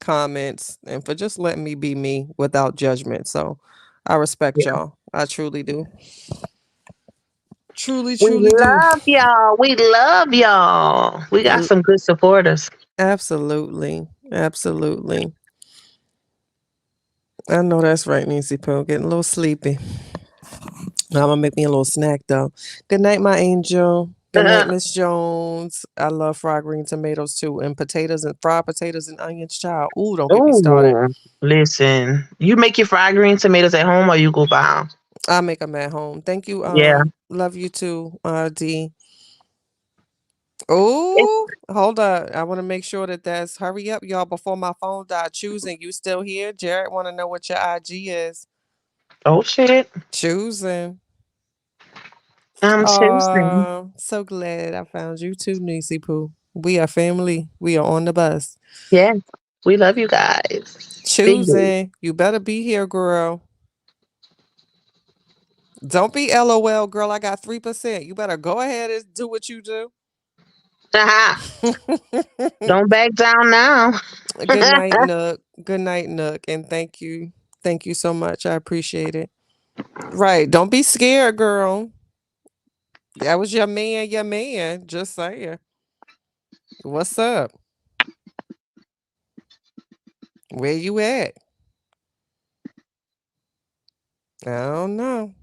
comments, and for just letting me be me without judgment. So I respect Yeah. y'all. I truly do. Truly, We truly do. love y'all. We love y'all. We got L- some good supporters. Absolutely. Absolutely. I know that's right, Nancy Pooh. Getting a little sleepy. Now I'm gonna make me a little snack though. Good night, my angel. Good night, Miss Jones. I love fried green tomatoes too, and potatoes and fried potatoes and onions, child. Ooh, don't get me started. Oh, listen. You make your fried green tomatoes at home or you go buy them? I make them at home. Thank you. Yeah. Love you too, D. It's, Oh, hold up. I want to make sure that's hurry up, y'all, before my phone died. Choosing, you still here? Jared want to know what your IG is. oh, shit. Choosing. I'm choosing. So glad I found you too, Niecy Pooh. We are family. We are on the bus. Yes. We love you guys. Big day. Choosing. You better be here, girl. Don't be LOL, girl. I got 3%. You better go ahead and do what you do. Don't back down now. Good night, Nook. Good night, Nook. And thank you. Thank you so much. I appreciate it. Right. Don't be scared, girl. That was your man, your man. Just saying. What's up? Where you at? I don't know.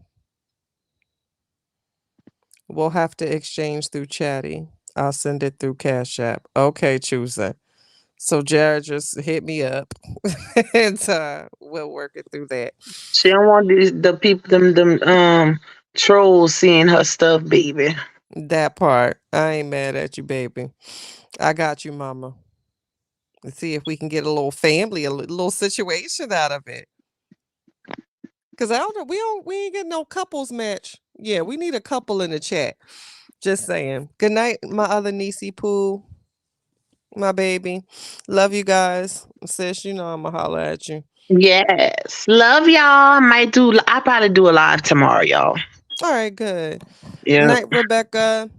We'll have to exchange through Chatty. I'll send it through Cash App. Okay, choosing. So Jared just hit me up and we'll work it through that. She don't want the people, them trolls seeing her stuff, baby. That part. I ain't mad at you, baby. I got you, mama. Let's see if we can get a little family, a little situation out of it. Cause I don't know, we ain't getting no couples match. Yeah, we need a couple in the chat. Just saying. Good night, my other niecey Pooh, my baby. Love you guys. Sis, I'ma holla at you. Yes. Love y'all. I probably do a live tomorrow, y'all. All right, good. Yeah. Night, Rebecca.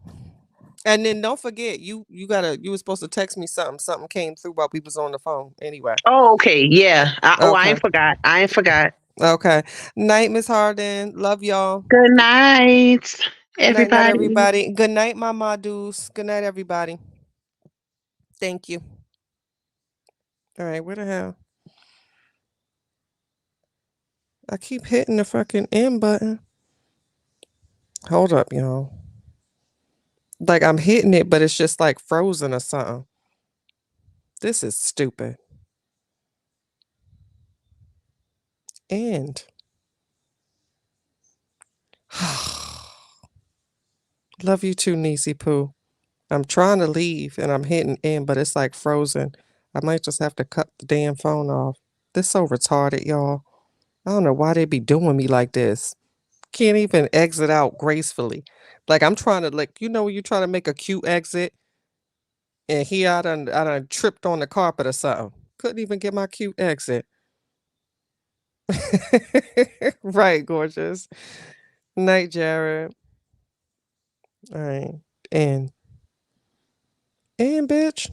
And then don't forget, you were supposed to text me something. Something came through while we was on the phone. Anyway. Oh, okay. Yeah. I Okay. ain't forgot. I ain't forgot. Okay. Night, Miss Harden. Love y'all. Good night, Night, everybody. everybody. Good night, my Madus. Good night, everybody. Thank you. All right, where the hell? I keep hitting the fucking end button. Hold up, y'all. Like I'm hitting it, but it's just like frozen or something. This is stupid. And love you too, Niecy Poo. I'm trying to leave and I'm hitting end, but it's like frozen. I might just have to cut the damn phone off. This so retarded, y'all. I don't know why they be doing me like this. Can't even exit out gracefully. Like I'm trying to like, when you try to make a cute exit and here I done tripped on the carpet or something. Couldn't even get my cute exit. Right, gorgeous. Night, Jared. All right. And bitch.